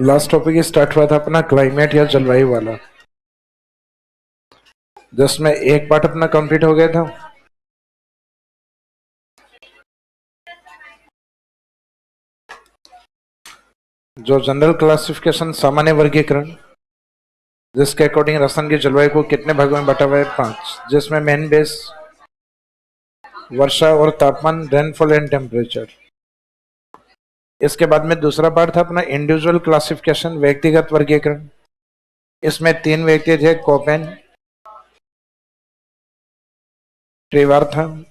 Last topic start हुआ था अपना क्लाइमेट या जलवायु वाला, जिसमें एक पार्ट अपना कंप्लीट हो गया था। जो जनरल क्लासिफिकेशन सामान्य वर्गीकरण, जिसके अकॉर्डिंग राजस्थान की जलवायु को कितने भागों में बांटा हुआ है 5, जिसमें मेन बेस वर्षा और तापमान, रेनफॉल एंड टेम्परेचर। इसके बाद में दूसरा पार्ट था अपना इंडिविजुअल क्लासिफिकेशन, व्यक्तिगत वर्गीकरण। इसमें 3 व्यक्ति थे, कोपेन, ट्रिवार्थन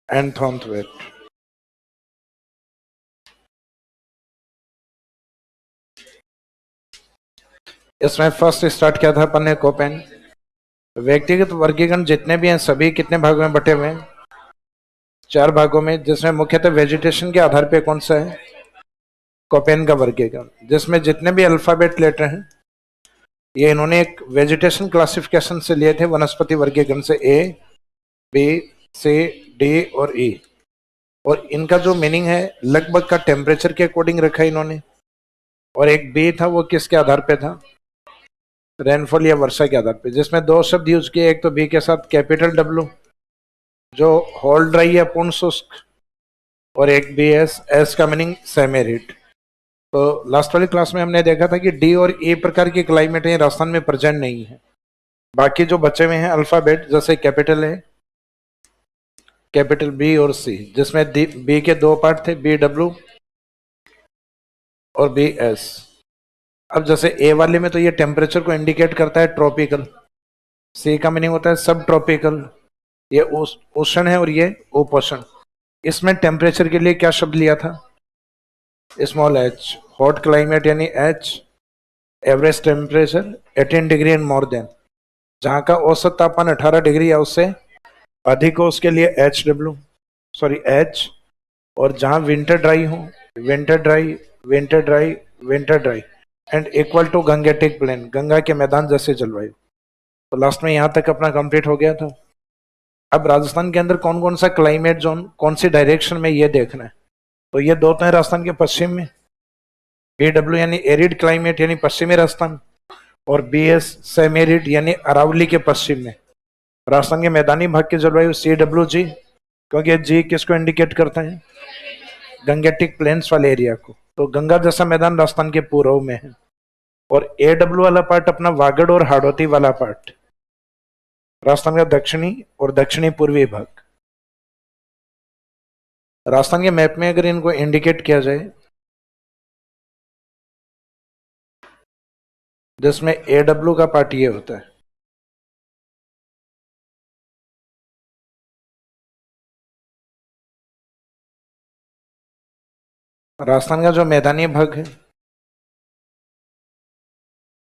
एंड थॉर्नथवेट। इसमें फर्स्ट स्टार्ट किया था अपन ने कोपेन। व्यक्तिगत वर्गीकरण जितने भी हैं सभी कितने भागों में बटे हुए हैं? 4 भागों में, जिसमें मुख्यतः वेजिटेशन के आधार पे कौन सा है? कोपेन का वर्गीकरण, जिसमें जितने भी अल्फाबेट लेटर हैं ये इन्होंने एक वेजिटेशन क्लासिफिकेशन से लिए थे, वनस्पति वर्गीकरण से, ए, बी, सी, डी और ई। और इनका जो मीनिंग है लगभग का टेम्परेचर के अकॉर्डिंग रखा है इन्होंने। और एक बी था, वो किसके आधार पे था? रेनफॉल या वर्षा के आधार पे, जिसमें 2 शब्द यूज किए। एक तो बी के साथ कैपिटल डब्ल्यू जो होल ड्राई या पूर्ण शुष्क, और एक बी एस का मीनिंग सेमी एरिड। तो लास्ट वाली क्लास में हमने देखा था कि डी और ए प्रकार की क्लाइमेट है राजस्थान में प्रेजेंट नहीं है। बाकी जो बचे हुए हैं अल्फाबेट, जैसे कैपिटल है, कैपिटल बी और सी, जिसमें बी के 2 पार्ट थे, बी डब्ल्यू और बी एस। अब जैसे ए वाले में तो ये टेम्परेचर को इंडिकेट करता है, ट्रॉपिकल। सी का मीनिंग होता है सब ट्रॉपिकल, ये उष्ण है, और ये उपोष्ण। इसमें टेम्परेचर के लिए क्या शब्द लिया था? Small H. हॉट क्लाइमेट यानी H, average temperature 18 degree and more than, जहां का औसत तापमान 18 डिग्री या उससे अधिक हो उसके लिए एच डब्ल्यू, सॉरी एच। और जहां विंटर ड्राई हो, winter dry, winter dry, winter dry and equal to Gangetic plain, Ganga के मैदान जैसे जलवायु। तो लास्ट में यहां तक अपना कंप्लीट हो गया था। अब राजस्थान के अंदर कौन कौन सा क्लाइमेट जोन कौन सी डायरेक्शन में, ये देखना है। तो ये 2 तो है राजस्थान के पश्चिम में, BW यानी एरिड क्लाइमेट यानी पश्चिमी राजस्थान, और BS सेमी एरिड यानी अरावली के पश्चिम में। राजस्थान के मैदानी भाग की जलवायु CWG, क्योंकि जी किसको इंडिकेट करता है? गंगेटिक प्लेन्स वाले एरिया को। तो गंगा जैसा मैदान राजस्थान के पूर्व में है। और AW वाला पार्ट अपना वागड़ और हाड़ौती वाला पार्ट, राजस्थान का दक्षिणी और दक्षिणी पूर्वी भाग। राजस्थान के मैप में अगर इनको इंडिकेट किया जाए, जिसमें AW का पार्ट ये होता है, राजस्थान का जो मैदानी भाग है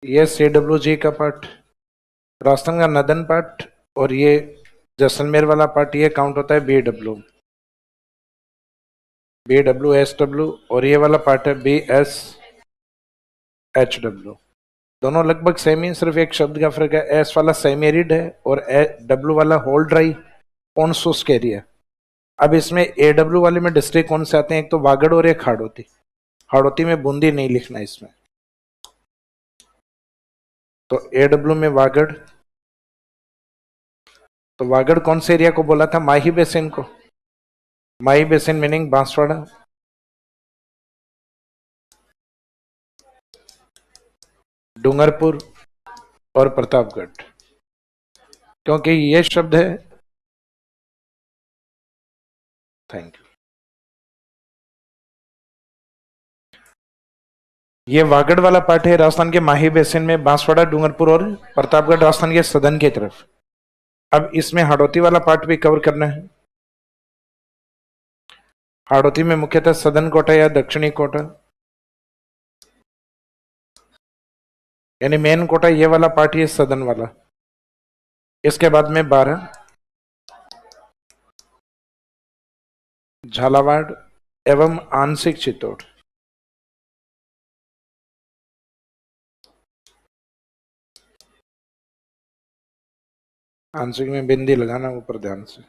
ये CWG का पार्ट, राजस्थान का नदन पार्ट, और ये जैसलमेर वाला पार्ट ये काउंट होता है BW, SW, और ये वाला पार्ट है BSHW। दोनों लगभग सेम ही, सिर्फ एक शब्द का फर्क है। एस वाला सेमी एरिड है और डब्ल्यू वाला होल ड्राई ऑन शुष्क एरिया। अब इसमें AW वाले में डिस्ट्रिक्ट कौन से आते हैं? एक तो वागड़ और एक हाड़ौती। हाड़ौती में बूंदी नहीं लिखना इसमें। तो AW में वागड़, तो वागड़ कौन से एरिया को बोला था? माही बेसिन को। माही बेसिन मीनिंग बांसवाड़ा, डूंगरपुर और प्रतापगढ़, क्योंकि ये शब्द है। Thank you. ये वागड़ वाला पार्ट है राजस्थान के माही बेसिन में, बांसवाड़ा, डूंगरपुर और प्रतापगढ़ राजस्थान के सदन की तरफ। अब इसमें हाड़ौती वाला पार्ट भी कवर करना है। हाड़ौती में मुख्यतः सदन कोटा या दक्षिणी कोटा, यानी मेन कोटा ये वाला पार्ट, ये सदन वाला। इसके बाद में 12 झालावाड़ एवं आंशिक चित्तौड़। आंशिक में बिंदी लगाना ऊपर ध्यान से।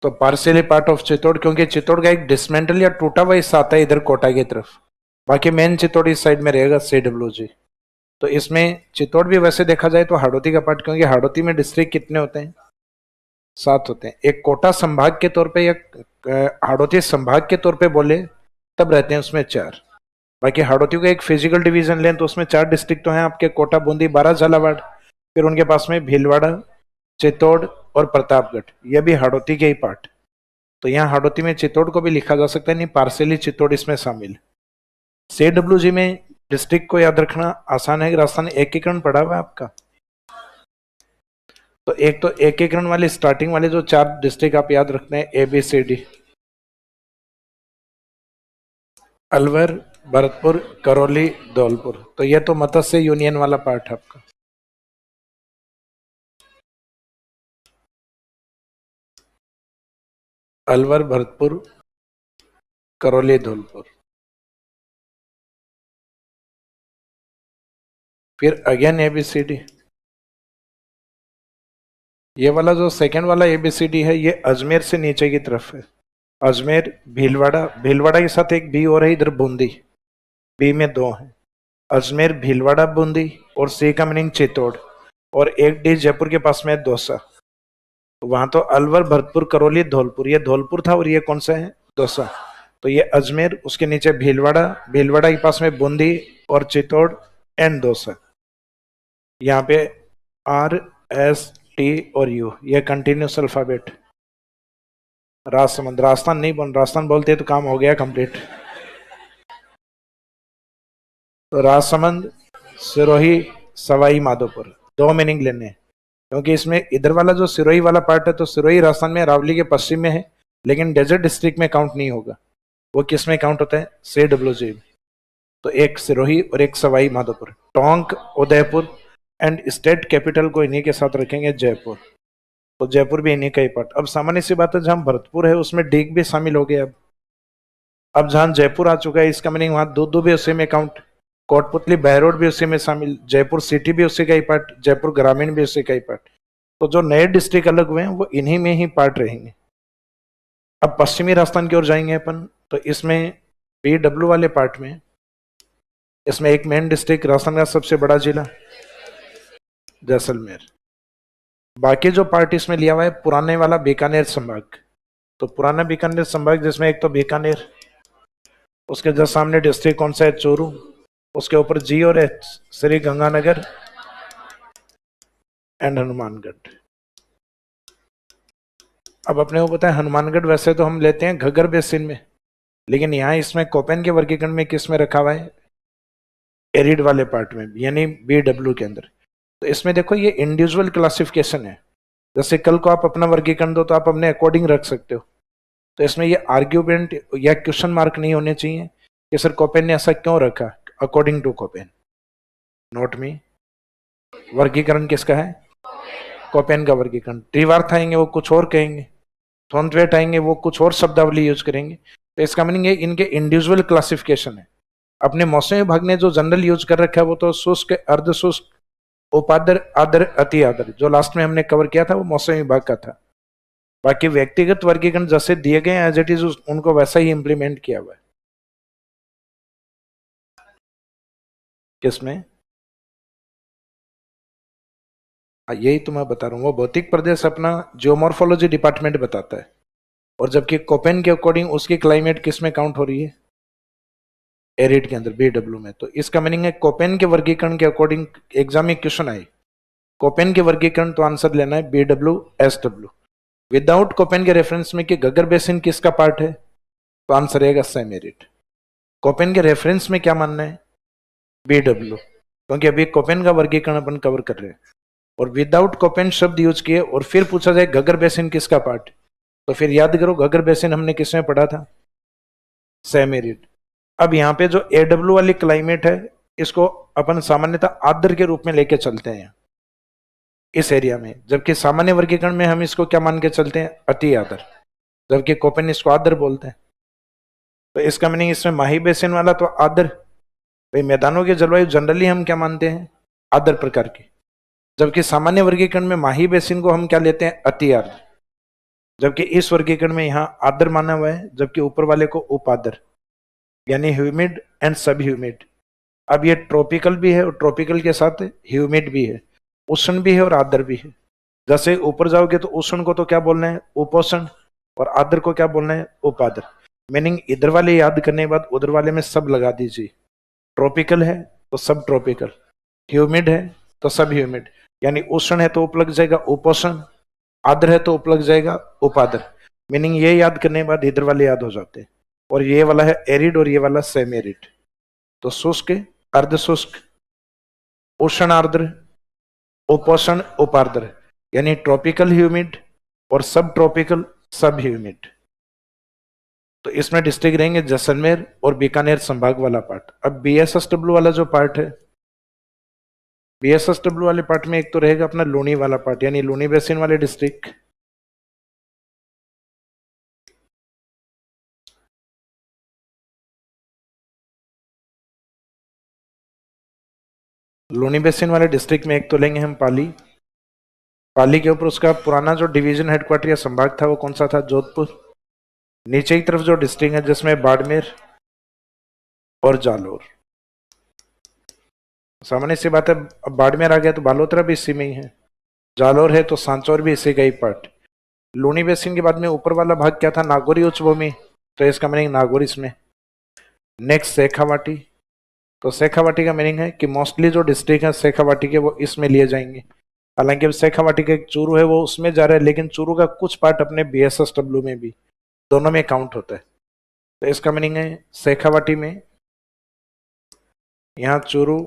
तो पार्शियली पार्ट ऑफ चित्तौड़, क्योंकि चित्तौड़ का एक डिसमेंटल या टूटा हुआ हिस्सा आता है इधर कोटा की तरफ, बाकी मेन चित्तौड़ इस साइड में रहेगा CWG। तो इसमें चित्तौड़ भी वैसे देखा जाए तो हाड़ौती का पार्ट, क्योंकि हाड़ौती में डिस्ट्रिक्ट कितने होते हैं? 7 होते हैं। एक कोटा संभाग के तौर पे या हाड़ौती संभाग के तौर पे बोले तब रहते हैं उसमें 4। बाकी हाड़ौती का एक फिजिकल डिवीजन लें तो उसमें 4 डिस्ट्रिक्ट तो हैं आपके, कोटा, बूंदी, बारा, झालावाड़। फिर उनके पास में भीलवाड़ा, चित्तौड़ और प्रतापगढ़, यह भी हाड़ौती के ही पार्ट। तो यहाँ हाड़ौती में चित्तौड़ को भी लिखा जा सकता है, नहीं पार्शियली चित्तौड़ इसमें शामिल। CWG में डिस्ट्रिक्ट को याद रखना आसान है। राजस्थान एकीकरण पढ़ा हुआ है आपका, तो एक तो एकीकरण वाले स्टार्टिंग वाले जो 4 डिस्ट्रिक्ट आप याद रखते हैं, ABCD, अलवर, भरतपुर, करौली, धौलपुर। तो यह तो मत्स्य यूनियन वाला पार्ट है आपका। अलवर, भरतपुर, करौली, धौलपुर। फिर अगेन ABCD। ये वाला जो सेकंड वाला ABCD है, ये अजमेर से नीचे की तरफ है। अजमेर, भीलवाड़ा, भीलवाड़ा के साथ एक बी और है इधर, बूंदी, बी में 2 है। अजमेर, भीलवाड़ा, बूंदी और सी का मीनिंग चित्तौड़, और एक डी जयपुर के पास में है दौसा। तो वहां तो अलवर, भरतपुर, करौली, धौलपुर, ये धौलपुर था और ये कौन सा है? दौसा। तो ये अजमेर, उसके नीचे भीलवाड़ा, भीलवाड़ा के पास में बूंदी और चित्तौड़ एंड दौसा। यहाँ पे RST और U, ये कंटिन्यूस अल्फाबेट। राजसमंद, राजस्थान नहीं बोल, राजस्थान बोलते तो काम हो गया कंप्लीट। तो राजसमंद, सिरोही, सवाई माधोपुर, 2 मीनिंग लेने हैं, क्योंकि इसमें इधर वाला जो सिरोही वाला पार्ट है, तो सिरोही राजस्थान में रावली के पश्चिम में है, लेकिन डेजर्ट डिस्ट्रिक्ट में काउंट नहीं होगा। वो किस में काउंट होता है? CWG। तो एक सिरोही और एक Sawai Madhopur. Tonk, Udaipur and state capital को इन्हीं के साथ रखेंगे, जयपुर। तो जयपुर भी इन्हीं का ही पार्ट। अब सामान्य सी बात है, जहां भरतपुर है उसमें डीग भी शामिल हो गया। अब जहां जयपुर आ चुका है, इसका मीनिंग वहां दूध भी उसी में काउंट, कोटपुतली, बहरोड भी उसी में शामिल, जयपुर सिटी भी उसी का ही पार्ट, जयपुर ग्रामीण भी उसी का ही पार्ट। तो जो नए डिस्ट्रिक्ट अलग हुए हैं वो इन्हीं में ही पार्ट रहेंगे। अब पश्चिमी राजस्थान की ओर जाएंगे अपन, तो इसमें BW वाले पार्ट में इसमें एक मेन डिस्ट्रिक्ट, राजस्थान का सबसे बड़ा जिला जैसलमेर। बाकी जो पार्ट इसमें लिया हुआ है पुराने वाला बीकानेर संभाग। तो पुराना बीकानेर संभाग जिसमें एक तो बीकानेर, उसके जस्ट सामने डिस्ट्रिक्ट कौन सा है? चूरू, उसके ऊपर G और H, श्री गंगानगर एंड हनुमानगढ़। अब अपने को पता है हनुमानगढ़ वैसे तो हम लेते हैं घग्गर बेसिन में, लेकिन यहाँ इसमें कोपेन के वर्गीकरण में किस में रखा हुआ है? एरिड वाले पार्ट में, यानी BW के अंदर। तो इसमें देखो ये इंडिविजुअल क्लासिफिकेशन है, जैसे कल को आप अपना वर्गीकरण दो तो आप अपने अकॉर्डिंग रख सकते हो। तो इसमें ये आर्ग्यूमेंट या क्वेश्चन मार्क नहीं होने चाहिए कि सर कोपेन ने ऐसा क्यों रखा, अकॉर्डिंग टू कोपेन। नोट मी, वर्गीकरण किसका है? कोपेन का वर्गीकरण। त्रिवार्थ आएंगे वो कुछ और कहेंगे, थोनवेट आएंगे वो कुछ और शब्दावली यूज करेंगे। तो इसका मीनिंग है इनके इंडिविजुअल क्लासिफिकेशन है। अपने मौसम विभाग ने जो जनरल यूज कर रखा है वो तो शुष्क, अर्ध शुष्क, उपादर, आदर, अति आदर, जो लास्ट में हमने कवर किया था वो मौसम विभाग का था। बाकी व्यक्तिगत वर्गीकरण जैसे दिए गए एज इट इज उनको वैसा ही इंप्लीमेंट किया हुआ है। किसमें? यही तो मैं बता रहा हूँ, वो भौतिक प्रदेश अपना जियोमॉर्फोलॉजी डिपार्टमेंट बताता है, और जबकि कोपेन के अकॉर्डिंग उसकी क्लाइमेट किस में काउंट हो रही है? एरिड के अंदर, BW में। तो इसका मीनिंग है कोपेन के वर्गीकरण के अकॉर्डिंग एग्जाम में क्वेश्चन आए कोपेन के वर्गीकरण, तो आंसर लेना है BW SW। विदाउट कोपेन के रेफरेंस में कि घग्गर बेसिन किसका पार्ट है, तो आंसर रहेगा सेमी एरिड। कोपेन के रेफरेंस में क्या मानना है? BW, क्योंकि अभी कोपेन का वर्गीकरण अपन कवर कर रहे हैं। और विदाउट कोपेन शब्द यूज किए और फिर पूछा जाए घग्गर बेसिन किसका पार्ट, तो फिर याद करो घग्गर बेसिन हमने किसमें पढ़ा था? Semi arid. अब यहाँ पे जो AW वाली क्लाइमेट है, इसको अपन सामान्यतः आर्द्र के रूप में लेके चलते हैं इस एरिया में, जबकि सामान्य वर्गीकरण में हम इसको क्या मान के चलते हैं, अति आर्द्र, जबकि कोपेन इसको आर्द्र बोलते हैं। तो इसका मीनिंग इसमें माही बेसिन वाला तो आर्द्र, भाई मैदानों की जलवायु जनरली हम क्या मानते हैं, आर्द्र प्रकार की, जबकि सामान्य वर्गीकरण में माही बेसिन को हम क्या लेते हैं, अति आर्द्र, जबकि इस वर्गीकरण में यहाँ आर्द्र माना हुआ है, जबकि ऊपर वाले को उपाद्र, यानी ह्यूमिड एंड सब ह्यूमिड। अब ये ट्रॉपिकल भी है और ट्रॉपिकल के साथ ह्यूमिड भी है, उष्ण भी है और आर्द्र भी है। जैसे ऊपर जाओगे तो उष्ण को तो क्या बोलना है, उपोष्ण, और आर्द्र को क्या बोलना है, उपाद्र। मीनिंग इधर वाले याद करने के बाद उधर वाले में सब लगा दीजिए। ट्रॉपिकल है तो सब ट्रॉपिकल, ह्यूमिड है तो सब ह्यूमिड, यानी उष्ण है तो उप लग जाएगा उपोष्ण, आर्द्र है तो उप लग जाएगा उपाद्र। मीनिंग ये याद करने के बाद इधर वाले याद हो जाते हैं। और ये वाला है एरिड और ये वाला सेमी एरिड। तो शुष्क, अर्ध शुष्क, उष्ण आर्द्र, उपोष्ण उपार्द्र, यानी ट्रॉपिकल ह्यूमिड और सब ट्रॉपिकल सब ह्यूमिड। तो इसमें डिस्ट्रिक्ट रहेंगे जैसलमेर और बीकानेर संभाग वाला पार्ट। अब BSSW वाला जो पार्ट है, BSSW वाले पार्ट में एक तो रहेगा अपना लूनी वाला पार्ट, यानी लूनी बेसिन वाले डिस्ट्रिक्ट, लूनी बेसिन वाले डिस्ट्रिक्ट में एक तो लेंगे हम पाली। पाली के ऊपर उसका पुराना जो डिवीजन हेडक्वार्टर या संभाग था वो कौन सा था, जोधपुर। नीचे की तरफ जो डिस्ट्रिक्ट है जिसमें बाड़मेर और जालोर। सामान्य सी बात है, अब बाड़मेर आ गया तो बालोतरा भी इसी में ही है, जालोर है तो सांचौर भी इसी का ही पार्ट। लूनी बेसिन के बाद में ऊपर वाला भाग क्या था, नागौरी उच्च भूमि, तो इसका मीनिंग नागौर इसमें। नेक्स्ट शेखावाटी, तो शेखावाटी का मीनिंग है कि मोस्टली जो डिस्ट्रिक्ट है शेखावाटी के वो इसमें लिए जाएंगे। हालांकि अब शेखावाटी का एक चूरू है वो उसमें जा रहा है, लेकिन चूरू का कुछ पार्ट अपने BSSW में भी, दोनों में काउंट होता है। तो इसका मीनिंग है शेखावाटी में, यहाँ चूरू,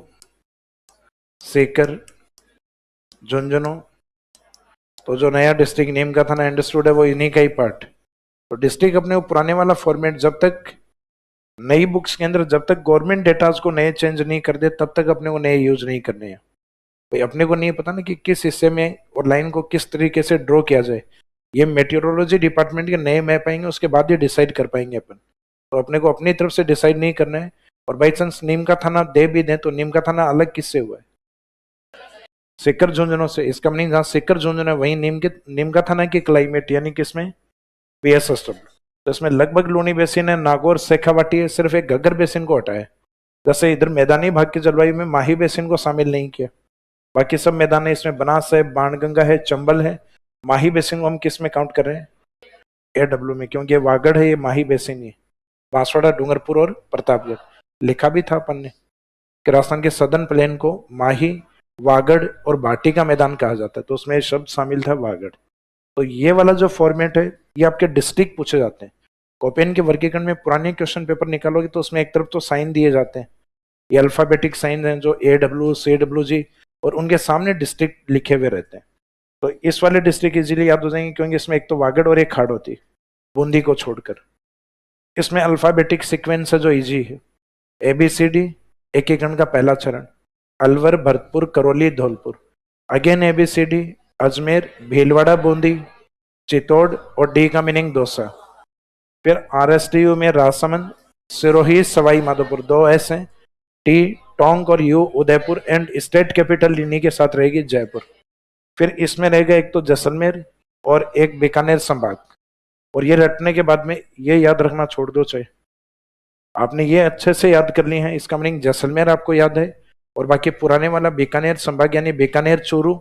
सीकर, झुंझुनू, तो जो नया डिस्ट्रिक्ट नेम का था ना अंडरस्टूड है वो इन्हीं का ही पार्ट। तो डिस्ट्रिक्ट अपने वो पुराने वाला फॉर्मेट, जब तक नई बुक्स के अंदर जब तक गवर्नमेंट डेटाज को नए चेंज नहीं कर दे तब तक अपने को नए यूज नहीं करने हैं। भाई अपने को नहीं पता ना कि किस हिस्से में और लाइन को किस तरीके से ड्रॉ किया जाए, ये मेट्रोलॉजी डिपार्टमेंट के नए मैप आएंगे उसके बाद ये डिसाइड कर पाएंगे अपन। तो अपने को अपनी तरफ से डिसाइड नहीं करना है। और बाई चांस नीम का थाना दे भी दें तो नीम का थाना अलग किससे हुआ है, सीकर झुंझुनू से। इसका मीनिंग जहाँ सीकर झुंझुनू है वहीं नीम का थाना की क्लाइमेट, यानी किसमें, BSSW। तो इसमें लगभग लूनी बेसिन है, नागौर, शेखावाटी है, सिर्फ एक घग्गर बेसिन को हटाया। जैसे इधर मैदानी भाग की जलवायु में माही बेसिन को शामिल नहीं किया, बाकी सब मैदान है, इसमें बनास है, बाणगंगा है, चंबल है। माही बेसिन को हम किस में काउंट कर रहे हैं, AW में, क्योंकि ये वागड़ है, ये माही बेसिन ही, बांसवाड़ा, डूंगरपुर और प्रतापगढ़। लिखा भी था अपन ने कि राजस्थान के सदर्न प्लेन को माही, वागड़ और भाटी का मैदान कहा जाता है, तो उसमें शब्द शामिल था वागड़। तो ये वाला जो फॉर्मेट है ये आपके डिस्ट्रिक्ट पूछे जाते हैं। कोपेन के वर्गीकरण में पुराने क्वेश्चन पेपर निकालोगे तो उसमें एक तरफ तो साइन दिए जाते हैं, ये अल्फाबेटिक साइन हैं जो AW, CWG, और उनके सामने डिस्ट्रिक्ट लिखे हुए रहते हैं। तो इस वाले डिस्ट्रिक्ट इजीली याद हो जाएंगे क्योंकि इसमें एक तो वागड़ और एक खाड़ होती है, बूंदी को छोड़कर। इसमें अल्फाबेटिक सीक्वेंस है जो इजी है, ABCD, एकीकरण का पहला चरण, अलवर, भरतपुर, करौली, धौलपुर, अगेन ABCD, अजमेर, भीलवाड़ा, बूंदी, चित्तौड़, और D का मीनिंग दौसा। फिर RSTU में राजसमंद, सिरोही, सवाई माधोपुर, 2 S हैं, T, टोंक, और U Udaipur, and state capital इन्हीं के साथ रहेगी जयपुर। फिर इसमें रहेगा एक तो जैसलमेर और एक बीकानेर संभाग। और ये रटने के बाद में ये याद रखना छोड़ दो, चाहे आपने ये अच्छे से याद कर ली है, इसका मीनिंग जैसलमेर आपको याद है और बाकी पुराने वाला बीकानेर संभाग यानी बीकानेर, चूरू,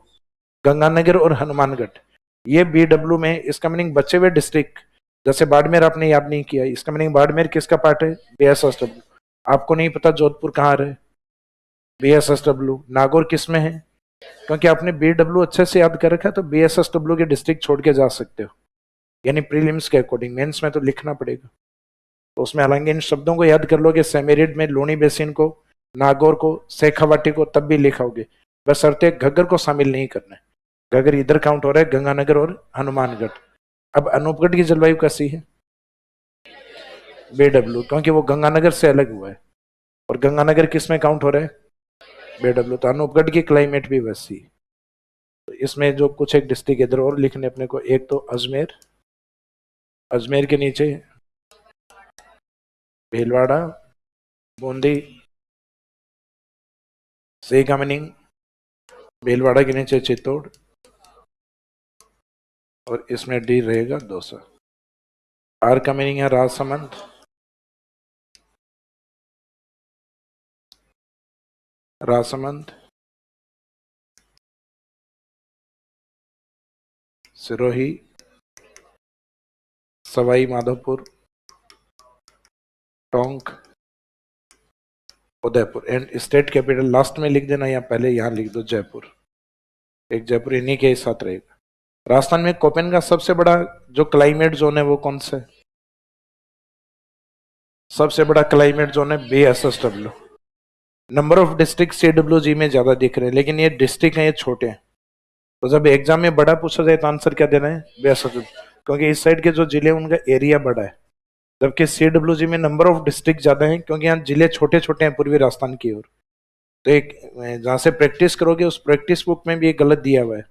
गंगानगर और हनुमानगढ़ ये BW में। इसका मीनिंग बचे हुए डिस्ट्रिक्ट, जैसे बाड़मेर आपने याद नहीं किया, इसका मीनिंग बाड़मेर किसका पार्ट है, BSSW। आपको नहीं पता जोधपुर कहाँ रहे, BSSW। नागौर किस में है, क्योंकि आपने BW अच्छे से याद कर रखा है तो BSSW के डिस्ट्रिक्ट छोड़ के जा सकते हो, यानी प्रीलिम्स के अकॉर्डिंग। मेंस में तो लिखना पड़ेगा, तो उसमें हालांकि इन शब्दों को याद कर लोगे, सेमेरिड में लूनी बेसिन को, नागौर को, शेखावाटी को तब भी लिखाओगे, बस शर्ते घग्गर को शामिल नहीं करना है। घग्गर इधर काउंट हो रहा है, गंगानगर और हनुमानगढ़। अब अनूपगढ़ की जलवायु कैसी है, बेडब्ल्यू, क्योंकि वो गंगानगर से अलग हुआ है, और गंगानगर किस में काउंट हो रहा है? बेडब्ल्यू। तो अनूपगढ़ की क्लाइमेट भी वैसी। तो इसमें जो कुछ एक डिस्ट्रिक्ट इधर और लिखने अपने को, एक तो अजमेर, अजमेर के नीचे भीलवाड़ा, बूंदी, सी कामनिंग, भीलवाड़ा के नीचे चित्तौड़, और इसमें डी रहेगा दौसा। आर कामनिंग है Rajsamand, Rajsamand, Sirohi, Sawai Madhopur, Tonk, Udaipur. And state capital last में लिख देना, या पहले यहां लिख दो जयपुर। एक जयपुर इन्हीं के साथ रहेगा। राजस्थान में कोपेन का सबसे बड़ा जो क्लाइमेट जोन है वो कौन सा है? सबसे बड़ा क्लाइमेट जोन है BSSW। Number of district CWG में ज्यादा दिख रहे हैं, लेकिन ये डिस्ट्रिक्ट है, ये छोटे हैं। तो जब एग्जाम में बड़ा पूछा जाए तो आंसर क्या देना है? BSSW, क्योंकि इस साइड के जो जिले उनका एरिया बड़ा है, जबकि CWG में नंबर ऑफ डिस्ट्रिक्ट ज्यादा है, क्योंकि यहाँ जिले छोटे छोटे हैं पूर्वी राजस्थान की ओर। तो एक जहां से प्रैक्टिस करोगे उस प्रैक्टिस बुक में भी एक गलत दिया हुआ है,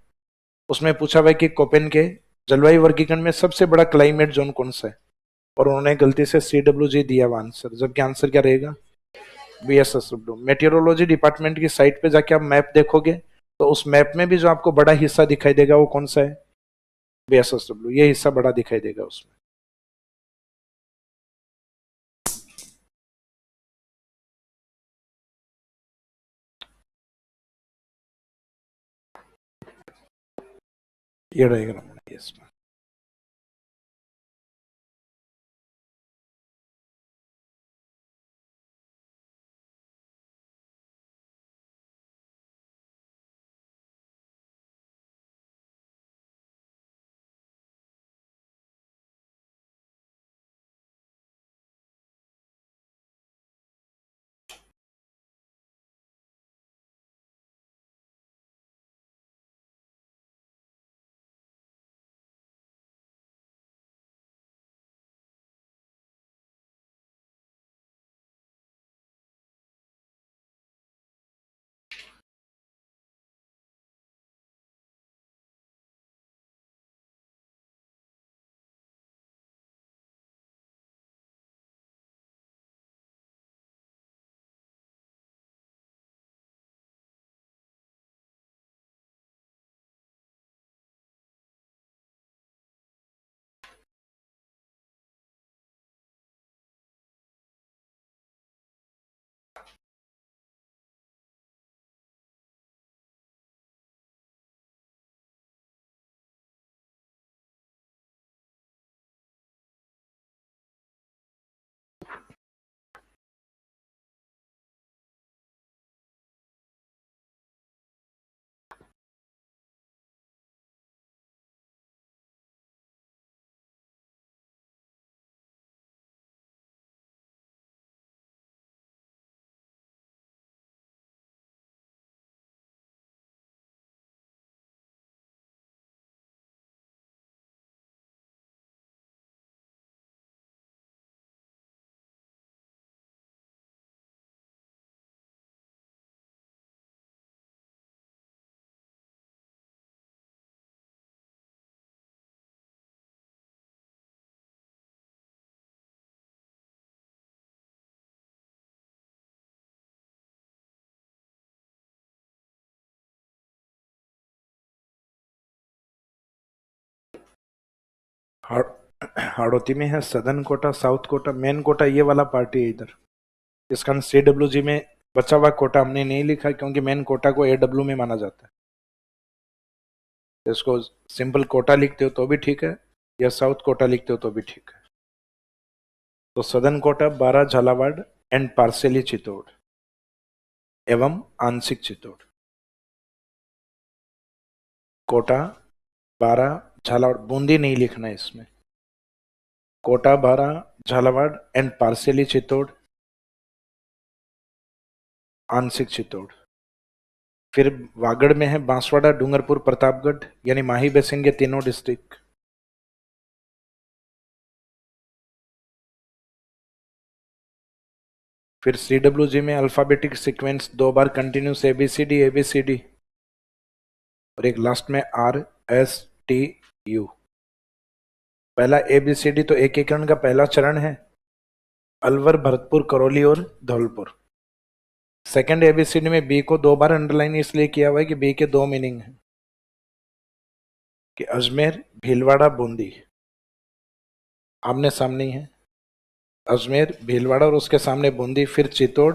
उसमें पूछा हुआ है कि कोपेन के जलवायु वर्गीकरण में सबसे बड़ा क्लाइमेट जोन कौन सा है, और उन्होंने गलती से CWG दिया हुआ आंसर, जबकि आंसर क्या रहेगा? BSSW। मेटेरोलॉजी डिपार्टमेंट की साइट पे जाके आप मैप देखोगे तो उस मैप में भी जो आपको बड़ा हिस्सा दिखाई देगा वो कौन सा है? BSSW, ये हिस्सा बड़ा दिखाई देगा उसमें। ये रहेगा इसमें। हाड़ौती में है southern Kota, south Kota, main Kota ये वाला पार्टी है इधर। इसका CWG में बचा हुआ कोटा हमने नहीं लिखा, क्योंकि मेन कोटा को AW में माना जाता है। इसको सिंपल कोटा लिखते हो तो भी ठीक है, या साउथ कोटा लिखते हो तो भी ठीक है। तो सदर्न कोटा, बारा, झालावाड़ एंड पार्सियली चित्तौड़ एवं आंशिक चित्तौड़। कोटा, बारा, झालावाड़, बूंदी नहीं लिखना है इसमें। कोटा, बारा, झालावाड़ एंड पार्सियली चित्तौड़, आंशिक चित्तौड़। फिर वागड़ में है बांसवाड़ा, डूंगरपुर, प्रतापगढ़, यानी माही बेसिन के तीनों डिस्ट्रिक्ट। फिर CWG में अल्फाबेटिक सीक्वेंस 2 बार कंटिन्यूस ABCD ABCD, और एक लास्ट में RSTU। पहला ABCD तो एकीकरण का पहला चरण है, अलवर, भरतपुर, करौली और धौलपुर। सेकंड ABCD में बी को 2 बार अंडरलाइन इसलिए किया हुआ है कि बी के 2 मीनिंग है, कि अजमेर, भीलवाड़ा, बूंदी आमने सामने ही है। अजमेर, भीलवाड़ा और उसके सामने बूंदी, फिर चित्तौड़,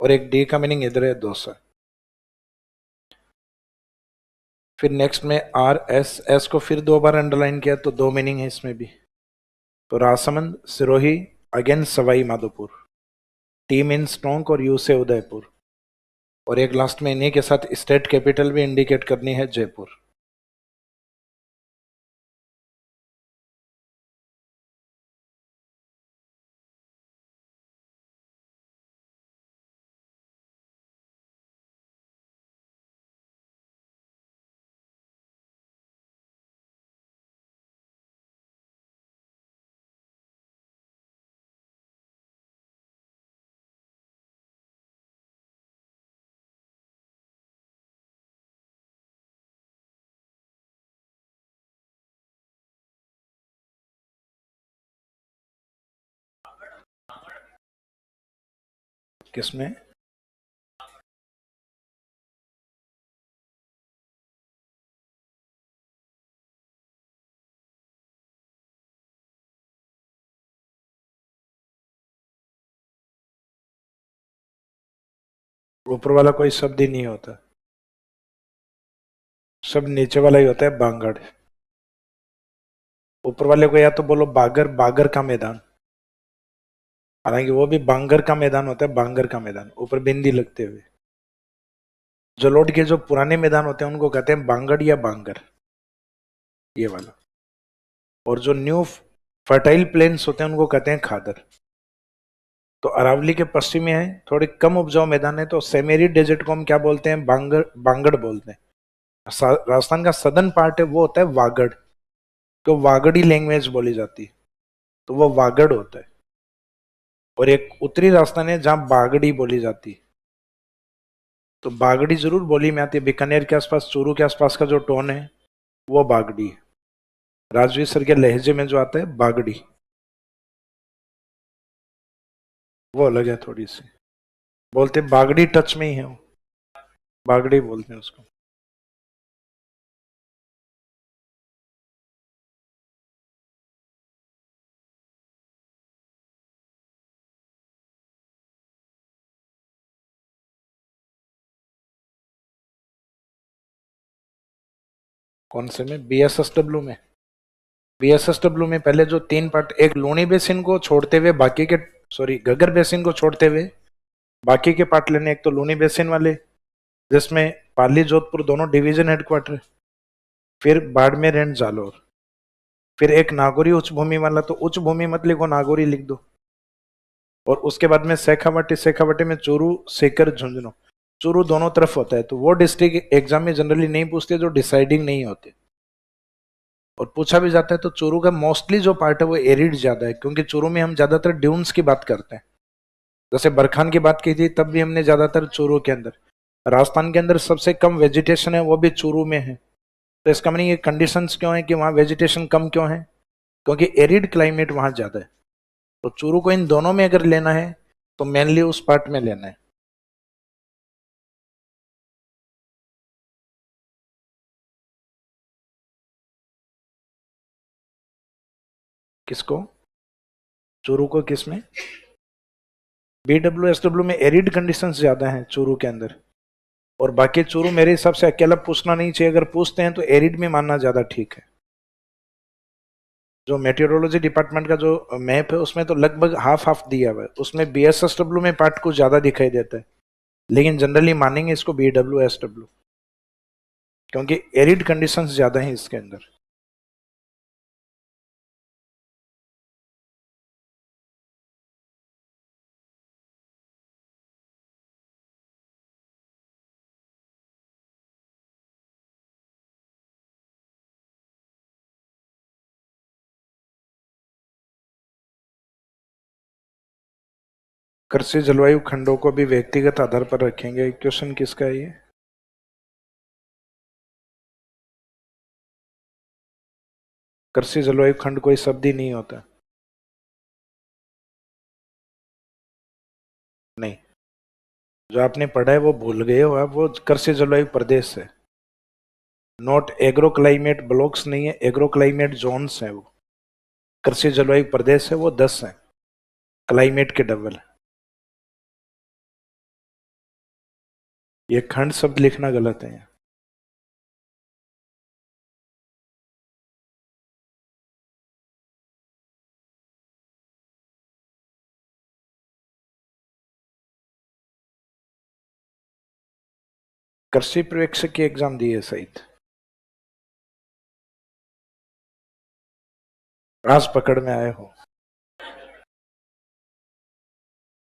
और एक डी का मीनिंग इधर है, दौसा। फिर नेक्स्ट में RSS को फिर 2 बार अंडरलाइन किया, तो 2 मीनिंग है इसमें भी। तो Rajsamand, Sirohi, again Sawai Madhopur, T means Tonk और यू से उदयपुर, और एक लास्ट में इन्हीं के साथ स्टेट कैपिटल भी इंडिकेट करनी है, जयपुर। किसमें? ऊपर वाला कोई शब्द ही नहीं होता, सब नीचे वाला ही होता है, बांगड़। ऊपर वाले को या तो बोलो बागर, बागर का मैदान, हालांकि वो भी बांगर का मैदान होता है, बांगर का मैदान ऊपर बिंदी लगते हुए। जलोढ़ के जो पुराने मैदान होते हैं उनको कहते हैं बांगड़ या बांगर, ये वाला। और जो न्यू फर्टाइल प्लेन्स होते हैं उनको कहते हैं खादर। तो अरावली के पश्चिम में है, थोड़े कम उपजाऊ मैदान है, तो सेमेरी डेजर्ट को हम क्या बोलते हैं? बांगर, बांगड़ बोलते हैं। राजस्थान का सदर्न पार्ट है वो होता है वागड़, तो वागड़ी लैंग्वेज बोली जाती है, तो वो वागड़ होता है। और एक उत्तरी राजस्थान है जहां बागड़ी बोली जाती है, तो बागड़ी जरूर बोली में आती है। बीकानेर के आसपास, चूरू के आसपास का जो टोन है वो बागड़ी है। राजवी सर के लहजे में जो आता है बागड़ी, वो अलग है थोड़ी सी। बोलते बागड़ी टच में ही है वो, बागड़ी बोलते हैं उसको। कौन से में? BSSW में? BSSW में पहले जो 3 पार्ट, एक लूनी बेसिन को छोड़ते हुए बाकी के, सॉरी घग्गर बेसिन को छोड़ते हुए बाकी के पार्ट लेने। एक तो लूनी बेसिन वाले जिसमें पाली, जोधपुर दोनों डिवीजन हेडक्वार्टर, फिर बाड़मेर एंड जालोर, फिर एक नागौरी उच्च भूमि वाला, तो उच्च भूमि मत लिखो, नागौरी लिख दो। और उसके बाद में शेखावाटी, शेखावाटी में चूरू, सीकर, झुंझुनू। चूरू दोनों तरफ होता है, तो वो डिस्ट्रिक्ट एग्जाम में जनरली नहीं पूछते जो डिसाइडिंग नहीं होते, और पूछा भी जाता है तो चूरू का मोस्टली जो पार्ट है वो एरिड ज्यादा है, क्योंकि चूरू में हम ज्यादातर ड्यून्स की बात करते हैं। जैसे बरखान की बात की थी तब भी हमने ज्यादातर चूरू के अंदर, राजस्थान के अंदर सबसे कम वेजिटेशन है वो भी चूरू में है। तो इसका मतलब ये कंडीशंस क्यों है कि वहाँ वेजिटेशन कम क्यों है? क्योंकि एरिड क्लाइमेट वहां ज्यादा है। तो चूरू को इन दोनों में अगर लेना है तो मेनली उस पार्ट में लेना है। किसको? चूरू को किस में? BWSW में एरिड कंडीशंस ज्यादा हैं चूरू के अंदर, और बाकी चूरू मेरे हिसाब से अकेला पूछना नहीं चाहिए, अगर पूछते हैं तो एरिड में मानना ज्यादा ठीक है। जो मेटेरोलॉजी डिपार्टमेंट का जो मैप है उसमें तो लगभग हाफ हाफ दिया हुआ है, उसमें BSSW में पार्ट कुछ ज्यादा दिखाई देता है, लेकिन जनरली मानेंगे इसको BWSW, क्योंकि एरिड कंडीशंस ज्यादा हैं इसके अंदर। कृषि जलवायु खंडों को भी व्यक्तिगत आधार पर रखेंगे। क्वेश्चन किसका है ये? कृषि जलवायु खंड कोई शब्द ही नहीं होता। नहीं, जो आपने पढ़ा है वो भूल गए हो आप। वो कृषि जलवायु प्रदेश है, नॉट एग्रो क्लाइमेट ब्लॉक्स नहीं है, एग्रो क्लाइमेट जोन्स है। वो कृषि जलवायु प्रदेश है, वो 10 है, क्लाइमेट के डबल है। ये खंड शब्द लिखना गलत है। कृषि पर्यवेक्षक की एग्जाम दी है शायद, आज पकड़ में आए हो।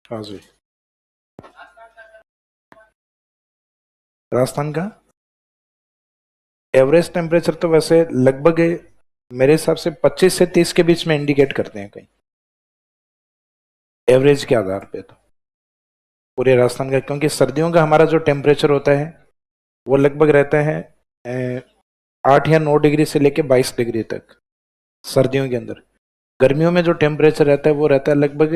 हाँ जी, राजस्थान का एवरेज टेम्परेचर तो वैसे लगभग मेरे हिसाब से 25 से 30 के बीच में इंडिकेट करते हैं कहीं, एवरेज के आधार पे तो पूरे राजस्थान का। क्योंकि सर्दियों का हमारा जो टेम्परेचर होता है वो लगभग रहता है 8 या 9 डिग्री से लेके 22 डिग्री तक सर्दियों के अंदर। गर्मियों में जो टेम्परेचर रहता है वो रहता है लगभग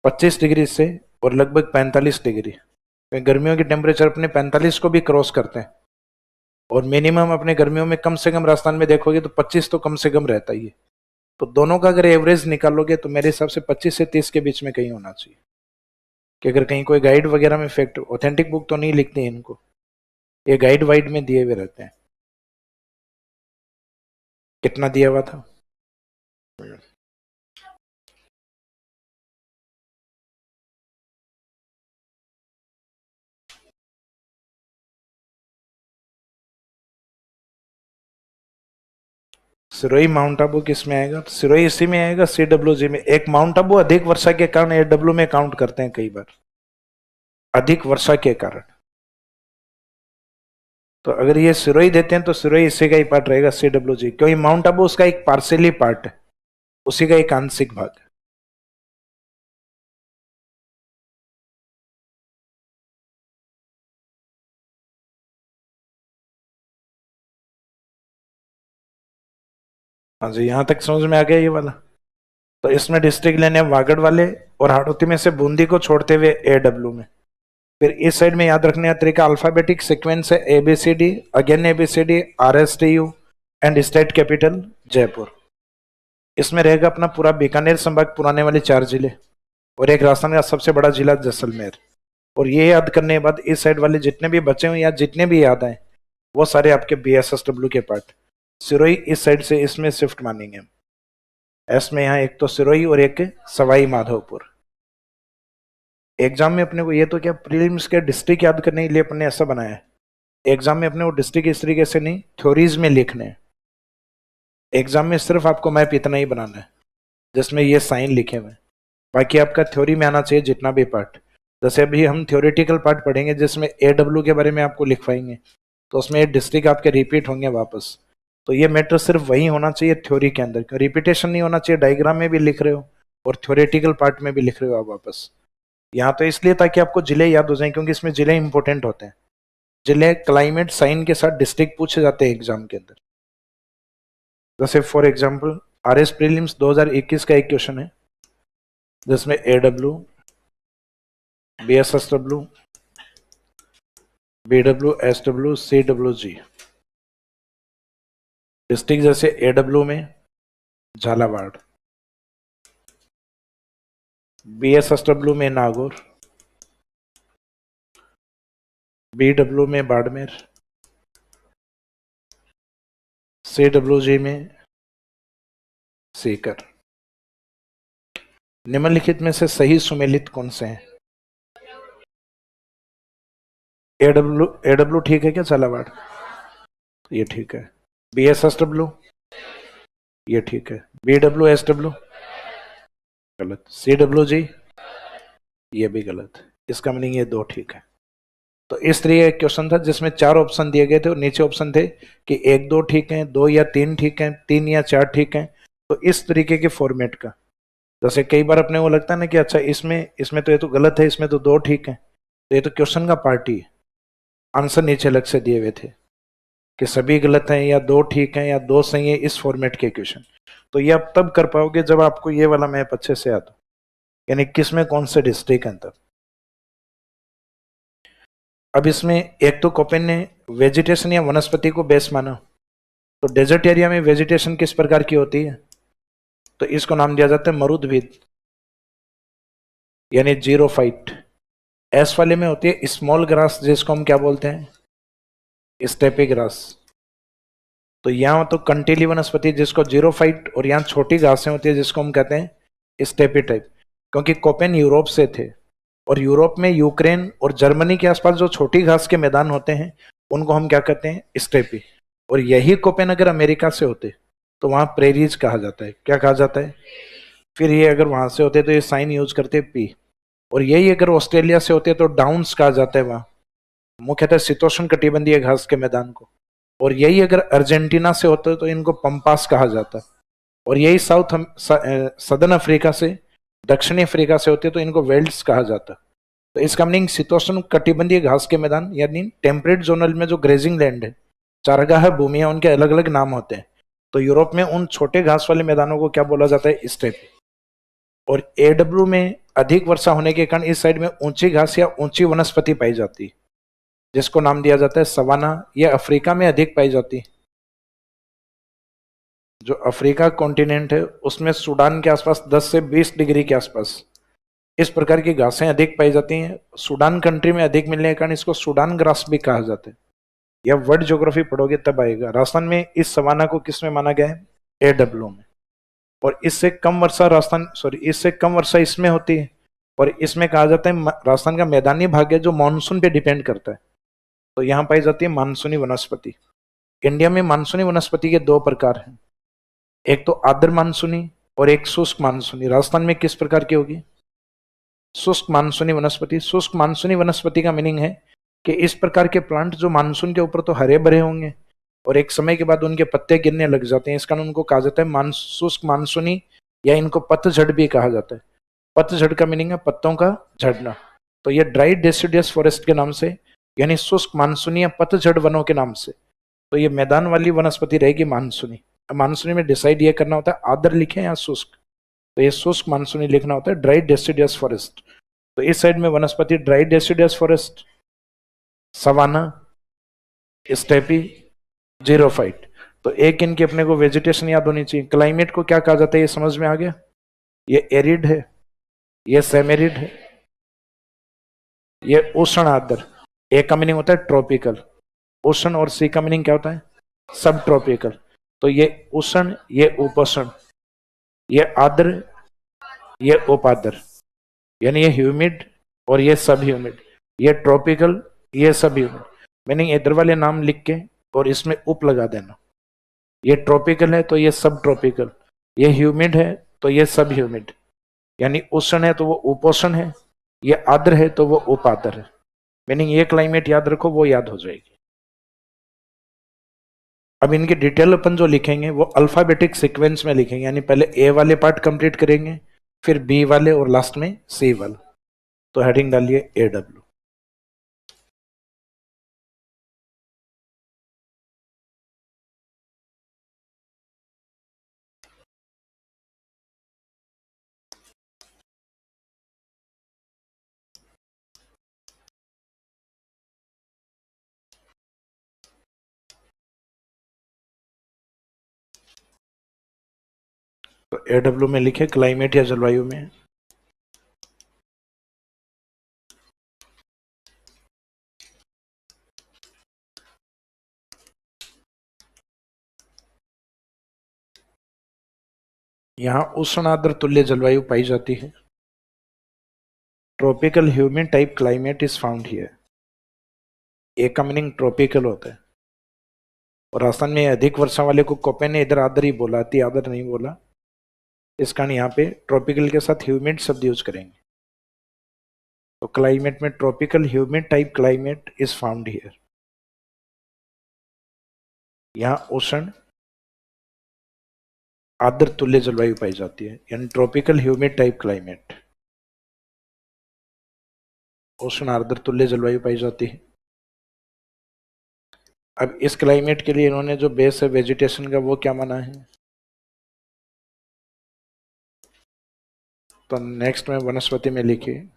25 डिग्री से और लगभग 45 डिग्री। गर्मियों के टेम्परेचर अपने 45 को भी क्रॉस करते हैं, और मिनिमम अपने गर्मियों में कम से कम राजस्थान में देखोगे तो 25 तो कम से कम रहता ही है। तो दोनों का अगर एवरेज निकालोगे तो मेरे हिसाब से 25 से 30 के बीच में कहीं होना चाहिए। कि अगर कहीं कोई गाइड वगैरह में फैक्ट, ऑथेंटिक बुक तो नहीं लिखती है इनको, ये गाइड वाइड में दिए हुए रहते हैं। कितना दिया हुआ था? सिरोही माउंट आबू किस में आएगा? तो सिरोही इसी में आएगा, CWG में। एक माउंट आबू अधिक वर्षा के कारण AW में काउंट करते हैं कई बार, अधिक वर्षा के कारण। तो अगर ये सिरोही देते हैं तो सिरोही इसी का ही पार्ट रहेगा, CWG, क्योंकि माउंट आबू उसका एक पार्सली पार्ट है, उसी का एक आंशिक भाग है। हाँ जी, यहां तक समझ में आ गया ये वाला। तो इसमें डिस्ट्रिक्ट लेने वागड़ वाले और हाड़ौती में से बूंदी को छोड़ते हुए AW में। फिर इस साइड में याद रखने का तरीका अल्फाबेटिक सीक्वेंस है, ABCD, again ABCD, RSTU and state capital Jaipur. इसमें रहेगा अपना पूरा बीकानेर संभाग, पुराने वाले 4 जिले, और एक राजस्थान का सबसे बड़ा जिला जैसलमेर। और ये याद करने के बाद इस साइड वाले जितने भी बचे हुए या जितने भी याद आए वो सारे आपके BSSW के पार्ट। सिरोही इस साइड से इसमें शिफ्ट मानेंगे हम। एस में यहाँ एक तो सिरोही और एक सवाई माधोपुर। एग्जाम में अपने को ये तो क्या प्रीलिम्स के डिस्ट्रिक्ट याद करने के लिए अपने ऐसा बनाया है। एग्जाम में अपने को डिस्ट्रिक्ट इस तरीके से नहीं, थ्योरीज में लिखने हैं। एग्जाम में सिर्फ आपको मैप इतना ही बनाना है जिसमें ये साइन लिखे हुए हैं, बाकी आपका थ्योरी में आना चाहिए जितना भी पार्ट। जैसे अभी हम थ्योरेटिकल पार्ट पढ़ेंगे जिसमें AW के बारे में आपको लिखवाएंगे, तो उसमें डिस्ट्रिक्ट आपके रिपीट होंगे वापस। तो ये मैटर सिर्फ वही होना चाहिए थ्योरी के अंदर, रिपीटेशन नहीं होना चाहिए। डायग्राम में भी लिख रहे हो और थ्योरेटिकल पार्ट में भी लिख रहे हो आप वापस। यहाँ तो इसलिए ताकि आपको जिले याद हो जाएं, क्योंकि इसमें जिले इंपॉर्टेंट होते हैं। जिले क्लाइमेट साइन के साथ डिस्ट्रिक्ट पूछे जाते हैं एग्जाम के अंदर। जैसे फॉर एग्जाम्पल RS प्रीलिम्स 2021 का एक क्वेश्चन है जिसमें AW, BSSW, BW, SW, CWG। District जैसे AW में झालावाड़, BSSW में नागौर, BW में बाड़मेर, CWG में सीकर। निम्नलिखित में से सही सुमेलित कौन से हैं? AW ठीक है क्या? झालावाड़ ये ठीक है। BSSW ये ठीक है। BWSW गलत। CWG ये भी गलत। इसका मीनिंग ये 2 ठीक है। तो इस तरीके का क्वेश्चन था जिसमें 4 ऑप्शन दिए गए थे और नीचे ऑप्शन थे कि 1-2 ठीक हैं, 2 या 3 ठीक हैं, 3 या 4 ठीक हैं। तो इस तरीके के फॉर्मेट का जैसे कई बार अपने को लगता है ना कि अच्छा इसमें इसमें तो ये तो गलत है, इसमें तो दो ठीक है, तो ये तो क्वेश्चन का पार्ट ही है। आंसर नीचे अलग से दिए हुए थे कि सभी गलत हैं या दो ठीक हैं या दो सही है, इस फॉर्मेट के क्वेश्चन। तो ये आप तब कर पाओगे जब आपको ये वाला मैप अच्छे से याद हो, यानी किस में कौन से डिस्ट्रिक्ट हैं तब। अब इसमें एक तो कोपेन ने वेजिटेशन या वनस्पति को बेस माना, तो डेजर्ट एरिया में वेजिटेशन किस प्रकार की होती है, तो इसको नाम दिया जाता है मरुद्भिद, यानी जीरो फाइट। एस वाले में होती है स्मॉल ग्रास, जिसको हम क्या बोलते हैं, स्टेपी ग्रास। तो यहाँ तो कंटीली वनस्पति जिसको जीरो फाइट, और यहाँ छोटी घासें होती है जिसको हम कहते हैं स्टेपी टाइप। क्योंकि कोपेन यूरोप से थे, और यूरोप में यूक्रेन और जर्मनी के आसपास जो छोटी घास के मैदान होते हैं उनको हम क्या कहते हैं, स्टेपी। और यही कोपेन अगर अमेरिका से होते तो वहां प्रेरीज कहा जाता है। क्या कहा जाता है, फिर ये अगर वहां से होते तो ये साइन यूज करते पी। और यही अगर ऑस्ट्रेलिया से होते तो डाउन्स कहा जाता है वहां, मुख्यतः शीतोष्ण कटिबंधीय घास के मैदान को। और यही अगर अर्जेंटीना से होते तो इनको पंपास कहा जाता। और यही सदर्न अफ्रीका से, दक्षिणी अफ्रीका से होते तो इनको वेल्ड्स कहा जाता। तो इसका मीनिंग शीतोष्ण कटिबंधीय घास के मैदान, यानी टेम्परेट जोनल में जो ग्रेजिंग लैंड है, चारागाह भूमियां, उनके अलग अलग नाम होते हैं। तो यूरोप में उन छोटे घास वाले मैदानों को क्या बोला जाता है, स्टेप। और एडब्ल्यू में अधिक वर्षा होने के कारण इस साइड में ऊंची घास या ऊंची वनस्पति पाई जाती है, जिसको नाम दिया जाता है सवाना। यह अफ्रीका में अधिक पाई जाती है। जो अफ्रीका कॉन्टिनेंट है उसमें सूडान के आसपास 10 से 20 डिग्री के आसपास इस प्रकार की घासें अधिक पाई जाती हैं। सूडान कंट्री में अधिक मिलने के कारण इसको सूडान ग्रास भी कहा जाता है। या वर्ल्ड ज्योग्राफी पढ़ोगे तब आएगा। राजस्थान में इस सवाना को किस में माना गया है, एडब्ल्यू में। और इससे कम वर्षा इससे कम वर्षा इसमें होती है। और इसमें कहा जाता है राजस्थान का मैदानी भाग है जो मानसून पे डिपेंड करता है। तो यहाँ पाई जाती है मानसूनी वनस्पति। इंडिया में मानसूनी वनस्पति के दो प्रकार हैं, एक तो आर्द्र मानसूनी और एक शुष्क मानसूनी। राजस्थान में किस प्रकार की होगी, शुष्क मानसूनी वनस्पति। शुष्क मानसूनी वनस्पति का मीनिंग है कि इस प्रकार के प्लांट जो मानसून के ऊपर तो हरे भरे होंगे और एक समय के बाद उनके पत्ते गिरने लग जाते हैं, इस कारण उनको कहा जाता है शुष्क मानसूनी, या इनको पतझड़ भी कहा जाता है। पतझड़ का मीनिंग है पत्तों का झड़ना। तो ये ड्राई डेसिडियस फॉरेस्ट के नाम से, यानी शुष्क मानसूनी या पतझड़ वनों के नाम से। तो ये मैदान वाली वनस्पति रहेगी मानसूनी। मानसूनी में डिसाइड ये करना होता है आर्द्र लिखे या शुष्क। तो ये शुष्क मानसूनी लिखना होता है, ड्राई डेसिडियस फॉरेस्ट। तो इस साइड में वनस्पति dry deciduous forest, savanna, steppe, xerophyte. तो एक इनकी अपने को वेजिटेशन याद होनी चाहिए। क्लाइमेट को क्या कहा जाता है, ये समझ में आ गया। ये एरिड है, ये सेमेरिड है, ये उष्ण आर्द्र। ए का मीनिंग होता है ट्रॉपिकल, उष्ण, और सी का मीनिंग क्या होता है, सब ट्रॉपिकल। तो ये उष्ण, ये उपोष्ण, ये आर्द्र, ये उपाद्र, यानी ये ह्यूमिड और ये सब ह्यूमिड, ये ट्रॉपिकल, ये सब ह्यूमिड। मीनिंग इधर वाले नाम लिख के और इसमें उप लगा देना। ये ट्रॉपिकल है तो ये सब ट्रॉपिकल, ये ह्यूमिड है तो ये सब ह्यूमिड, यानी उष्ण है तो वो उपोष्ण है, ये आर्द्र है तो वो उपाद्र है। मीनिंग ये क्लाइमेट याद रखो, वो याद हो जाएगी। अब इनकी डिटेल अपन जो लिखेंगे वो अल्फाबेटिक सीक्वेंस में लिखेंगे, यानी पहले ए वाले पार्ट कंप्लीट करेंगे, फिर बी वाले, और लास्ट में सी वाला। तो हेडिंग डालिए एडब्ल्यू। तो एडब्ल्यू में लिखे क्लाइमेट या जलवायु में। यहाँ उष्ण आर्द्र तुल्य जलवायु पाई जाती है। Tropical humid type climate is found here. A का मीनिंग ट्रॉपिकल होता है। और राजस्थान में अधिक वर्षा वाले को कोपेन ने इधर आर्द्र ही बोला, अति आर्द्र नहीं बोला। इस कारण यहाँ पे ट्रॉपिकल के साथ ह्यूमिड शब्द यूज करेंगे। तो क्लाइमेट में tropical humid type climate is found here. यहाँ उष्ण आर्द्र तुल्य जलवायु पाई जाती है, यानी ट्रॉपिकल ह्यूमिड टाइप क्लाइमेट। उष्ण आर्द्र तुल्य जलवायु पाई जाती है। अब इस क्लाइमेट के लिए इन्होंने जो बेस है वेजिटेशन का वो क्या माना है? तो नेक्स्ट में वनस्पति में लिखिए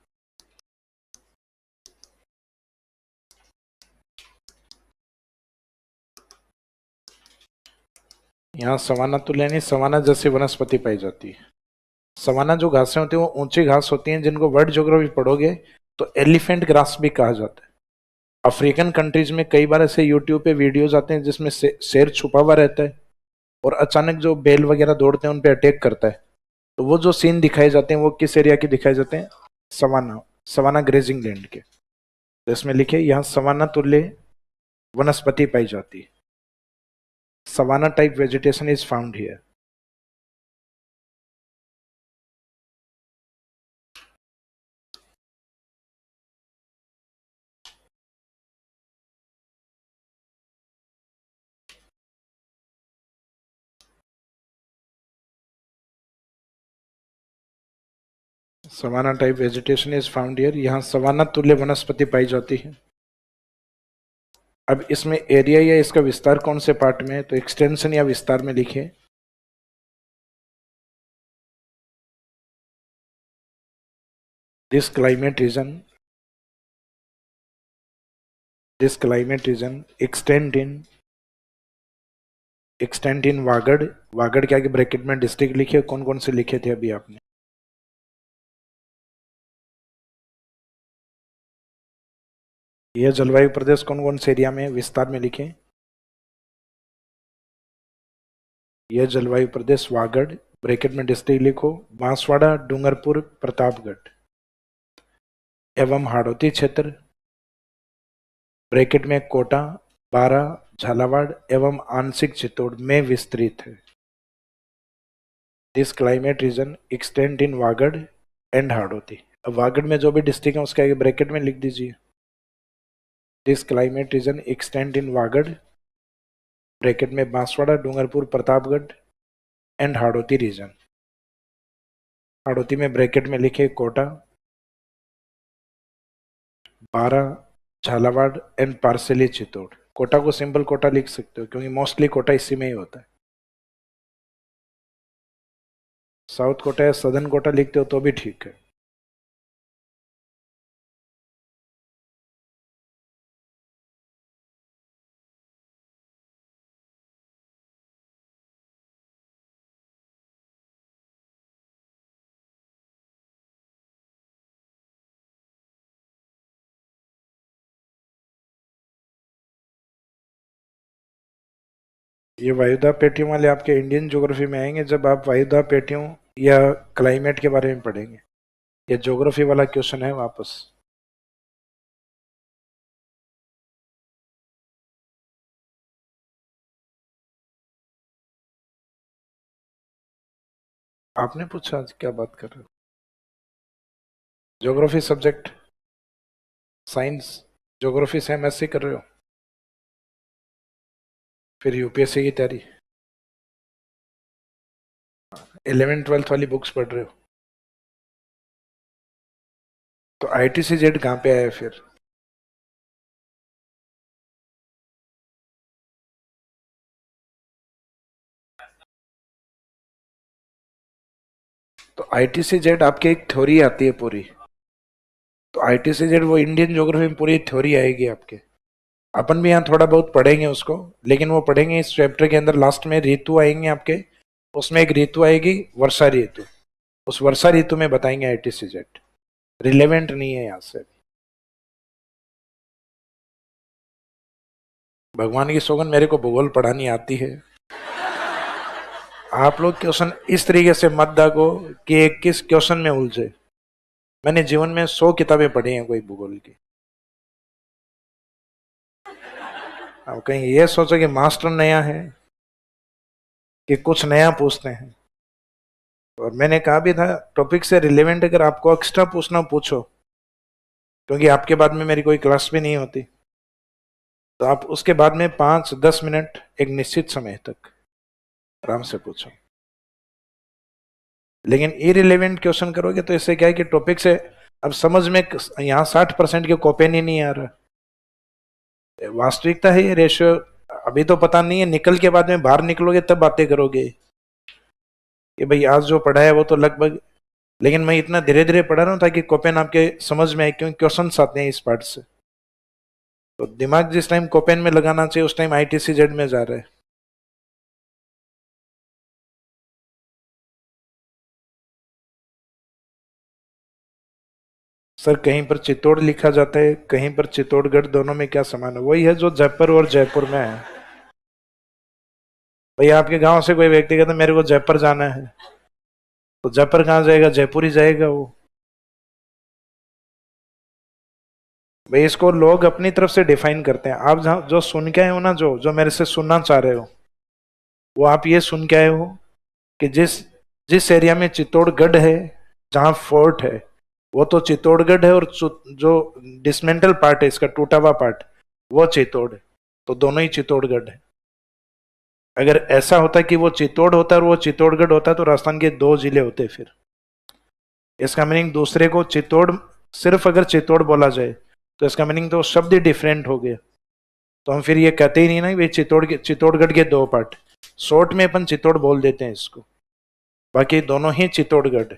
यहाँ सवाना तुल्य यानी सवाना जैसी वनस्पति पाई जाती है। सवाना जो घासें होती है वो ऊंची घास होती हैं जिनको वर्ल्ड ज्योग्राफी पढ़ोगे तो एलिफेंट ग्रास भी कहा जाता है। अफ्रीकन कंट्रीज में कई बार ऐसे यूट्यूब पे वीडियोज आते हैं जिसमें शेर छुपा हुआ रहता है और अचानक जो बेल वगैरह दौड़ते हैं उन पे अटैक करता है। तो वो जो सीन दिखाए जाते हैं वो किस एरिया के दिखाए जाते हैं? सवाना, सवाना ग्रेजिंग लैंड के। तो इसमें लिखे यहाँ सवाना तुल्य वनस्पति पाई जाती है। Savanna type vegetation is found here. Savanna type vegetation is found here. यहाँ सवाना तुल्य वनस्पति पाई जाती है। अब इसमें एरिया या इसका विस्तार कौन से पार्ट में है? तो एक्सटेंशन या विस्तार में लिखे दिस क्लाइमेट रीजन एक्सटेंड इन वागड़। वागड़ के आगे ब्रैकेट में डिस्ट्रिक्ट लिखे, कौन कौन से लिखे थे अभी आपने? यह जलवायु प्रदेश कौन कौन से एरिया में विस्तार में लिखे? यह जलवायु प्रदेश वागड़, ब्रैकेट में डिस्ट्रिक्ट लिखो बांसवाड़ा, डूंगरपुर, प्रतापगढ़ एवं हाड़ौती क्षेत्र, ब्रैकेट में कोटा, बारा, झालावाड़ एवं आंशिक चित्तौड़ में विस्तृत है। This climate reason extend in Vagad and Hadoti. अब वागड़ में जो भी डिस्ट्रिक्ट है उसके आगे ब्रैकेट में लिख दीजिए this climate reason extend in Vagad, bracket में बांसवाड़ा, डूंगरपुर, प्रतापगढ़ एंड हाड़ौती रीजन। हाड़ौती में ब्रैकेट में लिखे कोटा, बारा, झालावाड़ एंड पार्सली चित्तौड़। कोटा को सिंपल कोटा लिख सकते हो क्योंकि मोस्टली कोटा इसी में ही होता है। साउथ कोटा या सदर्न कोटा लिखते हो तो भी ठीक है। ये वायुदा पेटियों वाले आपके इंडियन ज्योग्राफी में आएंगे जब आप वायुदा पेटियों या क्लाइमेट के बारे में पढ़ेंगे। ये ज्योग्राफी वाला क्वेश्चन है वापस। आपने पूछा आज क्या बात कर रहे हो? ज्योग्राफी सब्जेक्ट साइंस ज्योग्राफी से एमएससी कर रहे हो, फिर यूपीएससी की तैयारी 11th-12th वाली बुक्स पढ़ रहे हो, तो आईटीसी जेड कहाँ पे आया फिर? तो आईटीसी जेड आपकी एक थ्योरी आती है पूरी, तो आईटीसी जेड वो इंडियन ज्योग्राफी में पूरी थ्योरी आएगी आपके। अपन भी यहाँ थोड़ा बहुत पढ़ेंगे उसको, लेकिन वो पढ़ेंगे इस चैप्टर के अंदर। लास्ट में ऋतु आएंगे आपके, उसमें एक ऋतु आएगी वर्षा ऋतु, उस वर्षा ऋतु में बताएंगे आईटीसी जेड। रिलेवेंट नहीं है यहाँ से। भगवान की सौगन मेरे को भूगोल पढ़ानी आती है। आप लोग क्वेश्चन इस तरीके से मत दागो कि किस क्वेश्चन में उलझे। मैंने जीवन में 100 किताबें पढ़ी हैं कोई भूगोल की। अब कहीं ये सोचो कि मास्टर नया है कि कुछ नया पूछते हैं। और मैंने कहा भी था टॉपिक से रिलेवेंट अगर आपको एक्स्ट्रा पूछना पूछो, क्योंकि आपके बाद में मेरी कोई क्लास भी नहीं होती, तो आप उसके बाद में 5-10 मिनट एक निश्चित समय तक आराम से पूछो। लेकिन इरिलेवेंट क्वेश्चन करोगे तो इससे क्या है कि टॉपिक से अब समझ में यहाँ 60% के कोपेन ही नहीं आ रहा। वास्तविकता है ये रेशियो। अभी तो पता नहीं है, निकल के बाद में बाहर निकलोगे तब बातें करोगे कि भाई आज जो पढ़ा है वो तो लगभग। लेकिन मैं इतना धीरे धीरे पढ़ा रहा हूँ ताकि कोपेन आपके समझ में आए, क्योंकि क्वेश्चन आते हैं इस पार्ट से। तो दिमाग जिस टाइम कोपेन में लगाना चाहिए उस टाइम आईटीसी जेड में जा रहा है। सर कहीं पर चित्तौड़ लिखा जाता है, कहीं पर चित्तौड़गढ़, दोनों में क्या समान है? वही है जो जयपुर और जयपुर में है। भाई आपके गांव से कोई व्यक्ति कहता है मेरे को जयपुर जाना है, तो जयपुर कहाँ जाएगा? जयपुर ही जाएगा वो। भाई इसको लोग अपनी तरफ से डिफाइन करते हैं। आप जहाँ जो सुन के आए हो ना, जो जो मेरे से सुनना चाह रहे हो, वो आप ये सुन के आए हो कि जिस जिस एरिया में चित्तौड़गढ़ है, जहाँ फोर्ट है, वो तो चित्तौड़गढ़ है, और जो डिसमेंटल पार्ट है इसका, टूटा हुआ पार्ट, वो चित्तौड़ है। तो दोनों ही चित्तौड़गढ़ है। अगर ऐसा होता कि वो चित्तौड़ होता और वो चित्तौड़गढ़ होता तो राजस्थान के दो जिले होते फिर। इसका मीनिंग दूसरे को चित्तौड़, सिर्फ अगर चित्तौड़ बोला जाए तो इसका मीनिंग तो शब्द ही डिफरेंट हो गया। तो हम फिर ये कहते ही नहीं ना, वे चित्तौड़गढ़ के दो पार्ट। शॉर्ट में अपन चित्तौड़ बोल देते हैं इसको, बाकी दोनों ही चित्तौड़गढ़।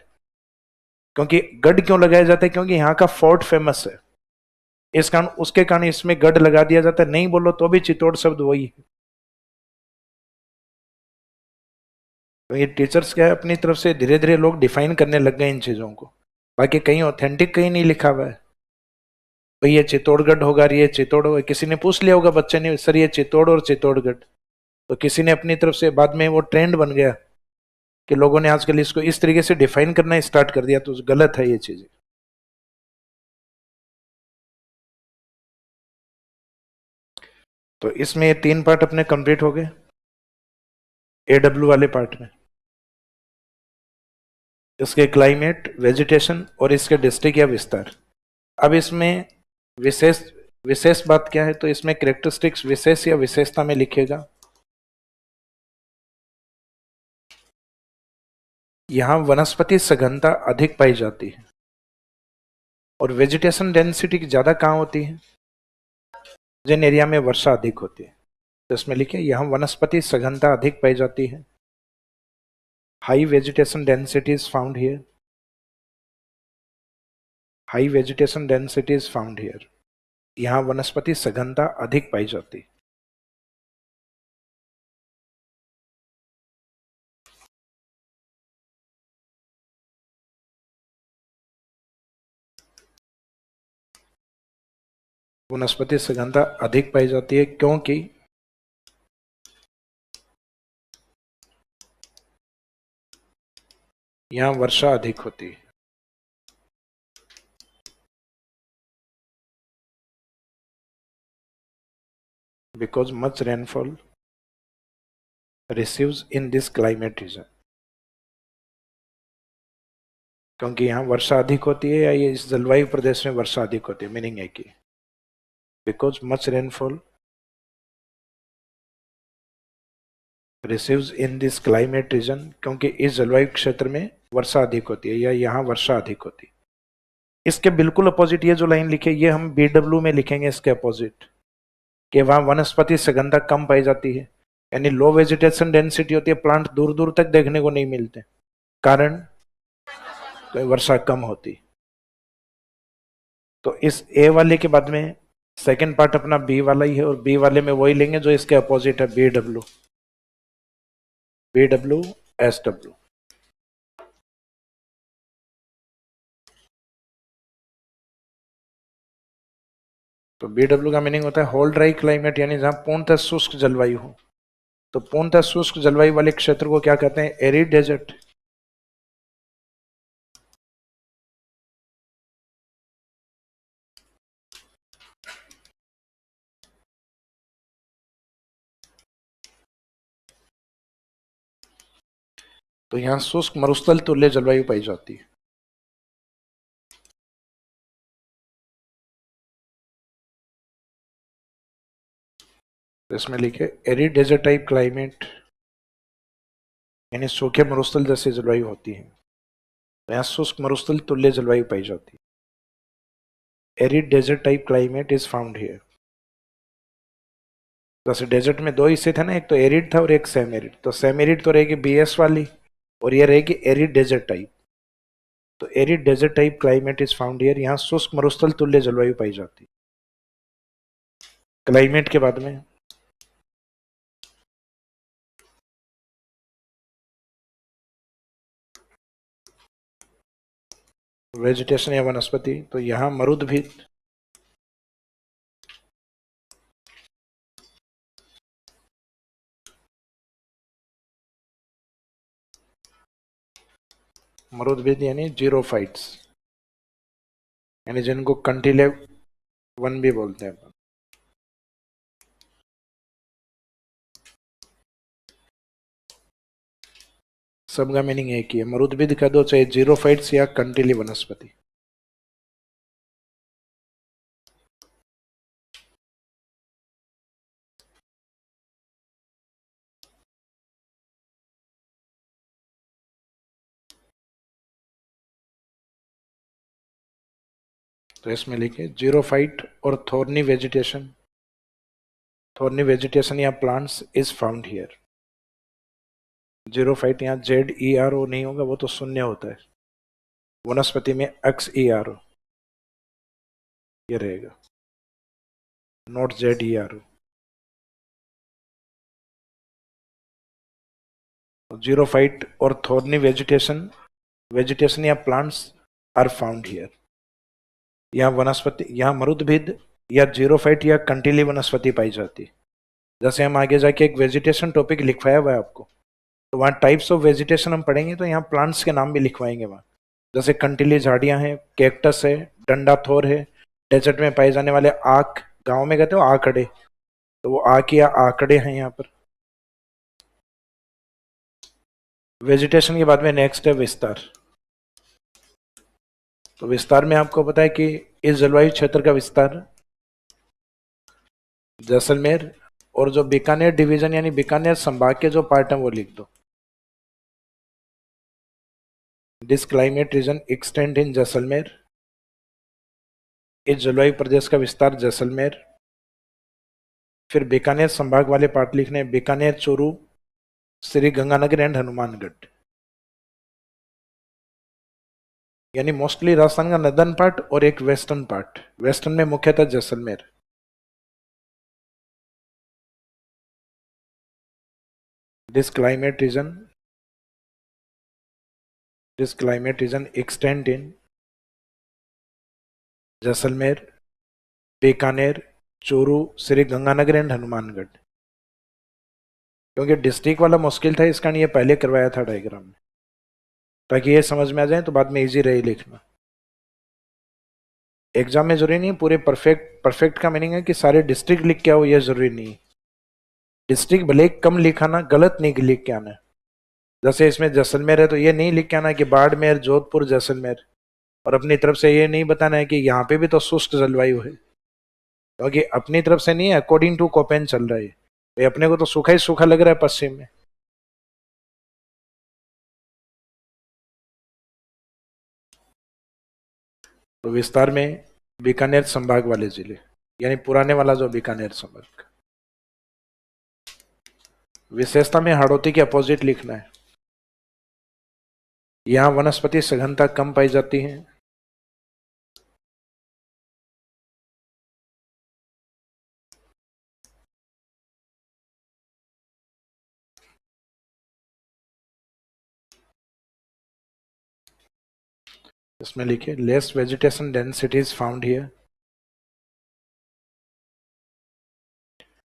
क्योंकि गढ़ क्यों लगाया जाता है? क्योंकि यहाँ का फोर्ट फेमस है, इस कारण उसके कारण इसमें गढ़ लगा दिया जाता है। नहीं बोलो तो भी चित्तौड़ शब्द वही है। तो ये टीचर्स क्या है, अपनी तरफ से धीरे धीरे लोग डिफाइन करने लग गए इन चीजों को। बाकी कहीं ऑथेंटिक कहीं नहीं लिखा हुआ है। भाई ये चित्तौड़गढ़ होगा, ये चित्तौड़ होगा, किसी ने पूछ लिया होगा बच्चे ने, सर ये चित्तौड़ और चित्तौड़गढ़। तो किसी ने अपनी तरफ से, बाद में वो ट्रेंड बन गया कि लोगों ने आजकल इसको इस तरीके से डिफाइन करना स्टार्ट कर दिया, तो गलत है ये चीजें। तो इसमें ये तीन पार्ट अपने कंप्लीट हो गए एडब्ल्यू वाले पार्ट में। इसके क्लाइमेट, वेजिटेशन और इसके डिस्ट्रिक्ट या विस्तार। अब इसमें विशेष विशेष बात क्या है? तो इसमें कैरेक्टरिस्टिक्स विशेष या विशेषता में लिखेगा। यहां वनस्पति सघनता अधिक पाई जाती है और वेजिटेशन डेंसिटी ज्यादा कहाँ होती है? जिन एरिया में वर्षा अधिक होती है। तो इसमें लिखे यहां वनस्पति सघनता अधिक पाई जाती है। High vegetation density is found here. High vegetation density is found here. यहां वनस्पति सघनता अधिक पाई जाती है। वनस्पति सघनता अधिक पाई जाती है क्योंकि यहां वर्षा अधिक होती है। Because much rainfall receives in this climate reason. क्योंकि यहाँ वर्षा अधिक होती है, या ये इस जलवायु प्रदेश में वर्षा अधिक होती है। मीनिंग है कि because much rainfall receives in this climate reason, क्योंकि इस जलवायु क्षेत्र में वर्षा अधिक होती है, या यहाँ वर्षा अधिक होती है। इसके बिल्कुल अपोजिट ये जो लाइन लिखी है, ये हम बीडब्ल्यू में लिखेंगे इसके अपोजिट, कि वहां वनस्पति सघनता कम पाई जाती है, यानी लो वेजिटेशन डेंसिटी होती है, प्लांट दूर दूर तक देखने को नहीं मिलते, कारण तो वर्षा कम होती। तो इस ए वाले के बाद में सेकंड पार्ट अपना बी वाला ही है, और बी वाले में वही लेंगे जो इसके अपोजिट है, B W. B W S W. तो बी डब्ल्यू का मीनिंग होता है होल ड्राई क्लाइमेट, यानी जहां पूर्णतः शुष्क जलवायु हो। तो पूर्णतः शुष्क जलवायु वाले क्षेत्र को क्या कहते हैं? Arid desert. तो यहां शुष्क मरुस्थल तुल्य जलवायु पाई जाती है। तो इसमें लिखे एरिड डेजर्ट टाइप क्लाइमेट, यानी सूखे मरुस्थल जैसी जलवायु होती है। तो यहाँ शुष्क मरुस्थल तुल्य जलवायु पाई जाती है। Arid desert type climate is found here. जैसे डेजर्ट में दो हिस्से थे ना, एक तो एरिड था और एक सेम एरिड। तो सेम एरिड तो रहेगी बीएस वाली, और ये रहेगी एरिड डेजर्ट टाइप। तो arid desert type climate is found here, यहाँ शुष्क मरुस्थल तुल्य जलवायु पाई जाती है। क्लाइमेट के बाद में वेजिटेशन या वनस्पति, तो यहाँ मरुद भी मरुदभिद यानी जीरोफाइट्स, यानी जिनको कंटिलेव वन भी बोलते हैं। सबका मीनिंग एक ही है, मरुदभिद कह दो चाहे जीरोफाइट्स या कंटिली वनस्पति। तो इसमें लिखे जीरोफाइट और थोर्नी वेजिटेशन। थोर्नी वेजिटेशन या plants is found here. Xerophyte यहाँ ZERO नहीं होगा, वो तो शून्य होता है। वनस्पति में XERO ये रहेगा, नॉट ZERO। जीरोफाइट और थोर्नी वेजिटेशन या प्लांट्स आर फाउंड हियर। यहाँ वनस्पति, यहाँ मरुदभिद या जीरोफाइट या कंटीली वनस्पति पाई जाती है। जैसे हम आगे जाके एक वेजिटेशन टॉपिक लिखवाया हुआ है आपको, तो वहाँ टाइप्स ऑफ वेजिटेशन हम पढ़ेंगे, तो यहाँ प्लांट्स के नाम भी लिखवाएंगे वहाँ। जैसे कंटीली झाड़ियाँ हैं, कैक्टस है, डंडाथोर है, डेजर्ट में पाए जाने वाले आक, गाँव में कहते हो आकड़े, तो वो आक या आकड़े हैं यहाँ पर। वेजिटेशन के बाद में नेक्स्ट है विस्तार। तो विस्तार में आपको पता है कि इस जलवायु क्षेत्र का विस्तार जैसलमेर और जो बीकानेर डिवीजन यानी बीकानेर संभाग के जो पार्ट हैं वो लिख दो। दिस क्लाइमेट रीजन एक्सटेंड इन जैसलमेर। इस जलवायु प्रदेश का विस्तार जैसलमेर। फिर बीकानेर संभाग वाले पार्ट लिखने, बीकानेर, चूरू, श्री गंगानगर एंड हनुमानगढ़, यानी मोस्टली राजस्थान का नदन पार्ट और एक वेस्टर्न पार्ट। वेस्टर्न में मुख्यतः Jaisalmer. This climate reason extend in Jaisalmer, Bikaner, Churu, Shri Ganganagar and Hanumangarh. क्योंकि डिस्ट्रिक्ट वाला मुश्किल था, इस कारण ये पहले करवाया था डायग्राम में, ताकि ये समझ में आ जाए तो बाद में इजी रहे लिखना। एग्जाम में जरूरी नहीं पूरे परफेक्ट का मीनिंग है कि सारे डिस्ट्रिक्ट लिख के आओ, ये जरूरी नहीं। डिस्ट्रिक्ट भले कम लिखाना, गलत नहीं लिख के आना। जैसे इसमें जैसलमेर है तो ये नहीं लिख के आना कि बाड़मेर, जोधपुर, जैसलमेर, और अपनी तरफ से ये नहीं बताना है कि यहाँ पे भी तो शुष्क जलवायु है, क्योंकि अपनी तरफ से नहीं है, अकॉर्डिंग टू कोपेन चल रहा है। तो अपने को तो सूखा ही सूखा लग रहा है पश्चिम में। तो विस्तार में बीकानेर संभाग वाले जिले, यानी पुराने वाला जो बीकानेर संभाग। विशेषता में हाड़ौती के अपोजिट लिखना है। यहाँ वनस्पति सघनता कम पाई जाती है। इसमें लिखिए less vegetation density is found here.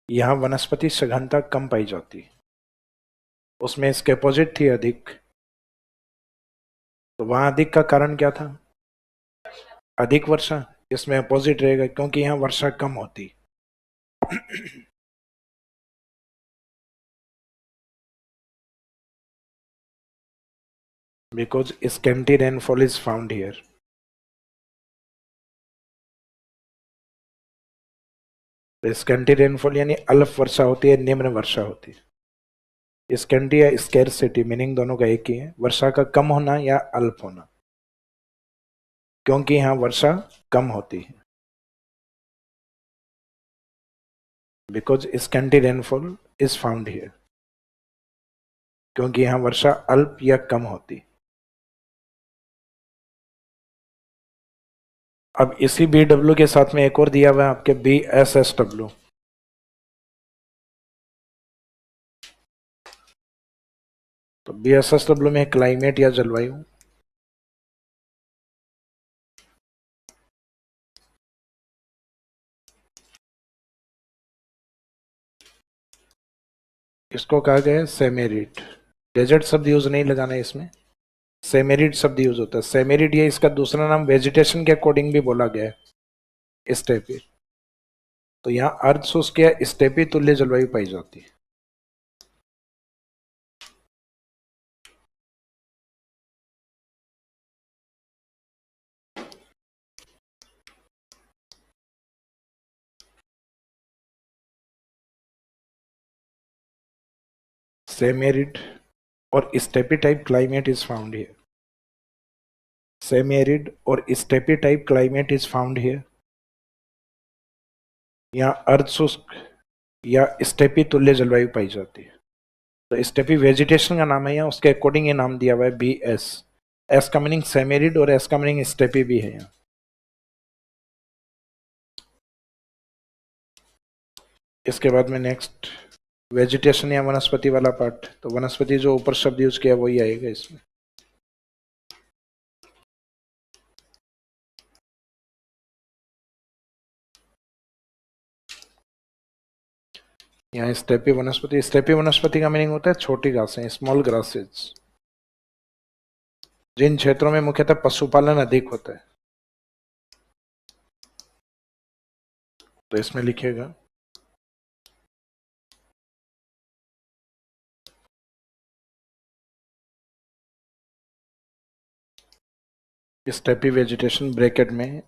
यहाँ वनस्पति सघनता कम पाई जाती है, उसमें इसके अपोजिट थी अधिक। तो वहां अधिक का कारण क्या था? अधिक वर्षा। इसमें अपोजिट रहेगा क्योंकि यहाँ वर्षा कम होती। Because scanty rainfall is found here. Scanty rainfall यानी अल्प वर्षा होती है, निम्न वर्षा होती है। स्कैंटी या स्कैरसिटी मीनिंग दोनों का एक ही है, वर्षा का कम होना या अल्प होना। क्योंकि यहाँ वर्षा कम होती है, because scanty rainfall is found here, क्योंकि यहाँ वर्षा अल्प या कम होती। अब इसी बी डब्ल्यू के साथ में एक और दिया हुआ है आपके बी एस एस डब्ल्यू। तो बी एस एस डब्ल्यू में क्लाइमेट या जलवायु, इसको कहा गया है सेमेरिड। डेजर्ट शब्द यूज नहीं लगाना है इसमें, सेमेरिड शब्द यूज होता है। सेमेरिड ये इसका दूसरा नाम वेजिटेशन के अकॉर्डिंग भी बोला गया है, स्टेपी। तो यहाँ अर्ध शुष्क या स्टेपी तुल्य जलवायु पाई जाती है। सेमेरिड और steppe type climate is found here. Semi-arid और steppe type climate is found here. यहाँ अर्ध शुष्क या स्टेपी तुल्य जलवायु पाई जाती है। तो स्टेपी वेजिटेशन का नाम है, यहाँ उसके अकॉर्डिंग ये नाम दिया हुआ है बी एस। एस का मीनिंग सेमी-एरिड और एस का मीनिंग स्टेपी भी है यहाँ। इसके बाद में नेक्स्ट वेजिटेशन या वनस्पति वाला पार्ट। तो वनस्पति जो ऊपर शब्द यूज किया वही आएगा इसमें। यहाँ स्टेपी वनस्पति, स्टेपी वनस्पति का मीनिंग होता है छोटी घासें, स्मॉल ग्रासेज, जिन क्षेत्रों में मुख्यतः पशुपालन अधिक होता है। तो इसमें लिखिएगा स्टेपी वेजिटेशन ब्रैकेट में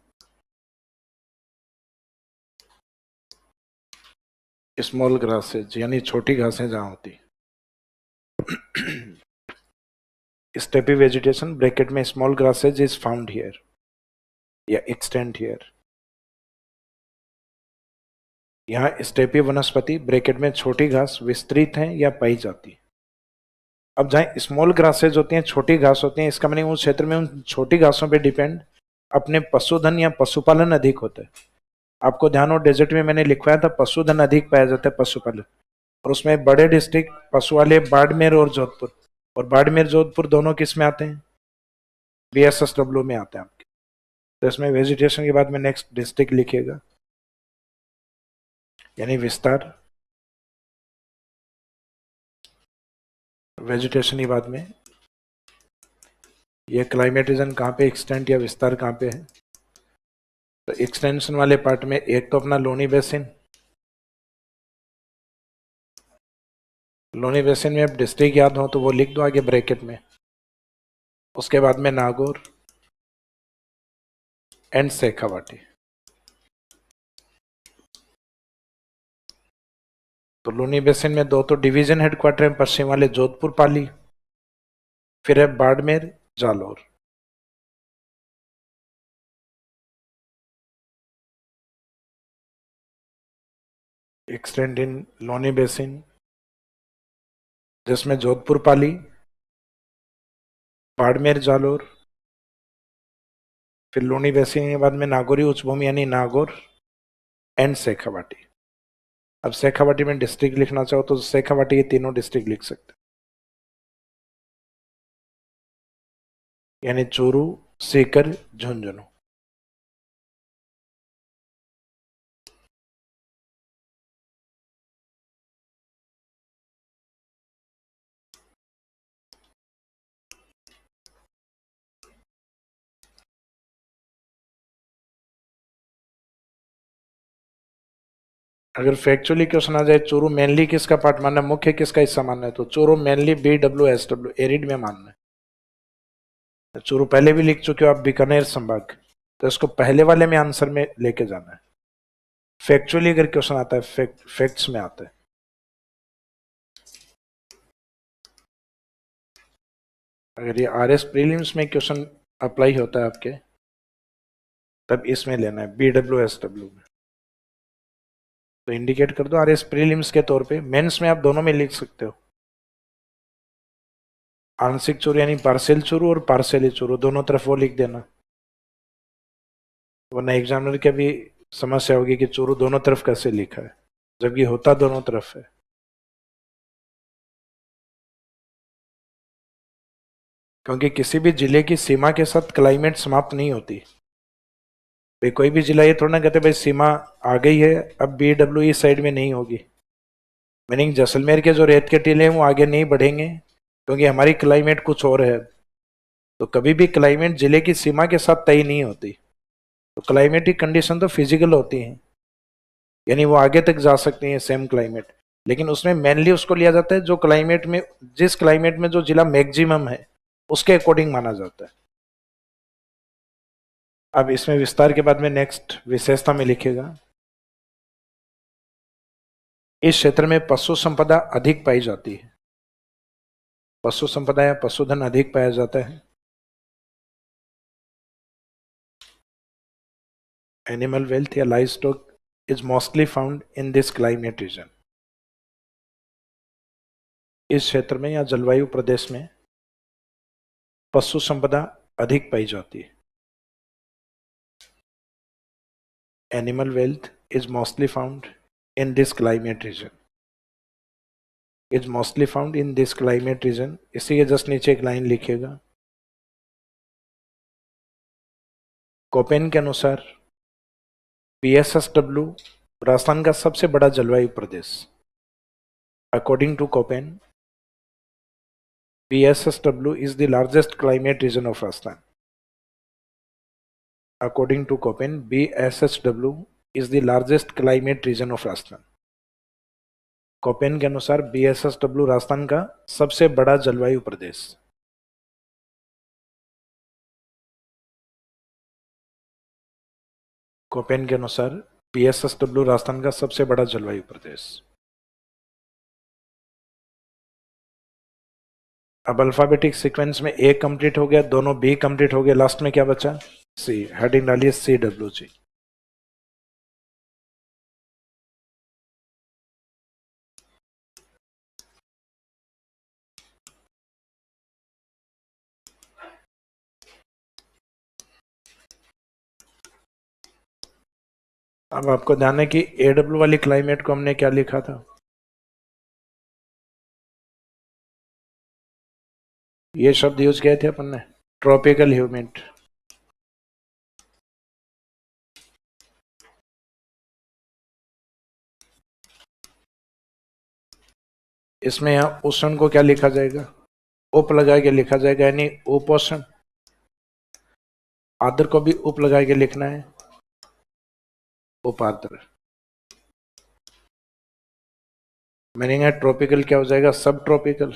स्मॉल ग्रासेज यानी छोटी घासें जहां होती। स्टेपी वेजिटेशन ब्रैकेट में small grasses is found here या एक्सटेंड हियर। यहाँ स्टेपी वनस्पति ब्रैकेट में छोटी घास विस्तृत हैं या पाई जाती। अब जहां स्मॉल ग्रासेज होती हैं, छोटी घास होती हैं, इसका मतलब उस क्षेत्र में उन छोटी घासों पे डिपेंड अपने पशुधन या पशुपालन अधिक होता है। आपको ध्यान हो डेजर्ट में मैंने लिखवाया था पशुधन अधिक पाया जाता है, पशुपालन। और उसमें बड़े डिस्ट्रिक्ट पशु वाले बाड़मेर और जोधपुर, और बाड़मेर जोधपुर दोनों किस में आते हैं? BSSW में आते हैं आपके। तो इसमें वेजिटेशन के बाद में नेक्स्ट डिस्ट्रिक्ट लिखिएगा, यानी विस्तार। वेजिटेशन के बाद में ये क्लाइमेट रीजन कहाँ पे एक्सटेंट या विस्तार कहाँ पे है? तो एक्सटेंशन वाले पार्ट में एक तो अपना लोनी बेसिन, लोनी बेसिन में अब डिस्ट्रिक्ट याद हो तो वो लिख दो आगे ब्रैकेट में। उसके बाद में नागौर एंड शेखावाटी। तो लोनी बेसिन में दो तो डिवीजन हेडक्वार्टर है, पश्चिम वाले जोधपुर पाली, फिर है बाड़मेर जालौर। एक्सटेंड इन लोनी बेसिन जिसमें जोधपुर पाली, बाड़मेर जालौर, फिर लोनी बेसिन के बाद में नागौरी उच्चभूमि यानी नागौर एंड शेखावाटी। अब शेखावाटी में डिस्ट्रिक्ट लिखना चाहो तो शेखावाटी के तीनों डिस्ट्रिक्ट लिख सकते, यानी चूरू, सीकर, झुंझुनू। अगर फैक्चुअली क्वेश्चन आ जाए चूरू मेनली किसका पार्ट मानना है, मुख्य किसका हिस्सा मानना है, तो चूरू मेनली BWSW एरिड में मानना है। चूरू पहले भी लिख चुके हो आप, बीकानेर संभाग, तो इसको पहले वाले में आंसर में लेके जाना है। फैक्चुअली अगर क्वेश्चन आता है, फैक्ट्स में आता है। अगर ये RS प्रीलिम्स में क्वेश्चन अप्लाई होता है आपके, तब इसमें लेना है BWSW में। तो इंडिकेट कर दो RS प्रीलिम्स के तौर पे। मेंस में आप दोनों में लिख सकते हो, आंशिक चूरू यानी पार्शियल चूरू और पार्शियली चूरू, दोनों तरफ वो लिख देना, वरना एग्जामिनर के भी समस्या होगी कि चूरू दोनों तरफ कैसे लिखा है, जबकि होता दोनों तरफ है। क्योंकि किसी भी जिले की सीमा के साथ क्लाइमेट समाप्त नहीं होती भाई। कोई भी जिला ये थोड़ा ना कहते भाई सीमा आ गई है अब BWE साइड में नहीं होगी। मीनिंग जैसलमेर के जो रेत के टीले हैं वो आगे नहीं बढ़ेंगे क्योंकि हमारी क्लाइमेट कुछ और है। तो कभी भी क्लाइमेट जिले की सीमा के साथ तय नहीं होती। तो क्लाइमेटिक कंडीशन तो फिजिकल होती हैं, यानी वो आगे तक जा सकती हैं सेम क्लाइमेट, लेकिन उसमें मेनली उसको लिया जाता है जो क्लाइमेट में, जिस क्लाइमेट में जो जिला मैक्सिमम है उसके अकॉर्डिंग माना जाता है। अब इसमें विस्तार के बाद में नेक्स्ट विशेषता में लिखेगा, इस क्षेत्र में पशु संपदा अधिक पाई जाती है। पशु संपदा या पशुधन अधिक पाया जाता है। एनिमल वेल्थ या live stock is mostly found in this climate reason. इस क्षेत्र में या जलवायु प्रदेश में पशु संपदा अधिक पाई जाती है। Animal wealth is mostly found in this climate reason. Is mostly found in this climate reason, इसी के जस्ट नीचे एक लाइन लिखेगा, कोपेन के अनुसार PSSW राजस्थान का सबसे बड़ा जलवायु प्रदेश। According to Koppen PSSW is the largest climate region of Rajasthan. According to Köppen, BSSW is the largest climate region of Rajasthan. Koppen के अनुसार BSSW राजस्थान का सबसे बड़ा जलवायु प्रदेश। कोपेन के अनुसार BSSW राजस्थान का सबसे बड़ा जलवायु प्रदेश। अब अल्फाबेटिक सीक्वेंस में A कंप्लीट हो गया, दोनों B कंप्लीट हो गए, लास्ट में क्या बचा? C। हेडिंग डालिए CWG। अब आपको ध्यान है कि AW वाली क्लाइमेट को हमने क्या लिखा था? ये शब्द यूज किए थे अपन ने, ट्रॉपिकल ह्यूमिड। इसमें यहां उष्ण को क्या लिखा जाएगा? उप लगा के लिखा जाएगा, यानी उपोष्ण। आर्द्र को भी उप लगा के लिखना है, उपार्द्र। मीनिंग है ट्रॉपिकल क्या हो जाएगा? सब ट्रॉपिकल।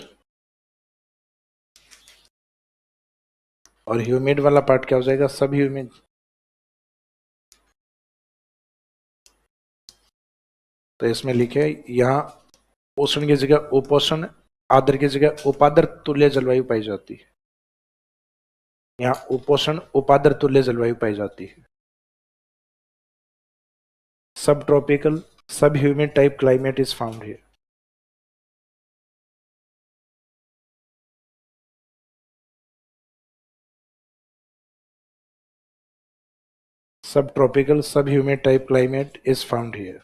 और ह्यूमिड वाला पार्ट क्या हो जाएगा? सब ह्यूमिड। तो इसमें लिखे यहां उष्ण की जगह उपोष्ण, आर्द्र की जगह उपार्द्र तुल्य जलवायु पाई जाती है। यहाँ उपोष्ण उपार्द्र तुल्य जलवायु पाई जाती है। Sub tropical sub humid type climate is found here. Sub tropical sub humid type climate is found here.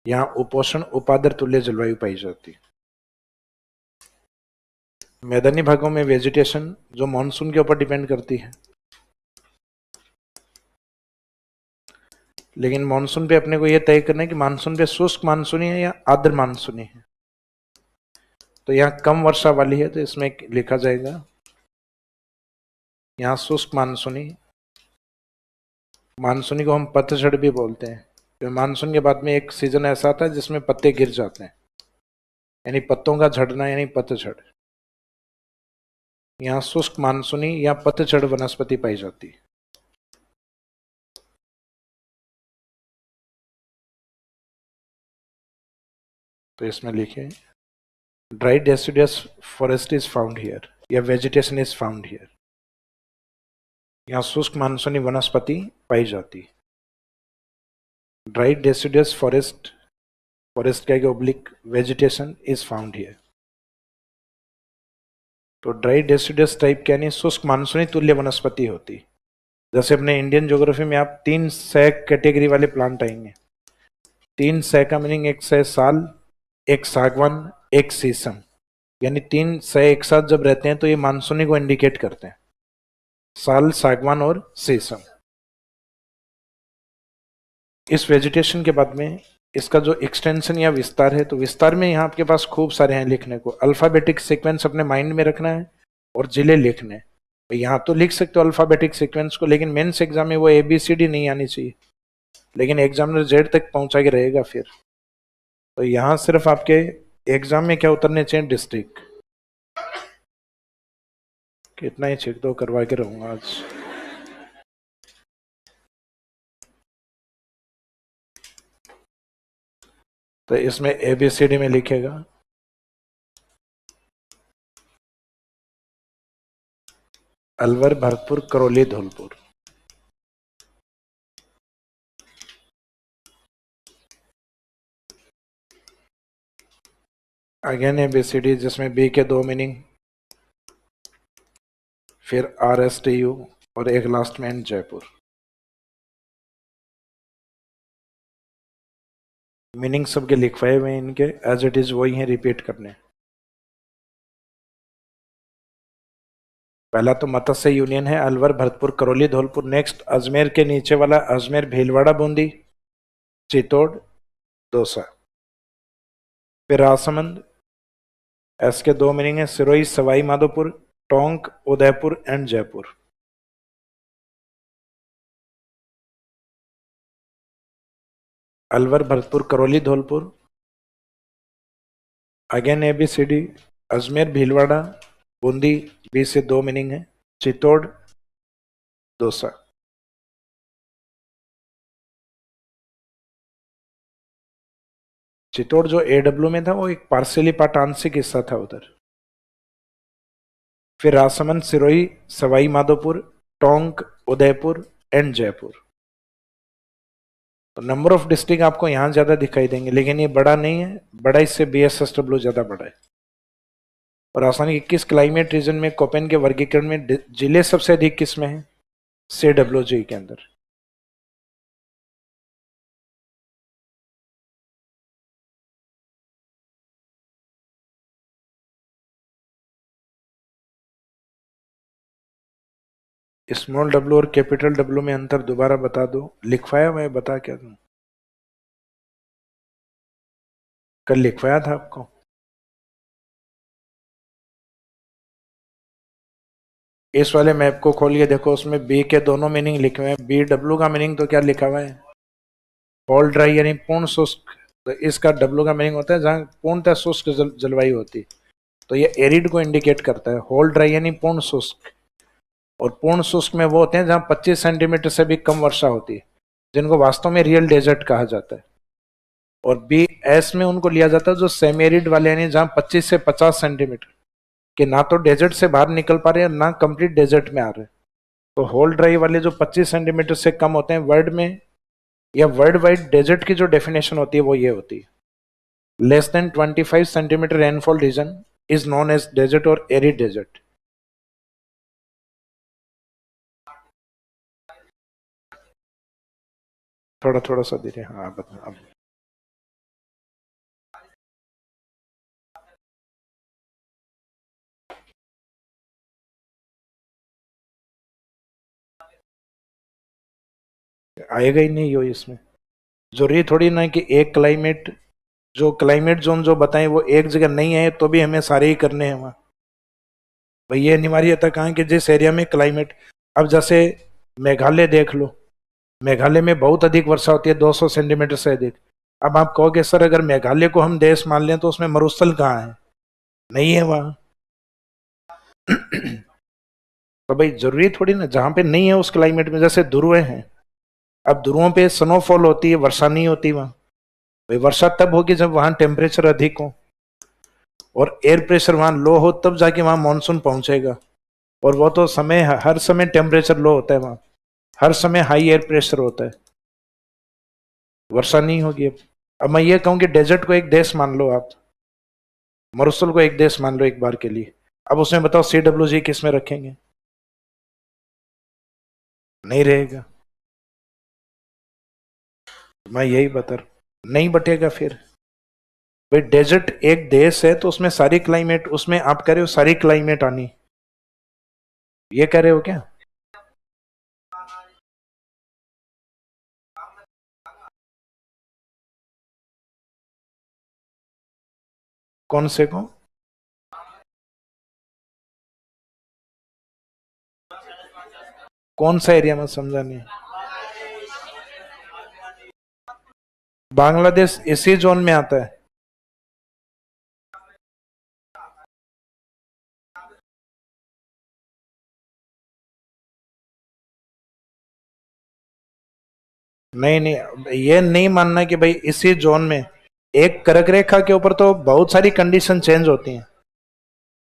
यहाँ उपोष्ण उपार्द्र तुल्य जलवायु पाई जाती है। मैदानी भागों में वेजिटेशन जो मॉनसून के ऊपर डिपेंड करती है, लेकिन मानसून पे अपने को यह तय करना है कि मानसून पे शुष्क मानसूनी है या आर्द्र मानसूनी है। तो यहाँ कम वर्षा वाली है तो इसमें लिखा जाएगा यहाँ शुष्क मानसूनी। मानसूनी को हम पतझड़ भी बोलते हैं, तो मानसून के बाद में एक सीजन ऐसा आता है जिसमें पत्ते गिर जाते हैं, यानी पत्तों का झड़ना, यानी पतझड़। यहाँ शुष्क मानसूनी या पतझड़ वनस्पति पाई जाती है। तो इसमें लिखे dry deciduous forest is found here या वेजिटेशन इज फाउंड हियर। यहाँ शुष्क मानसूनी वनस्पति पाई जाती। ड्राई डेसिडुअस फॉरेस्ट, फॉरेस्ट क्या oblique vegetation is found here. तो ड्राई डेसिडुअस टाइप क्या नहीं, शुष्क मानसूनी तुल्य वनस्पति होती। जैसे अपने इंडियन ज्योग्राफी में आप 3 सैक कैटेगरी वाले प्लांट आएंगे। 3 सै का मीनिंग एक सै साल, एक सागवान, एक शीशम, यानी 3 सै एक साथ जब रहते हैं तो ये मानसूनी को इंडिकेट करते हैं, साल, सागवान और शीशम। इस वेजिटेशन के बाद में इसका जो एक्सटेंशन या विस्तार है, तो विस्तार में यहाँ आपके पास खूब सारे हैं लिखने को। अल्फाबेटिक सीक्वेंस अपने माइंड में रखना है और जिले लिखने हैं। तो यहाँ तो लिख सकते हो अल्फाबेटिक सीक्वेंस को, लेकिन मेंस एग्जाम में वो ABCD नहीं आनी चाहिए, लेकिन एग्जामिनर जेड तक पहुंचा के रहेगा फिर। तो यहाँ सिर्फ आपके एग्जाम में क्या उतरने चाहिए, डिस्ट्रिक्ट। कितना ही चेक दो, करवा के रहूंगा आज। तो इसमें ABCD में लिखेगा अलवर, भरतपुर, करौली, धौलपुर। अगेन ABCD, जिसमें B के 2 मीनिंग, फिर RSTU और एक लास्ट में जयपुर। मीनिंग सबके लिखवाए हुए हैं इनके, एज इट इज वही हैं, रिपीट करने। पहला तो मत्स्य यूनियन है, अलवर, भरतपुर, करौली, धौलपुर। नेक्स्ट अजमेर के नीचे वाला अजमेर, भीलवाड़ा, बूंदी, चित्तौड़, दौसा। फिर राजसमंद, एस के 2 मीनिंग है, Sirohi, Sawai Madhopur, Tonk, Udaipur and Jaipur. Alwar, Bharatpur, Karauli, Dholpur. Again ABCD, Ajmer, Bhilwara, Bundi, B से 2 मीनिंग है, चित्तौड़, दौसा। चित्तौड़ जो AW में था वो एक पार्शियली पार्ट आंशिक हिस्सा था उधर। फिर राजसमंद, सिरोही, सवाई माधोपुर, टोंक, उदयपुर एंड जयपुर। तो नंबर ऑफ डिस्ट्रिक्ट आपको यहां ज्यादा दिखाई देंगे, लेकिन ये बड़ा नहीं है, बड़ा इससे BSSW ज्यादा बड़ा है। और आसानी 21 क्लाइमेट रीजन में कोपेन के वर्गीकरण में जिले सबसे अधिक किस में है, CWG के अंदर। स्मॉल W और कैपिटल W में अंतर दोबारा बता दो, लिखवाया हुआ है, बता क्या दूं, कल लिखवाया था आपको। इस वाले मैप को खोलिए, देखो उसमें B के दोनों मीनिंग लिखे हुए हैं। BW का मीनिंग तो क्या लिखा हुआ है, ऑल ड्राई यानी पूर्ण शुष्क। तो इसका W का मीनिंग होता है जहां पूर्णतः शुष्क जलवायु होती, तो ये एरिड को इंडिकेट करता है। होल ड्राई यानी पूर्ण शुष्क, और पूर्ण शुष्क में वो होते हैं जहां 25 सेंटीमीटर से भी कम वर्षा होती है, जिनको वास्तव में रियल डेजर्ट कहा जाता है। और BS में उनको लिया जाता है जो सेमी एरिड वाले, यानी जहां 25 से 50 सेंटीमीटर के ना तो डेजर्ट से बाहर निकल पा रहे हैं ना कंप्लीट डेजर्ट में आ रहे हैं। तो होल ड्राई वाले जो 25 सेंटीमीटर से कम होते हैं, वर्ल्ड में या वर्ल्ड वाइड डेजर्ट की जो डेफिनेशन होती है वो ये होती है, less than 25 centimetre rainfall region is known as desert और एरिड डेजर्ट। थोड़ा थोड़ा सा धीरे, हाँ बता अब। आएगा ही नहीं यो इसमें, जरूरी थोड़ी ना कि एक क्लाइमेट, जो क्लाइमेट जोन जो बताएं वो एक जगह नहीं है तो भी हमें सारे ही करने हैं वहां। भाई ये अनिवार्यता कहाँ कि जिस एरिया में क्लाइमेट, अब जैसे मेघालय देख लो, मेघालय में बहुत अधिक वर्षा होती है, 200 सेंटीमीटर से अधिक। अब आप कहोगे सर अगर मेघालय को हम देश मान लें तो उसमें मरुस्थल कहाँ है, नहीं है वहां। तो भाई जरूरी थोड़ी ना जहां पे नहीं है उस क्लाइमेट में, जैसे ध्रुवें हैं, अब ध्रुवों पे स्नोफॉल होती है, वर्षा नहीं होती वहां। भाई वर्षा तब होगी जब वहां टेम्परेचर अधिक हो और एयर प्रेशर वहां लो हो, तब जाके वहां मानसून पहुंचेगा। और वो तो समय, हर समय टेम्परेचर लो होता है वहां, हर समय हाई एयर प्रेशर होता है, वर्षा नहीं होगी। अब मैं ये कहूँ कि डेजर्ट को एक देश मान लो आप, मरुस्थल को एक देश मान लो एक बार के लिए, अब उसमें बताओ CWG किस में रखेंगे? नहीं रहेगा। मैं यही बता रहा हूं, नहीं बटेगा फिर। भाई डेजर्ट एक देश है तो उसमें सारी क्लाइमेट, उसमें आप कह रहे हो सारी क्लाइमेट आनी, ये कह रहे हो क्या? कौन से को? कौन सा एरिया में, समझा नहीं। बांग्लादेश इसी जोन में आता है। नहीं नहीं, ये नहीं मानना कि भाई इसी जोन में, एक कर्क रेखा के ऊपर तो बहुत सारी कंडीशन चेंज होती हैं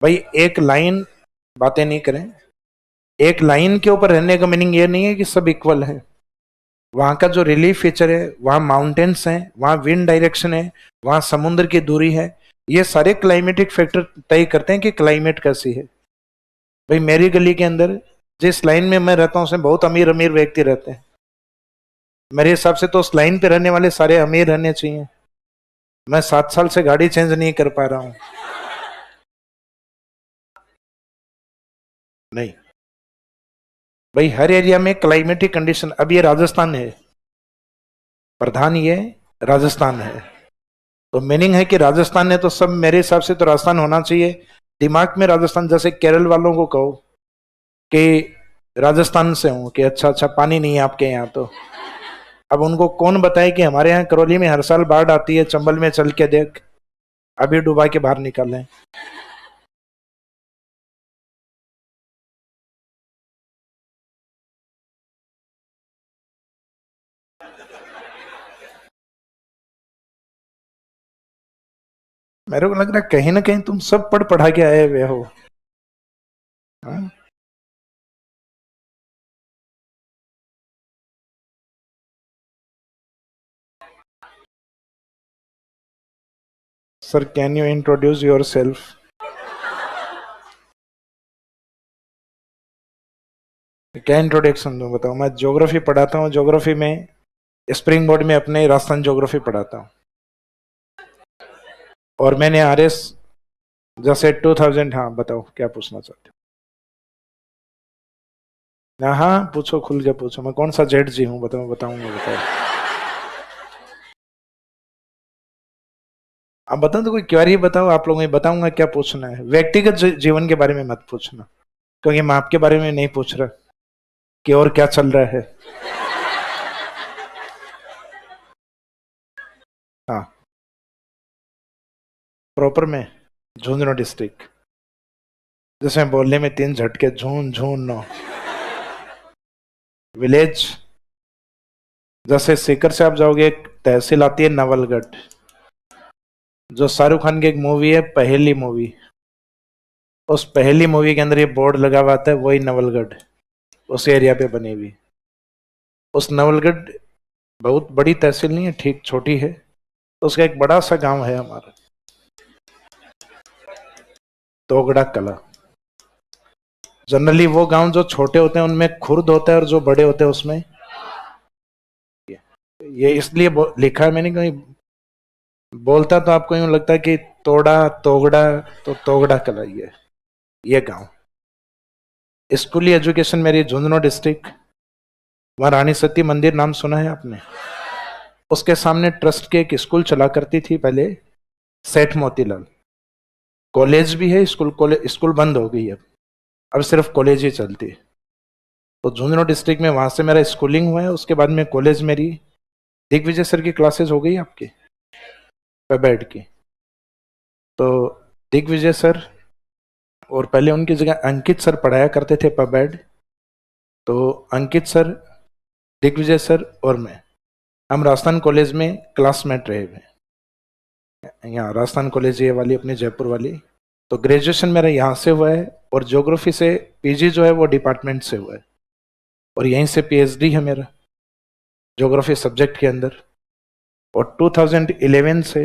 भाई। एक लाइन, बातें नहीं करें, एक लाइन के ऊपर रहने का मीनिंग ये नहीं है कि सब इक्वल है। वहां का जो रिलीफ फीचर है, वहां माउंटेन्स हैं, वहां विंड डायरेक्शन है, वहां समुद्र की दूरी है, ये सारे क्लाइमेटिक फैक्टर तय करते हैं कि क्लाइमेट कैसी है। भाई मेरी गली के अंदर जिस लाइन में मैं रहता हूँ उसमें बहुत अमीर अमीर व्यक्ति रहते हैं, मेरे हिसाब से तो उस लाइन पे रहने वाले सारे अमीर रहने चाहिए। मैं 7 साल से गाड़ी चेंज नहीं कर पा रहा हूं। नहीं भाई, हर एरिया में क्लाइमेटिक कंडीशन, अब ये राजस्थान है, प्रधान ये राजस्थान है, तो मीनिंग है कि राजस्थान है तो सब, मेरे हिसाब से तो राजस्थान होना चाहिए दिमाग में। राजस्थान, जैसे केरल वालों को कहो कि राजस्थान से हूं, कि अच्छा अच्छा पानी नहीं है आपके यहाँ तो। अब उनको कौन बताए कि हमारे यहाँ करौली में हर साल बाढ़ आती है, चंबल में चल के देख, अभी डुबा के बाहर निकाले। मेरे को लग रहा है कहीं ना कहीं तुम सब पढ़ पढ़ा के आए हुए हो। हाँ? Sir can you introduce your self? क्या इंट्रोडक्शन दूं बताओ? मैं ज्योग्राफी पढ़ाता हूँ, ज्योग्राफी में स्प्रिंग बोर्ड में अपने राजस्थान ज्योग्राफी पढ़ाता हूँ, और मैंने RS जैसे 2000, हाँ बताओ क्या पूछना चाहते हो? हाँ पूछो, खुल के पूछो, मैं कौन सा जेठ जी हूँ, बताओ, बताऊंगा, बताओ। आप बताओ तो, कोई क्वेरी बताओ, आप लोगों को बताऊंगा क्या पूछना है। व्यक्तिगत जीवन के बारे में मत पूछना, क्योंकि मैं आपके बारे में नहीं पूछ रहा कि और क्या चल रहा है। हाँ, प्रॉपर में झुंझुनू डिस्ट्रिक्ट, जिसमें बोलने में 3 झटके, झून झून नो। विलेज, जैसे सीकर से आप जाओगे एक तहसील आती है नवलगढ़, जो शाहरुख खान की एक मूवी है पहली मूवी, उस पहली मूवी के अंदर ये बोर्ड लगा हुआ था, वही नवलगढ़ उस एरिया पे बनी हुई। उस नवलगढ़ बहुत बड़ी तहसील नहीं है, ठीक छोटी है, तो उसका एक बड़ा सा गांव है हमारा, तोगड़ा कला। जनरली वो गांव जो छोटे होते हैं उनमें खुर्द होता है, और जो बड़े होते हैं उसमें, ये इसलिए लिखा है मैंने, कहीं बोलता तो आपको यूं लगता है कि तोड़ा तोगड़ा, तो तोगड़ा कला ये गांव। स्कूली एजुकेशन मेरी झुंझुनू डिस्ट्रिक्ट, वहां रानी सती मंदिर नाम सुना है आपने? उसके सामने ट्रस्ट के एक स्कूल चला करती थी पहले, सेठ मोतीलाल। कॉलेज भी है, स्कूल, कॉलेज स्कूल बंद हो गई है, अब सिर्फ कॉलेज ही चलती है। तो झुंझुनू डिस्ट्रिक्ट में वहां से मेरा स्कूलिंग हुआ है, उसके बाद में कॉलेज मेरी, दिग्विजय सर की क्लासेस हो गई आपकी पेबेड की, तो दिग्विजय सर, और पहले उनकी जगह अंकित सर पढ़ाया करते थे पबैड। तो अंकित सर, दिग्विजय सर और मैं, हम राजस्थान कॉलेज में क्लासमेट रहे हुए, यहाँ राजस्थान कॉलेज ये वाली अपनी जयपुर वाली। तो ग्रेजुएशन मेरा यहाँ से हुआ है, और ज्योग्राफी से पीजी जो है वो डिपार्टमेंट से हुआ है, और यहीं से पीएचडी है मेरा ज्योग्राफी सब्जेक्ट के अंदर। और 2011 से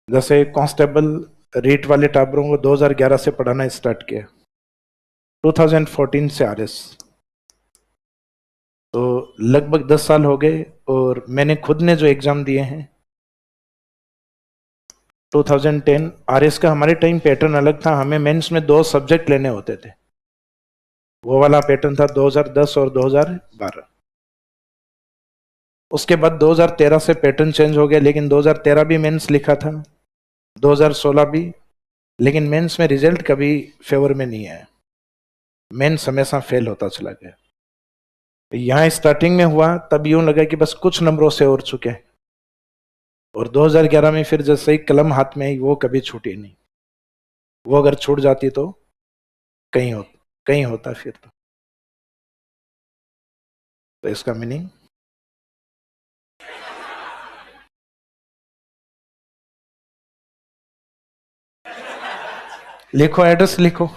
जैसे कांस्टेबल रीट वाले टाबरों को 2011 से पढ़ाना स्टार्ट किया, 2014 से आरएस, तो लगभग 10 साल हो गए। और मैंने खुद ने जो एग्जाम दिए हैं 2010 आरएस का, हमारे टाइम पैटर्न अलग था, हमें मेंस में 2 सब्जेक्ट लेने होते थे, वो वाला पैटर्न था 2010 और 2012। उसके बाद 2013 से पैटर्न चेंज हो गया, लेकिन 2013 भी मेंस लिखा था, 2016 भी, लेकिन मेंस में रिजल्ट कभी फेवर में नहीं आया, मेंस हमेशा फेल होता चला गया। यहाँ स्टार्टिंग में हुआ तब यूं लगा कि बस कुछ नंबरों से और चुके, और 2011 में फिर जैसे ही कलम हाथ में आई वो कभी छूटी नहीं, वो अगर छूट जाती तो कहीं होता फिर तो इसका मीनिंग लिखो, एड्रेस लिखो।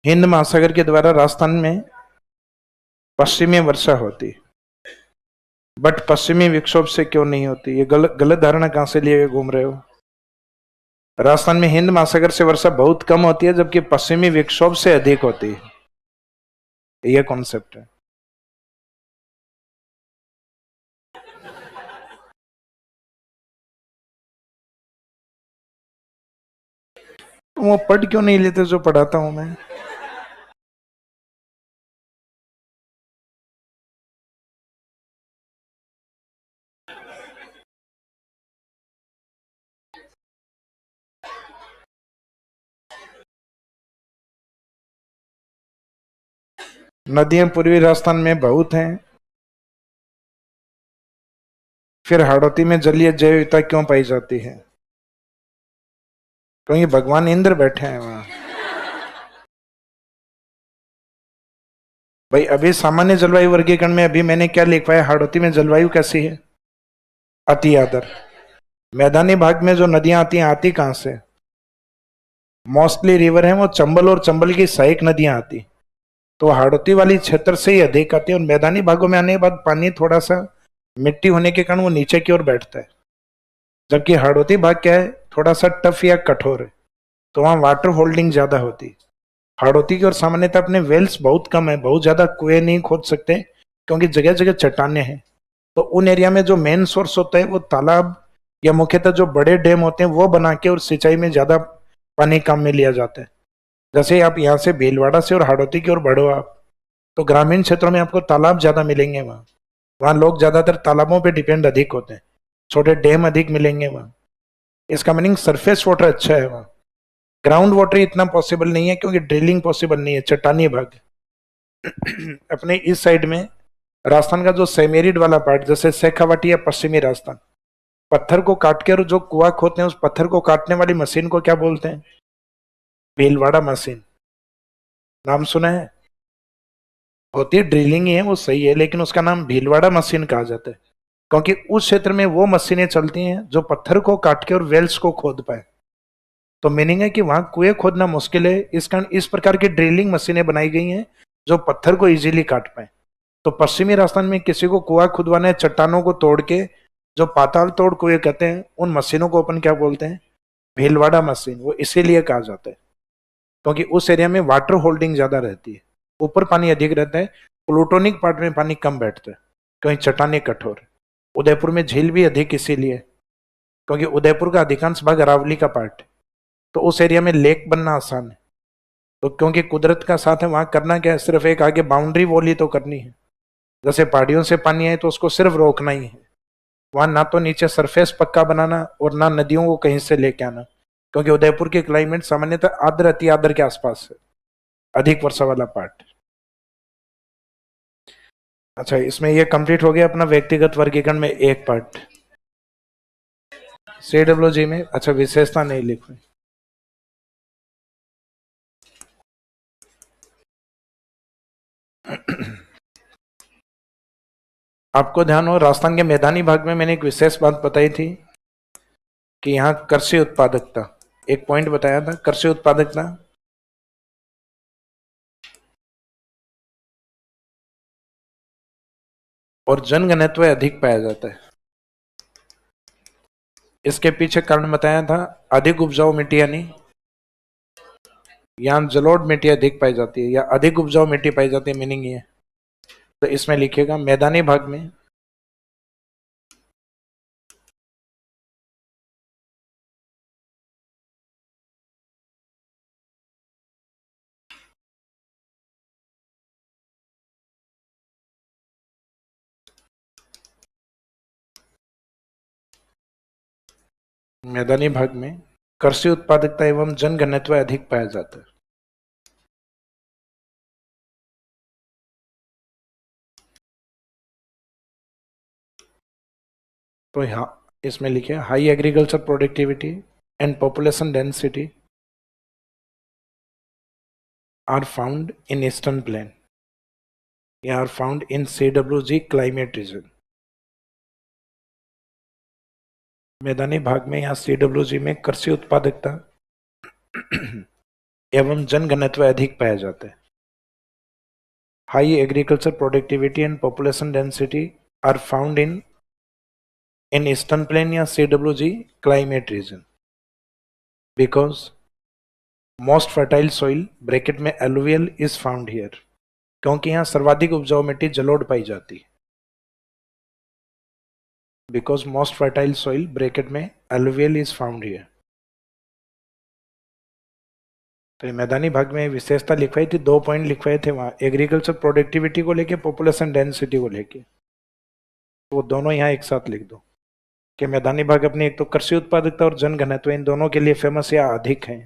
हिंद महासागर के द्वारा राजस्थान में पश्चिमी वर्षा होती, बट पश्चिमी विक्षोभ से क्यों नहीं होती? ये गलत धारणा कहां से लिए हुए घूम रहे हो? राजस्थान में हिंद महासागर से वर्षा बहुत कम होती है, जबकि पश्चिमी विक्षोभ से अधिक होती है, यह कॉन्सेप्ट है। वो पढ़ क्यों नहीं लेते जो पढ़ाता हूं मैं? नदियां पूर्वी राजस्थान में बहुत हैं, फिर हाड़ौती में जलीय जैव विविधता क्यों पाई जाती है? क्योंकि भगवान इंद्र बैठे हैं वहां। भाई अभी सामान्य जलवायु वर्गीकरण में अभी मैंने क्या लिखवाया, हाड़ौती में जलवायु कैसी है? अति आदर। मैदानी भाग में जो नदियां आती हैं, आती कहां से? मोस्टली रिवर है वो चंबल और चंबल की सहायक नदियां आती, तो हाड़ौती वाली क्षेत्र से ही अधिक आती है। और मैदानी भागों में आने के बाद पानी थोड़ा सा मिट्टी होने के कारण वो नीचे की ओर बैठता है, जबकि हाड़ौती भाग क्या है, थोड़ा सा टफ या कठोर है, तो वहां वाटर होल्डिंग ज्यादा होती है। हाड़ौती की ओर सामान्यतः अपने वेल्स बहुत कम है, बहुत ज्यादा कुएं नहीं खोद सकते क्योंकि जगह जगह चट्टाने हैं, तो उन एरिया में जो मेन सोर्स होता है वो तालाब या मुख्यतः जो बड़े डैम होते हैं वो बना के और सिंचाई में ज्यादा पानी काम में लिया जाता है। जैसे आप यहाँ से भीलवाड़ा से और हाड़ौती की ओर बढ़ो आप, तो ग्रामीण क्षेत्रों में आपको तालाब ज्यादा मिलेंगे, वहाँ लोग ज्यादातर तालाबों पे डिपेंड अधिक होते हैं, छोटे डैम अधिक मिलेंगे वहाँ। इसका मीनिंग सरफेस वाटर अच्छा है वहाँ, ग्राउंड वाटर इतना पॉसिबल नहीं है क्योंकि ड्रिलिंग पॉसिबल नहीं है, चट्टानी भाग। अपने इस साइड में राजस्थान का जो सेमेरिड वाला पार्ट, जैसे शेखावाटी या पश्चिमी राजस्थान, पत्थर को काट के और जो कुआं खोदते हैं उस पत्थर को काटने वाली मशीन को क्या बोलते हैं? भीलवाड़ा मशीन, नाम सुना है? होती है ड्रिलिंग ही है वो, सही है, लेकिन उसका नाम भीलवाड़ा मशीन कहा जाता है क्योंकि उस क्षेत्र में वो मशीनें चलती हैं जो पत्थर को काट के और वेल्स को खोद पाए। तो मीनिंग है कि वहां कुएं खोदना मुश्किल है, इस कारण इस प्रकार की ड्रिलिंग मशीनें बनाई गई हैं जो पत्थर को इजीली काट पाए। तो पश्चिमी राजस्थान में किसी को कुआं खुदवाना है चट्टानों को तोड़ के, जो पाताल तोड़ कुएं कहते हैं, उन मशीनों को अपन क्या बोलते हैं? भीलवाड़ा मशीन। वो इसीलिए कहा जाता है क्योंकि उस एरिया में वाटर होल्डिंग ज्यादा रहती है, ऊपर पानी अधिक रहता है, प्लूटोनिक पार्ट में पानी कम बैठता है क्योंकि चट्टाने कठोर है। उदयपुर में झील भी अधिक इसीलिए क्योंकि उदयपुर का अधिकांश भाग अरावली का पार्ट है, तो उस एरिया में लेक बनना आसान है। तो क्योंकि कुदरत का साथ है, वहां करना क्या है, सिर्फ एक आगे बाउंड्री वॉल ही तो करनी है। जैसे पहाड़ियों से पानी आए तो उसको सिर्फ रोकना ही है, वहां ना तो नीचे सरफेस पक्का बनाना और ना नदियों को कहीं से लेके आना, क्योंकि उदयपुर की क्लाइमेट सामान्यतः आर्द्र अति आर्द्र के आसपास है, अधिक वर्षा वाला पार्ट। अच्छा, इसमें ये कंप्लीट हो गया अपना व्यक्तिगत वर्गीकरण में एक पार्ट। सीडब्ल्यूजी में अच्छा विशेषता नहीं लिखी। आपको ध्यान हो, राजस्थान के मैदानी भाग में मैंने एक विशेष बात बताई थी कि यहाँ कृषि उत्पादकता, एक पॉइंट बताया था, कृषि उत्पादकता और जनघनत्व अधिक पाया जाता है। इसके पीछे कारण बताया था, अधिक उपजाऊ मिट्टी, यानी यहाँ जलोढ़ मिट्टी अधिक पाई जाती है या अधिक उपजाऊ मिट्टी पाई जाती है, मीनिंग ये। तो इसमें लिखिएगा मैदानी भाग में कृषि उत्पादकता एवं जनघनत्व अधिक पाया जाता है। तो यहाँ इसमें लिखे high agriculture productivity and population density are found in eastern plain, are found in CWG climate region. मैदानी भाग में या CWG में कृषि उत्पादकता एवं जनघनत्व अधिक पाया जाता है। High agriculture productivity and population density are found in eastern plain या CWG climate region because most fertile soil bracket में एलुवियल इज फाउंड हियर, क्योंकि यहाँ सर्वाधिक उपजाऊ मिट्टी जलोढ़ पाई जाती है। Because most fertile soil bracket में एलुवियल इज फाउंड हियर। तो ये मैदानी भाग में विशेषता लिखवाई थी, 2 पॉइंट लिखवाए थे वहां, एग्रीकल्चर प्रोडक्टिविटी को लेके, पॉपुलेशन डेंसिटी को लेके। तो वो दोनों यहाँ एक साथ लिख दो कि मैदानी भाग अपनी एक तो कृषि उत्पादकता और जनघनत्व इन दोनों के लिए फेमस या अधिक है।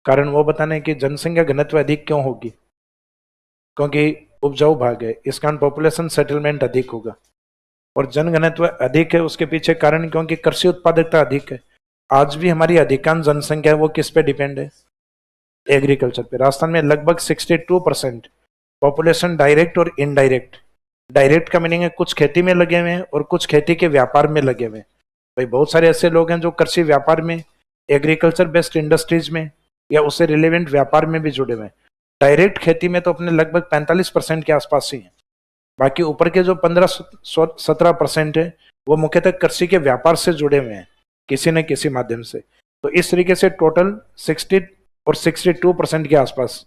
कारण वो बताना है कि जनसंख्या घनत्व अधिक क्यों होगी, क्योंकि उपजाऊ भाग है, इस कारण पॉपुलेशन सेटलमेंट अधिक होगा। और जनघनत्व अधिक है उसके पीछे कारण क्योंकि कृषि उत्पादकता अधिक है। आज भी हमारी अधिकांश जनसंख्या है वो किस पे डिपेंड है, एग्रीकल्चर पे। राजस्थान में लगभग 62% पॉपुलेशन डायरेक्ट और इनडायरेक्ट, डायरेक्ट का मीनिंग है कुछ खेती में लगे हुए हैं और कुछ खेती के व्यापार में लगे हुए हैं। भाई बहुत सारे ऐसे लोग हैं जो कृषि व्यापार में, एग्रीकल्चर बेस्ड इंडस्ट्रीज में या उससे रिलेवेंट व्यापार में भी जुड़े हुए हैं। डायरेक्ट खेती में तो अपने लगभग 45% के आसपास ही है। बाकी ऊपर के जो 15-17% है वो मुख्यतः कृषि के व्यापार से जुड़े हुए हैं किसी न किसी माध्यम से। तो इस तरीके से टोटल 60 और 62% के आसपास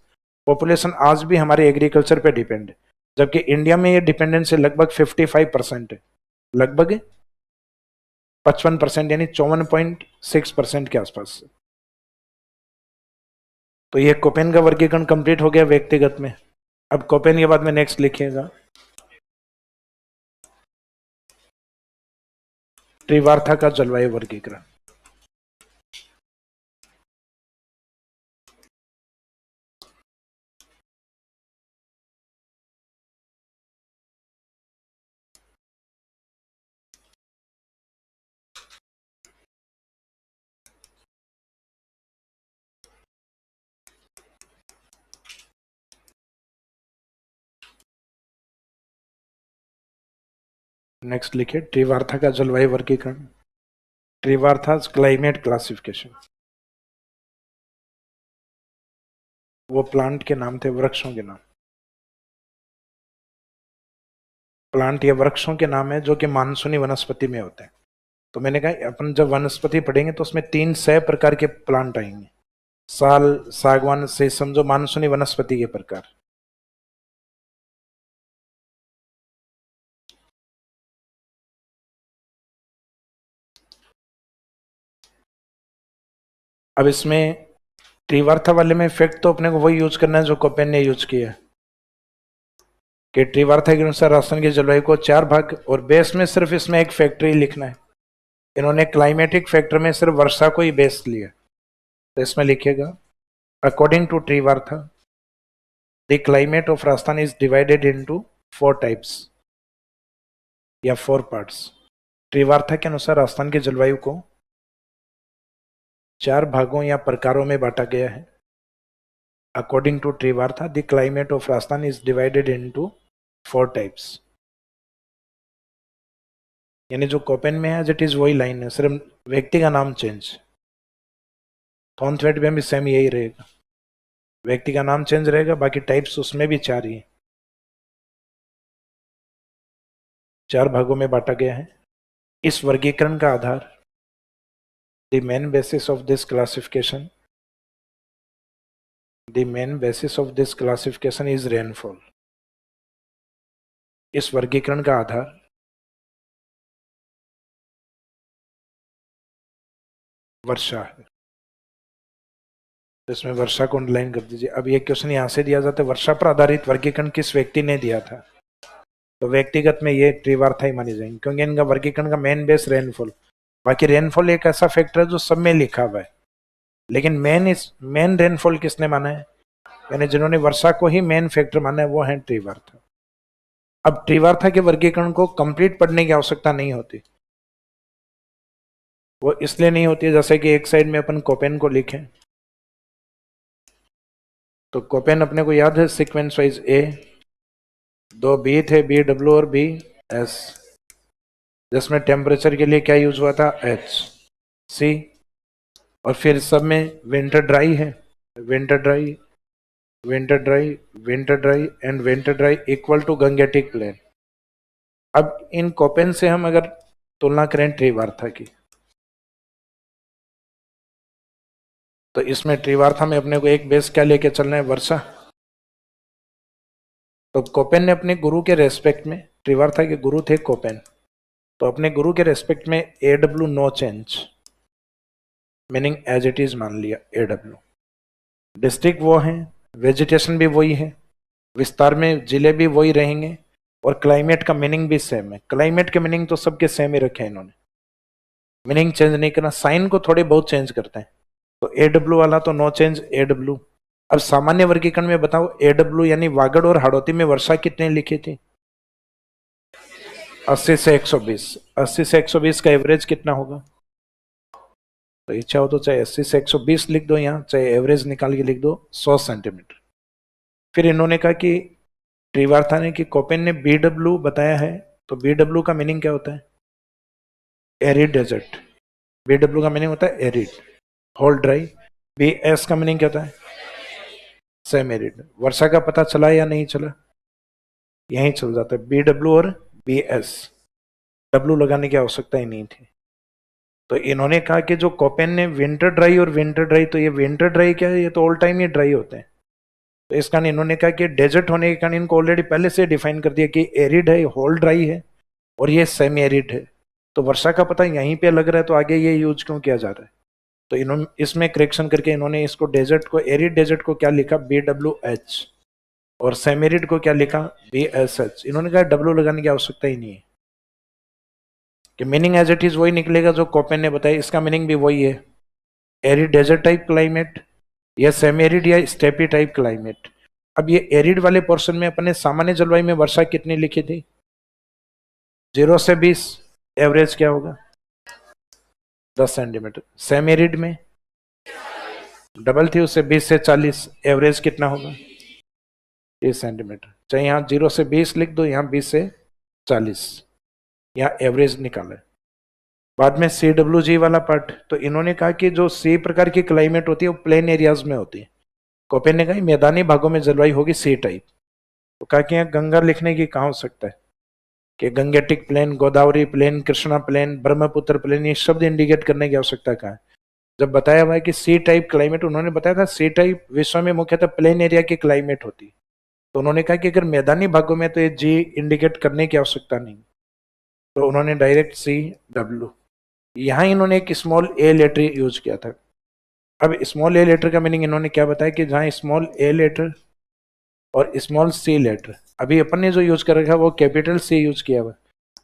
पॉपुलेशन आज भी हमारे एग्रीकल्चर पे डिपेंड है, जबकि इंडिया में ये डिपेंडेंस लगभग 55% है, लगभग 55% यानी 54.6% के आसपास। तो ये कोपेन का वर्गीकरण कंप्लीट हो गया व्यक्तिगत में। अब कोपेन के बाद में नेक्स्ट लिखिएगा त्रिवार्था का जलवायु वर्गीकरण। नेक्स्ट लिखिए त्रिवार्था का जलवायु वर्गीकरण, त्रिवार्थास क्लाइमेट क्लासिफिकेशन। वो प्लांट के नाम थे, वृक्षों के नाम, प्लांट या वृक्षों के नाम है जो कि मानसूनी वनस्पति में होते हैं। तो मैंने कहा अपन जब वनस्पति पढ़ेंगे तो उसमें 3 प्रकार के प्लांट आएंगे, साल, सागवान से समझो मानसूनी वनस्पति के प्रकार। अब इसमें त्रिवार्था वाले में फैक्ट तो अपने को वही यूज करना है जो कोपेन ने यूज किया है कि त्रिवार्था के अनुसार राजस्थान की जलवायु को 4 भाग, और बेस में सिर्फ इसमें एक फैक्टर ही लिखना है। इन्होंने क्लाइमेटिक फैक्टर में सिर्फ वर्षा को ही बेस लिया। तो इसमें लिखिएगा according to Trewartha the climate of Rajasthan is divided into 4 types या 4 पार्ट्स। ट्रीवार्था के अनुसार राजस्थान की जलवायु को 4 भागों या प्रकारों में बांटा गया है। According to Trewartha the climate of Rajasthan is divided into 4 types. यानी जो कोपेन में है एज इट इज वही लाइन है, सिर्फ व्यक्ति का नाम चेंज। थॉर्नथवेट में भी सेम यही रहेगा, व्यक्ति का नाम चेंज रहेगा, बाकी टाइप्स उसमें भी 4 ही, 4 भागों में बांटा गया है। इस वर्गीकरण का आधार the main basis of this classification is rainfall. इस वर्गीकरण का आधार वर्षा है। तो इसमें वर्षा को अंडरलाइन कर दीजिए। अब ये क्वेश्चन यहां से दिया जाता है वर्षा पर आधारित वर्गीकरण किस व्यक्ति ने दिया था, तो व्यक्तिगत में ये ट्रीवार्था ही मानी जाएंगे, क्योंकि इनका वर्गीकरण का मेन बेस रेनफॉल। बाकी रेनफॉल एक ऐसा फैक्टर है जो सब में लिखा हुआ है, लेकिन मेन रेनफॉल किसने माना है, यानी जिन्होंने वर्षा को ही मेन फैक्टर माना है वो है ट्रीवार्था। अब ट्रीवार्था के वर्गीकरण को कंप्लीट पढ़ने की आवश्यकता नहीं होती। वो इसलिए नहीं होती है जैसे कि एक साइड में अपन कोपेन को लिखें, तो कोपेन अपने को याद है सीक्वेंस वाइज ए, 2 बी थे, बी डब्ल्यू और बी एस, जिसमें टेम्परेचर के लिए क्या यूज हुआ था, एच सी, और फिर सब में विंटर ड्राई है, winter dry winter dry winter dry and winter dry equal to Gangetic plain. अब इन कोपेन से हम अगर तुलना करें ट्रीवार्था की, तो इसमें ट्रीवार्था में अपने को एक बेस क्या लेके चलना है, वर्षा। तो कोपेन ने अपने गुरु के रेस्पेक्ट में, ट्रीवार्था के गुरु थे कोपेन, तो अपने गुरु के रेस्पेक्ट में A W no change, meaning as it is मान लिया ए डब्ल्यू। डिस्ट्रिक्ट वो है, वेजिटेशन भी वही है, विस्तार में जिले भी वही रहेंगे, और क्लाइमेट का मीनिंग भी सेम है। क्लाइमेट के मीनिंग तो सबके सेम ही रखे हैं इन्होंने, मीनिंग चेंज नहीं करना, साइन को थोड़े बहुत चेंज करते हैं। तो ए डब्ल्यू वाला तो नो चेंज ए डब्ल्यू। अब सामान्य वर्गीकरण में बताओ ए डब्ल्यू यानी वागड़ और हाड़ौती में वर्षा कितने लिखी थी, 80 से 120। 80 से 120 का एवरेज कितना होगा, तो इच्छा हो तो चाहे 80 से 120 लिख दो यहाँ, चाहे एवरेज निकाल के लिख दो 100 सेंटीमीटर। फिर इन्होंने कहा कि ट्रीवार्था ने कि कोपेन ने बी डब्ल्यू बताया है, तो बी डब्ल्यू का मीनिंग क्या होता है, एरिड डेजर्ट। बी डब्ल्यू का मीनिंग होता है arid, whole dry. B S का मीनिंग क्या होता है, सेम एरिड। वर्षा का पता चला या नहीं चला, यहीं चल जाता है, बी डब्ल्यू और बी एस, डब्ल्यू लगाने की आवश्यकता ही नहीं थी। तो इन्होंने कहा कि जो कोपेन ने विंटर ड्राई और विंटर ड्राई, तो ये विंटर ड्राई क्या है, ये तो ऑल टाइम ही ड्राई होते हैं। तो इस कारण इन्होंने कहा कि डेजर्ट होने के कारण इनको ऑलरेडी पहले से डिफाइन कर दिया कि एरिड है, होल ड्राई है, और ये सेमी एरिड है। तो वर्षा का पता यहीं पे लग रहा है, तो आगे ये यूज क्यों किया जा रहा है। तो इन्होंने इसमें करेक्शन करके इन्होंने इसको डेजर्ट को, एरिड डेजर्ट को क्या लिखा, बी डब्ल्यू एच, और सेमेरिड को क्या लिखा, बी एस एच। इन्होंने कहा डब्ल्यू लगाने की आवश्यकता ही नहीं है, कि मीनिंग एज इट इज वही निकलेगा जो कोपेन ने बताया। इसका मीनिंग भी वही है, एरिड डेजर्ट टाइप क्लाइमेट या सेमेरिड या स्टेपी टाइप क्लाइमेट। अब ये एरिड वाले पोर्शन में अपने सामान्य जलवायु में वर्षा कितनी लिखी थी, 0 से 20, एवरेज क्या होगा 10 सेंटीमीटर। सेमेरिड में डबल थी, उससे 20 से 40, एवरेज कितना होगा 30 सेंटीमीटर। चाहे यहाँ 0 से 20 लिख दो, यहाँ 20 से 40, यहाँ एवरेज निकाले। बाद में CWG वाला पार्ट, तो इन्होंने कहा कि जो सी प्रकार की क्लाइमेट होती है वो प्लेन एरियाज में होती है। कोपेन ने कहा मैदानी भागों में जलवायु होगी सी टाइप। तो कहा कि यहाँ गंगा लिखने की कहाँ हो सकता है, कि Gangetic plain, Godavari plain, Krishna plain, Brahmaputra plain, ये शब्द इंडिकेट करने की आवश्यकता कहाँ है, जब बताया हुआ है कि सी टाइप क्लाइमेट। उन्होंने बताया था सी टाइप विश्व में मुख्यतः प्लेन एरिया की क्लाइमेट होती है। तो उन्होंने कहा कि अगर मैदानी भागों में तो ये जी इंडिकेट करने की आवश्यकता नहीं, तो उन्होंने डायरेक्ट CW। यहाँ इन्होंने एक स्मॉल ए लेटर यूज किया था। अब स्मॉल ए लेटर का मीनिंग इन्होंने क्या बताया, कि जहाँ स्मॉल ए लेटर और स्मॉल सी लेटर, अभी अपन ने जो यूज कर रखा है वो कैपिटल सी यूज किया हुआ है,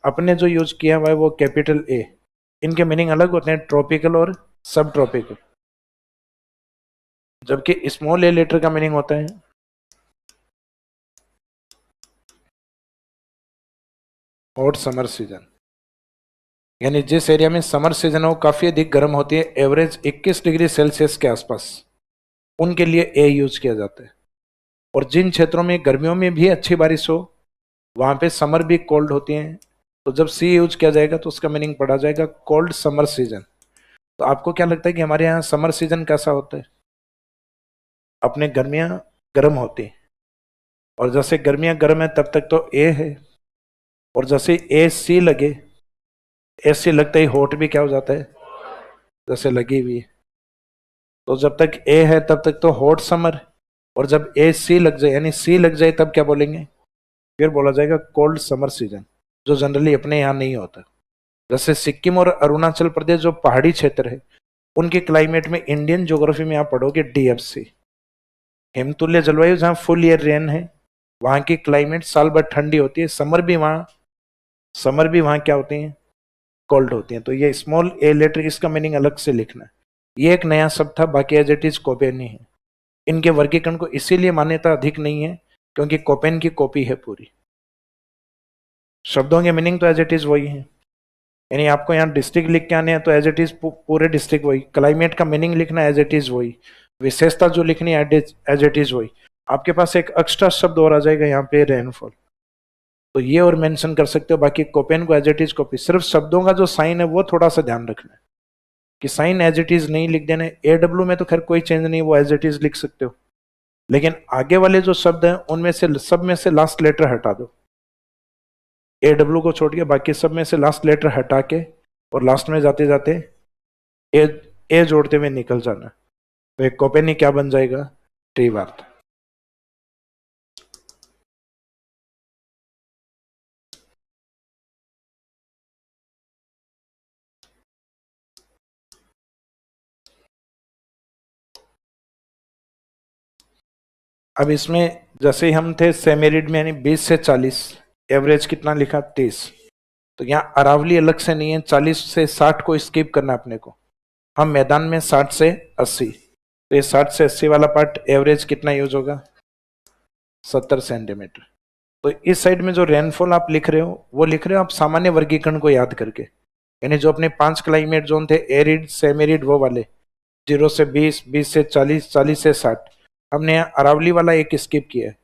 अपने जो यूज किया हुआ है वो कैपिटल ए। इनके मीनिंग अलग होते हैं, ट्रॉपिकल और सब ट्रॉपिकल। जबकि स्मॉल ए लेटर का मीनिंग होता है हॉट समर सीजन, यानी जिस एरिया में समर सीजन है वो काफी अधिक गर्म होती है, एवरेज 21 डिग्री सेल्सियस के आसपास, उनके लिए ए यूज किया जाता है। और जिन क्षेत्रों में गर्मियों में भी अच्छी बारिश हो वहां पे समर भी कोल्ड होती है, तो जब सी यूज किया जाएगा तो उसका मीनिंग पड़ा जाएगा कोल्ड समर सीजन। तो आपको क्या लगता है कि हमारे यहाँ समर सीजन कैसा होता है? अपने गर्मियां गर्म होती हैं, और जैसे गर्मियां गर्म है तब तक तो ए है, और जैसे ए सी लगे, ए सी लगते ही हॉट भी क्या हो जाता है, जैसे लगी हुई है। तो जब तक ए है तब तक तो हॉट समर, और जब ए सी लग जाए यानी सी लग जाए तब क्या बोलेंगे, फिर बोला जाएगा कोल्ड समर सीजन, जो जनरली अपने यहाँ नहीं होता। जैसे सिक्किम और अरुणाचल प्रदेश जो पहाड़ी क्षेत्र है, उनके क्लाइमेट में इंडियन ज्योग्राफी में आप पढ़ोगे डीएफसी, हिमतुल्य जलवायु, जहाँ फुल ईयर रेन है, वहां की क्लाइमेट साल भर ठंडी होती है, समर भी वहां क्या होती है, कोल्ड होती है। तो ये स्मॉल ए लेटर इसका मीनिंग अलग से लिखना है। ये एक नया शब्द था, बाकी एज इट इज कोपेन ही है। इनके वर्गीकरण को इसीलिए मान्यता अधिक नहीं है क्योंकि कोपेन की कॉपी है पूरी। शब्दों के मीनिंग तो एज इट इज वही है, यानी आपको यहाँ डिस्ट्रिक्ट लिख के आने हैं तो एज इट इज पूरे डिस्ट्रिक्ट वही, क्लाइमेट का मीनिंग लिखना एज इट इज वही, विशेषता जो लिखनी है एज इट इज वही। आपके पास एक एक्स्ट्रा शब्द और आ जाएगा यहाँ पे रेनफॉल, तो ये और मेंशन कर सकते हो, बाकी कोपेन को एज इट इज कॉपी। सिर्फ शब्दों का जो साइन है वो थोड़ा सा ध्यान रखना है कि साइन एज इट इज नहीं लिख देना। ए डब्ल्यू में तो खैर कोई चेंज नहीं, वो एज इट इज लिख सकते हो, लेकिन आगे वाले जो शब्द हैं उनमें से सब में से लास्ट लेटर हटा दो, ए डब्ल्यू को छोड़ के बाकी सब में से लास्ट लेटर हटा के, और लास्ट में जाते जाते ए ए जोड़ते हुए निकल जाना। तो एक कोपेनी क्या बन जाएगा, ट्रीवार्थ। अब इसमें जैसे ही हम थे सेमेरिड में, यानी 20 से 40, एवरेज कितना लिखा 30, तो यहाँ अरावली अलग से नहीं है, 40 से 60 को स्किप करना अपने को, हम मैदान में 60 से 80, तो ये 60 से 80 वाला पार्ट एवरेज कितना यूज होगा, 70 सेंटीमीटर। तो इस साइड में जो रेनफॉल आप लिख रहे हो वो लिख रहे हो आप सामान्य वर्गीकरण को याद करके, यानी जो अपने 5 क्लाइमेट जोन थे, एरिड सेमेरिड वो वाले, 0 से 20, 20 से 40, 40 से 60, हमने यहाँ अरावली वाला एक स्किप किया है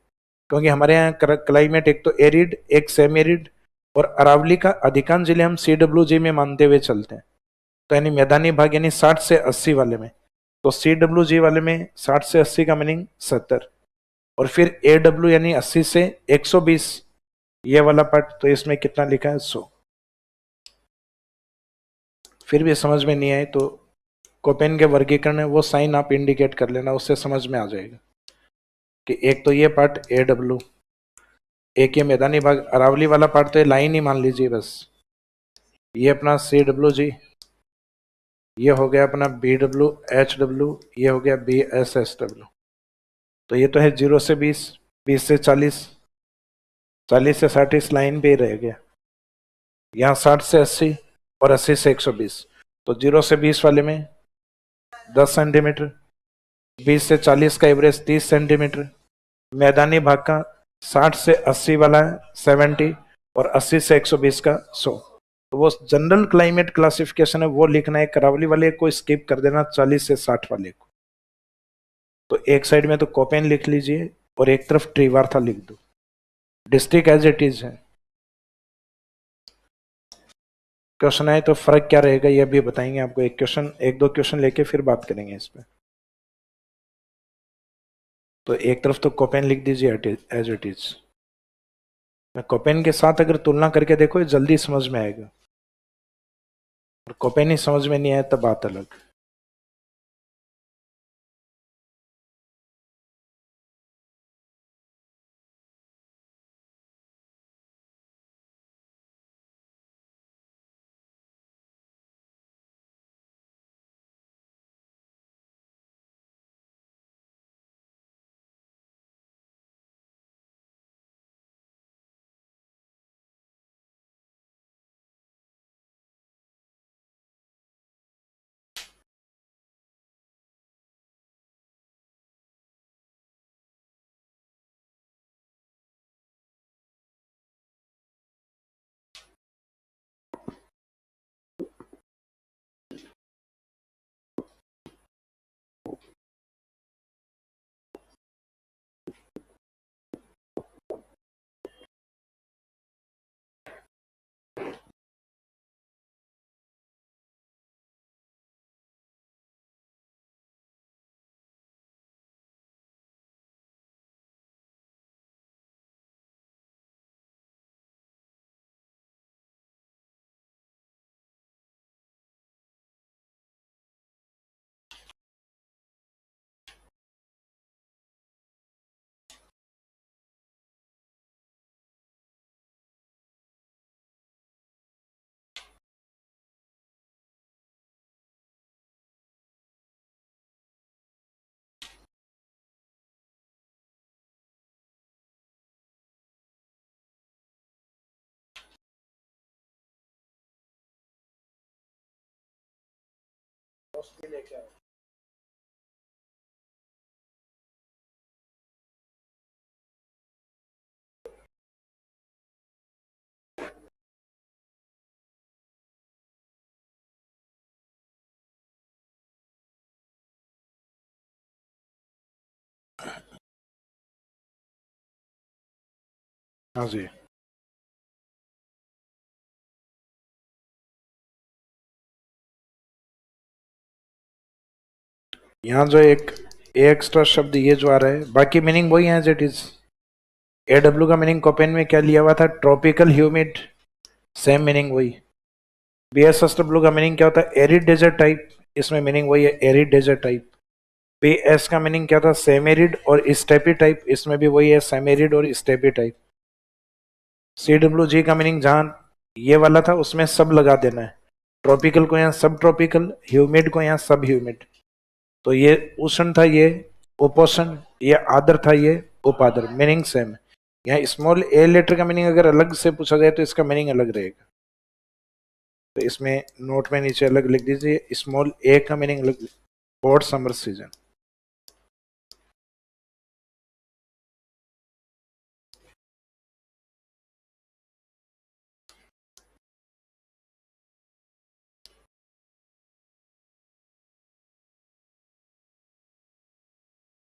क्योंकि हमारे यहाँ क्लाइमेट एक तो एरिड एक सेमी एरिड, और अरावली का अधिकांश जिले हम CWG में मानते हुए चलते हैं, तो यानी मैदानी भाग यानी 60 से 80 वाले में, तो CWG वाले में 60 से 80 का मीनिंग 70, और फिर AW यानी 80 से 120, ये वाला पार्ट, तो इसमें कितना लिखा है 100। फिर भी समझ में नहीं आए तो कोपेन के वर्गीकरण है वो साइन आप इंडिकेट कर लेना, उससे समझ में आ जाएगा कि एक तो ये पार्ट AW, एक ये मैदानी भाग अरावली वाला पार्ट, तो ये लाइन ही मान लीजिए बस, ये अपना CWG, ये हो गया अपना BWHW, ये हो गया BSSW। तो ये तो है 0 से 20, 20 से 40, 40 से 60 इस लाइन पे ही रह गया, यहाँ 60 से 80 और 80 से 120, तो 0 से 20 वाले में 10 सेंटीमीटर, 20 से 40 का एवरेज 30 सेंटीमीटर, मैदानी भाग का 60 से 80 वाला है 70, और 80 से 120 का 100। तो वो जनरल क्लाइमेट क्लासिफिकेशन है वो लिखना है, करावली वाले को स्किप कर देना 40 से 60 वाले को। तो एक साइड में तो कोपेन लिख लीजिए और एक तरफ ट्रीवार्था लिख दो, डिस्ट्रिक्ट एज इट इज है। क्वेश्चन आए तो फर्क क्या रहेगा ये भी बताएंगे आपको, एक क्वेश्चन एक दो क्वेश्चन लेके फिर बात करेंगे इस पे। तो एक तरफ तो कोपेन लिख दीजिए एज इट इज, कोपेन के साथ अगर तुलना करके देखो ये जल्दी समझ में आएगा, और कोपेन ही समझ में नहीं आया तब बात अलग। हाँ जी, यहाँ जो एक एक्स्ट्रा शब्द ये जो आ रहा है, बाकी मीनिंग वही है एज इट इज। AW का मीनिंग कोपेन में क्या लिया हुआ था? ट्रॉपिकल ह्यूमिड, सेम मीनिंग वही। BSSW का मीनिंग क्या होता है? एरिड डेजर्ट टाइप, इसमें मीनिंग वही है, एरिड डेजर्ट टाइप। PS का मीनिंग क्या था? सेम एरिड और स्टेपी टाइप, इसमें भी वही है, सेम एरिड और स्टेपी टाइप। CWG का मीनिंग जहां ये वाला था उसमें सब लगा देना है, ट्रॉपिकल को यहाँ सब ट्रॉपिकल, ह्यूमिड को यहाँ सब ह्यूमिड। तो ये उष्ण था, ये उपोष्ण, ये आर्द्र था, ये उपाद्र, मीनिंग सेम है। यहाँ स्मॉल ए लेटर का मीनिंग अगर अलग से पूछा जाए तो इसका मीनिंग अलग रहेगा, तो इसमें नोट में नीचे अलग लिख दीजिए, स्मॉल ए का मीनिंग अलग। Hot summer season,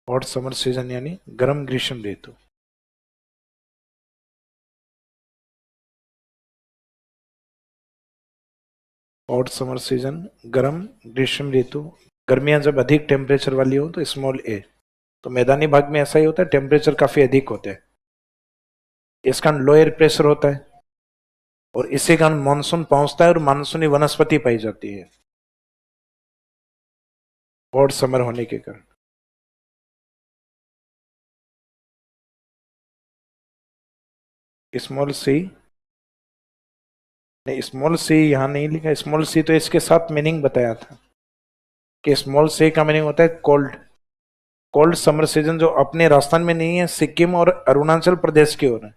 hot summer season यानी गर्म ग्रीष्म ऋतु। हॉट समर सीजन, गर्म ग्रीष्म ऋतु। गर्मियां जब अधिक टेम्परेचर वाली हो तो स्मॉल ए। तो मैदानी भाग में ऐसा ही होता है, टेम्परेचर काफी अधिक होते हैं, इसका लोअर प्रेशर होता है, और इसी कारण मानसून पहुंचता है और मानसूनी वनस्पति पाई जाती है हॉट समर होने के कारण। स्मॉल सी, नहीं स्मॉल सी यहाँ नहीं लिखा, स्मॉल सी तो इसके साथ मीनिंग बताया था कि स्मॉल सी का मीनिंग होता है कोल्ड। कोल्ड समर सीजन जो अपने राजस्थान में नहीं है, सिक्किम और अरुणाचल प्रदेश की ओर है।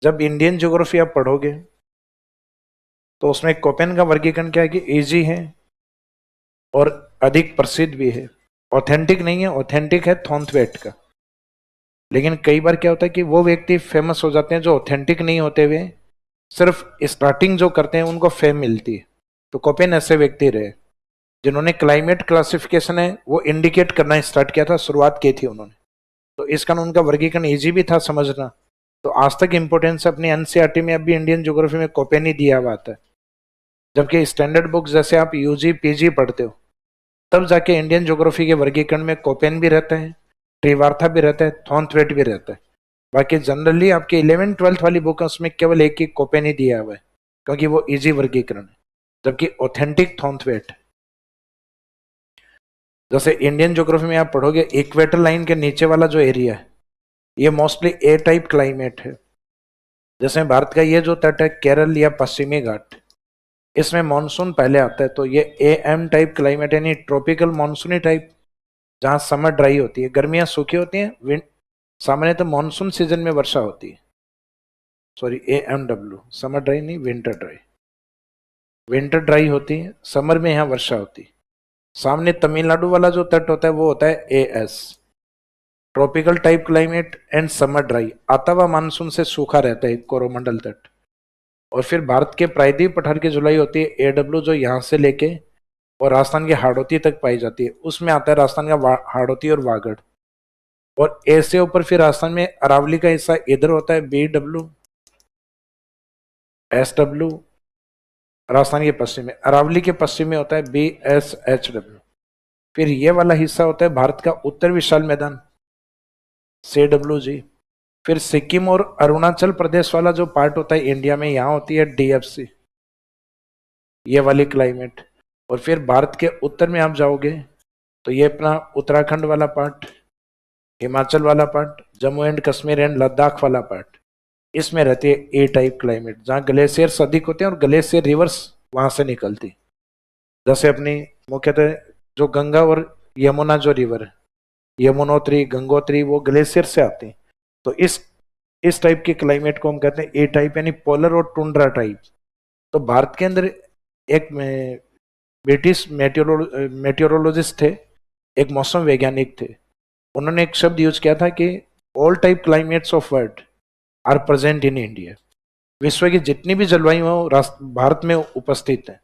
जब इंडियन ज्योग्राफी आप पढ़ोगे तो उसमें कोपेन का वर्गीकरण क्या है कि इजी है और अधिक प्रसिद्ध भी है। ऑथेंटिक नहीं है, ऑथेंटिक है थॉन्थवेट का। लेकिन कई बार क्या होता है कि वो व्यक्ति फेमस हो जाते हैं जो ऑथेंटिक नहीं होते हुए सिर्फ स्टार्टिंग जो करते हैं उनको फेम मिलती है। तो कोपेन ऐसे व्यक्ति रहे जिन्होंने क्लाइमेट क्लासिफिकेशन है वो इंडिकेट करना स्टार्ट किया था, शुरुआत की थी उन्होंने। तो इस कारण उनका वर्गीकरण इजी भी था समझना। तो आज तक इंपोर्टेंस अपनी एनसीईआरटी में अभी इंडियन ज्योग्राफी में कोपेन ही दिया हुआ था, जबकि स्टैंडर्ड बुक जैसे आप यूजी पीजी पढ़ते हो तब जाके इंडियन ज्योग्राफी के वर्गीकरण में कोपेन भी रहता है, ट्रिवार्था भी रहता है, थॉन्थवेट भी रहता है। बाकी जनरली आपके 11th 12th वाली बुक है उसमें केवल एक ही कोपेन ही दिया हुआ है, क्योंकि वो इजी वर्गीकरण है, जबकि ऑथेंटिक थॉन्थवेट। जैसे इंडियन ज्योग्राफी में आप पढ़ोगे इक्वेटर लाइन के नीचे वाला जो एरिया है ये मोस्टली ए टाइप क्लाइमेट है। जैसे भारत का ये जो तट है केरल या पश्चिमी घाट, इसमें मानसून पहले आता है, तो ये AM टाइप क्लाइमेट यानी ट्रॉपिकल मानसूनी टाइप, जहां समर ड्राई होती है, गर्मियां सूखी होती हैं, सामान्य तो मानसून सीजन में वर्षा होती है। सॉरी AMW, समर ड्राई नहीं, विंटर ड्राई। विंटर ड्राई होती है, समर में यहाँ वर्षा होती है। सामने तमिलनाडु वाला जो तट होता है वो होता है AS, tropical type climate and summer dry, आता हुआ मानसून से सूखा रहता है कोरोमंडल तट। और फिर भारत के प्रायद्वीप पठार की जुलाई होती है AW, जो यहाँ से लेके और राजस्थान की हाड़ौती तक पाई जाती है, उसमें आता है राजस्थान का हाड़ौती और वागड़। और ए से ऊपर फिर राजस्थान में अरावली का हिस्सा इधर होता है BW, SW। राजस्थान के पश्चिम में, अरावली के पश्चिम में होता है BSHW। फिर ये वाला हिस्सा होता है भारत का उत्तर विशाल मैदान, CWG। फिर सिक्किम और अरुणाचल प्रदेश वाला जो पार्ट होता है इंडिया में, यहाँ होती है DFC, ये वाली क्लाइमेट। और फिर भारत के उत्तर में आप जाओगे तो ये अपना उत्तराखंड वाला पार्ट, हिमाचल वाला part, Jammu and Kashmir and Ladakh वाला पार्ट, इसमें रहती है ए टाइप क्लाइमेट, जहाँ ग्लेशियर्स अधिक होते हैं और ग्लेशियर रिवर्स वहां से निकलती। जैसे अपनी मुख्यतः जो गंगा और यमुना जो रिवर है, यमुनोत्री गंगोत्री, वो ग्लेशियर से आती हैं। तो इस टाइप के क्लाइमेट को हम कहते हैं ए टाइप यानी पोलर और टुंड्रा टाइप। तो भारत के अंदर एक ब्रिटिश मेट्योरोलॉजिस्ट थे, एक मौसम वैज्ञानिक थे। उन्होंने एक शब्द यूज किया था कि all type climates of world are present in India. विश्व की जितनी भी जलवायु है भारत में उपस्थित है।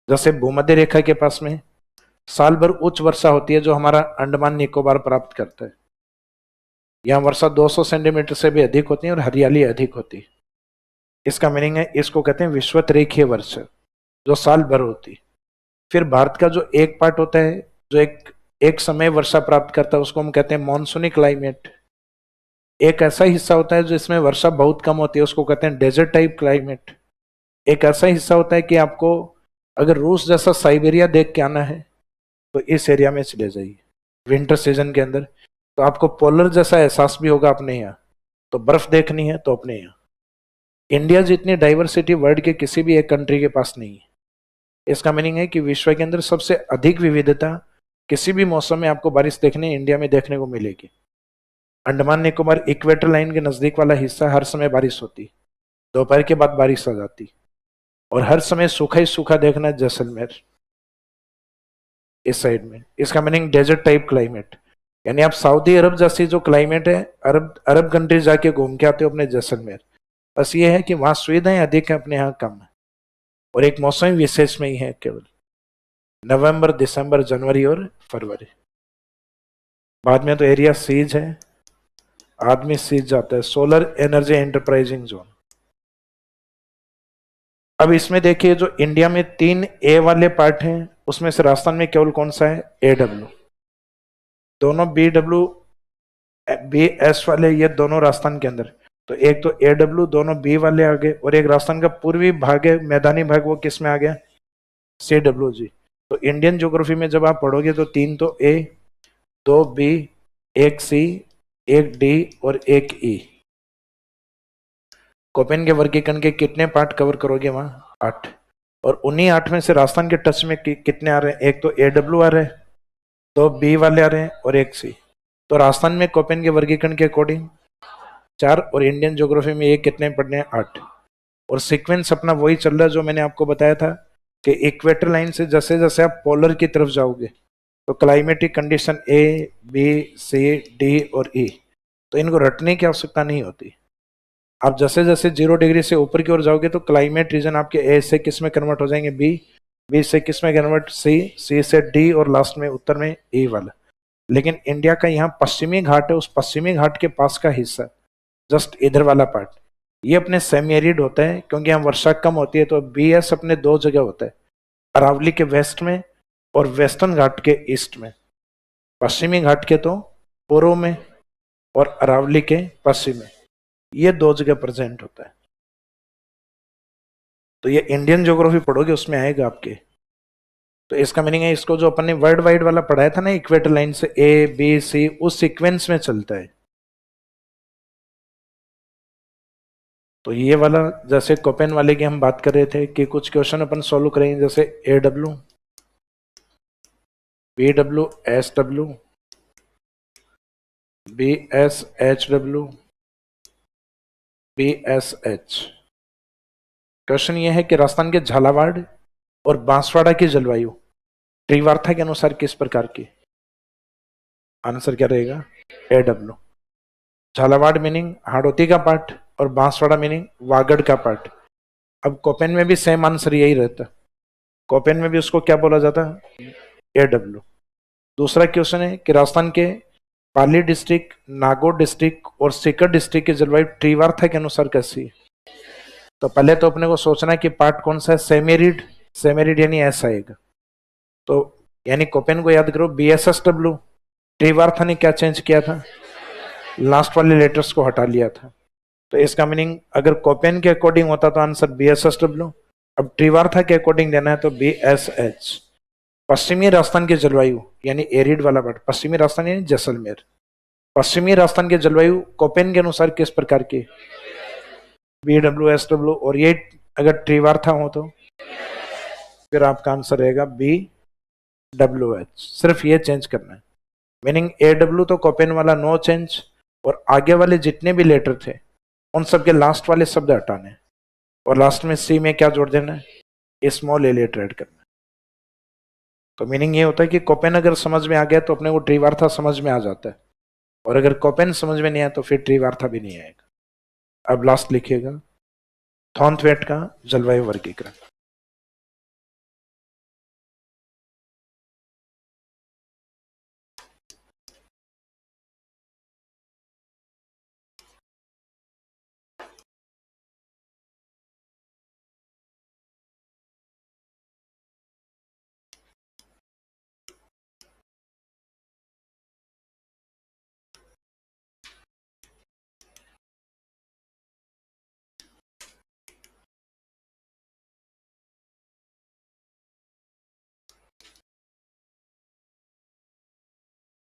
जैसे भूमध्य रेखा के पास में साल भर उच्च वर्षा होती है जो हमारा अंडमान निकोबार प्राप्त करता है। यहाँ वर्षा 200 सेंटीमीटर से भी अधिक होती है और हरियाली अधिक होती है। इसका मीनिंग है, इसको कहते हैं विश्वत रेखीय वर्षा, जो साल भर होती है। फिर भारत का जो एक पार्ट होता है जो एक समय वर्षा प्राप्त करता है, उसको हम कहते हैं मॉनसूनी क्लाइमेट। एक ऐसा हिस्सा होता है जिसमें वर्षा बहुत कम होती है, उसको कहते हैं डेजर्ट टाइप क्लाइमेट। एक ऐसा हिस्सा होता है कि आपको अगर रूस जैसा साइबेरिया देख के आना है तो इस एरिया में चले जाइए विंटर सीजन के अंदर, तो आपको पोलर जैसा एहसास भी होगा अपने यहाँ। तो बर्फ देखनी है तो अपने यहाँ। इंडिया जितनी डाइवर्सिटी वर्ल्ड के किसी भी एक कंट्री के पास नहीं है। इसका मीनिंग है कि विश्व के अंदर सबसे अधिक विविधता किसी भी मौसम में आपको बारिश देखने इंडिया में देखने को मिलेगी। अंडमान निकोबार इक्वेटर लाइन के नजदीक वाला हिस्सा हर समय बारिश होती, दोपहर के बाद बारिश आ जाती, और हर समय सूखा ही सूखा देखना है जैसलमेर इस साइड में। इसका मीनिंग डेजर्ट टाइप क्लाइमेट, यानी आप सऊदी अरब जैसी जो क्लाइमेट है, अरब कंट्री जाके घूम के आते हो अपने जैसलमेर। बस ये है कि वहां सुविधाएं अधिक है, अपने यहाँ कम है, और एक मौसम विशेष में ही है केवल नवंबर, दिसंबर, जनवरी और फरवरी। बाद में तो एरिया सीज है, आदमी सीज जाता है। Solar energy enterprising zone. अब इसमें देखिए जो इंडिया में 3 ए वाले पार्ट हैं, उसमें से राजस्थान में केवल कौन सा है? AW। दोनों BS वाले, ये दोनों राजस्थान के अंदर। तो एक तो AW, दोनों B वाले आ गए, और एक राजस्थान का पूर्वी भाग है, मैदानी भाग, वो किस में आ गया? CWG। तो इंडियन ज्योग्राफी में जब आप पढ़ोगे तो 3 तो A, 2 B, 1 C, 1 D और 1 E। कोपेन के वर्गीकरण के कितने पार्ट कवर करोगे वहां? 8। और उन्हीं 8 में से राजस्थान के टच में कितने आ रहे हैं? एक तो AW आ रहे हैं, 2 B वाले आ रहे हैं और 1 C। तो राजस्थान में कोपेन के वर्गीकरण के अकॉर्डिंग 4, और इंडियन ज्योग्राफी में ये कितने पढ़ने हैं? 8। और सीक्वेंस अपना वही चल रहा है जो मैंने आपको बताया था कि इक्वेटर लाइन से जैसे जैसे आप पोलर की तरफ जाओगे तो climatic condition A, B, C, D और E, तो इनको रटने की आवश्यकता नहीं होती। आप जैसे जैसे 0 डिग्री से ऊपर की ओर जाओगे तो क्लाइमेट रीजन आपके ए से किस में कन्वर्ट हो जाएंगे? बी से किस में कन्वर्ट? सी से डी, और लास्ट में उत्तर में ई वाला। लेकिन इंडिया का यहाँ पश्चिमी घाट है, उस पश्चिमी घाट के पास का हिस्सा, जस्ट इधर वाला पार्ट, ये अपने सेमी एरिड होता है क्योंकि यहाँ वर्षा कम होती है। तो BS अपने 2 जगह होता है, अरावली के वेस्ट में और वेस्टर्न घाट के ईस्ट में। पश्चिमी घाट के तो पूर्व में और अरावली के पश्चिम में, ये 2 जगह प्रेजेंट होता है। तो ये इंडियन ज्योग्राफी पढ़ोगे उसमें आएगा आपके। तो इसका मीनिंग है, इसको जो अपन ने वर्ल्ड वाइड वाला पढ़ाया था ना, इक्वेटर लाइन से A, B, C, उस सीक्वेंस में चलता है। तो ये वाला जैसे कोपेन वाले की हम बात कर रहे थे कि कुछ क्वेश्चन अपन सॉल्व करेंगे, जैसे AW, BW, SW, BS, HW, BSH। Question ये है कि राजस्थान के झालावाड़ और बांसवाड़ा की जलवायु त्रिवार्था के अनुसार किस प्रकार की? आंसर क्या रहेगा? AW। झालावाड़ मीनिंग हाड़ौती का पार्ट और बांसवाड़ा मीनिंग वागड़ का पार्ट। अब कोपेन में भी सेम आंसर यही रहता, कोपेन में भी उसको क्या बोला जाता? AW। दूसरा क्वेश्चन है कि राजस्थान के पाली डिस्ट्रिक्ट, नागौर डिस्ट्रिक्ट और सीकर डिस्ट्रिक्ट की जलवायु त्रिवार्था के अनुसार कैसी है? तो पहले तो अपने को सोचना है कि पार्ट कौन सा है? सेमेरिड। सेमेरिड यानी ऐसा आएगा। तो यानी कोपेन को याद करो, BSSW। त्रिवार्था ने क्या चेंज किया था? लास्ट वाले लेटर्स को हटा लिया था। तो इसका मीनिंग अगर कोपेन के अकॉर्डिंग होता तो आंसर BSSW। अब त्रिवार्था के अकॉर्डिंग देना है तो BSH। पश्चिमी राजस्थान की जलवायु यानी एरिड वाला पार्ट, पश्चिमी राजस्थान यानी जैसलमेर। पश्चिमी राजस्थान की जलवायु कोपेन के अनुसार किस प्रकार की? BWSW। और ये अगर त्रिवार्था हो तो फिर आपका आंसर रहेगा BWH। सिर्फ ये चेंज करना है, मीनिंग AW तो कोपेन वाला नो चेंज, और आगे वाले जितने भी लेटर थे उन सब के लास्ट वाले शब्द हटाने, और लास्ट में C में क्या जोड़ देना है? स्मॉल A लेटर ऐड करना। तो मीनिंग ये होता है कि कोपेन अगर समझ में आ गया तो अपने को ट्रीवार्था समझ में आ जाता है, और अगर कोपेन समझ में नहीं आया तो फिर ट्रीवार्था भी नहीं आएगा। अब लास्ट लिखिएगा थॉर्नथवेट का जलवायु वर्गीकरण।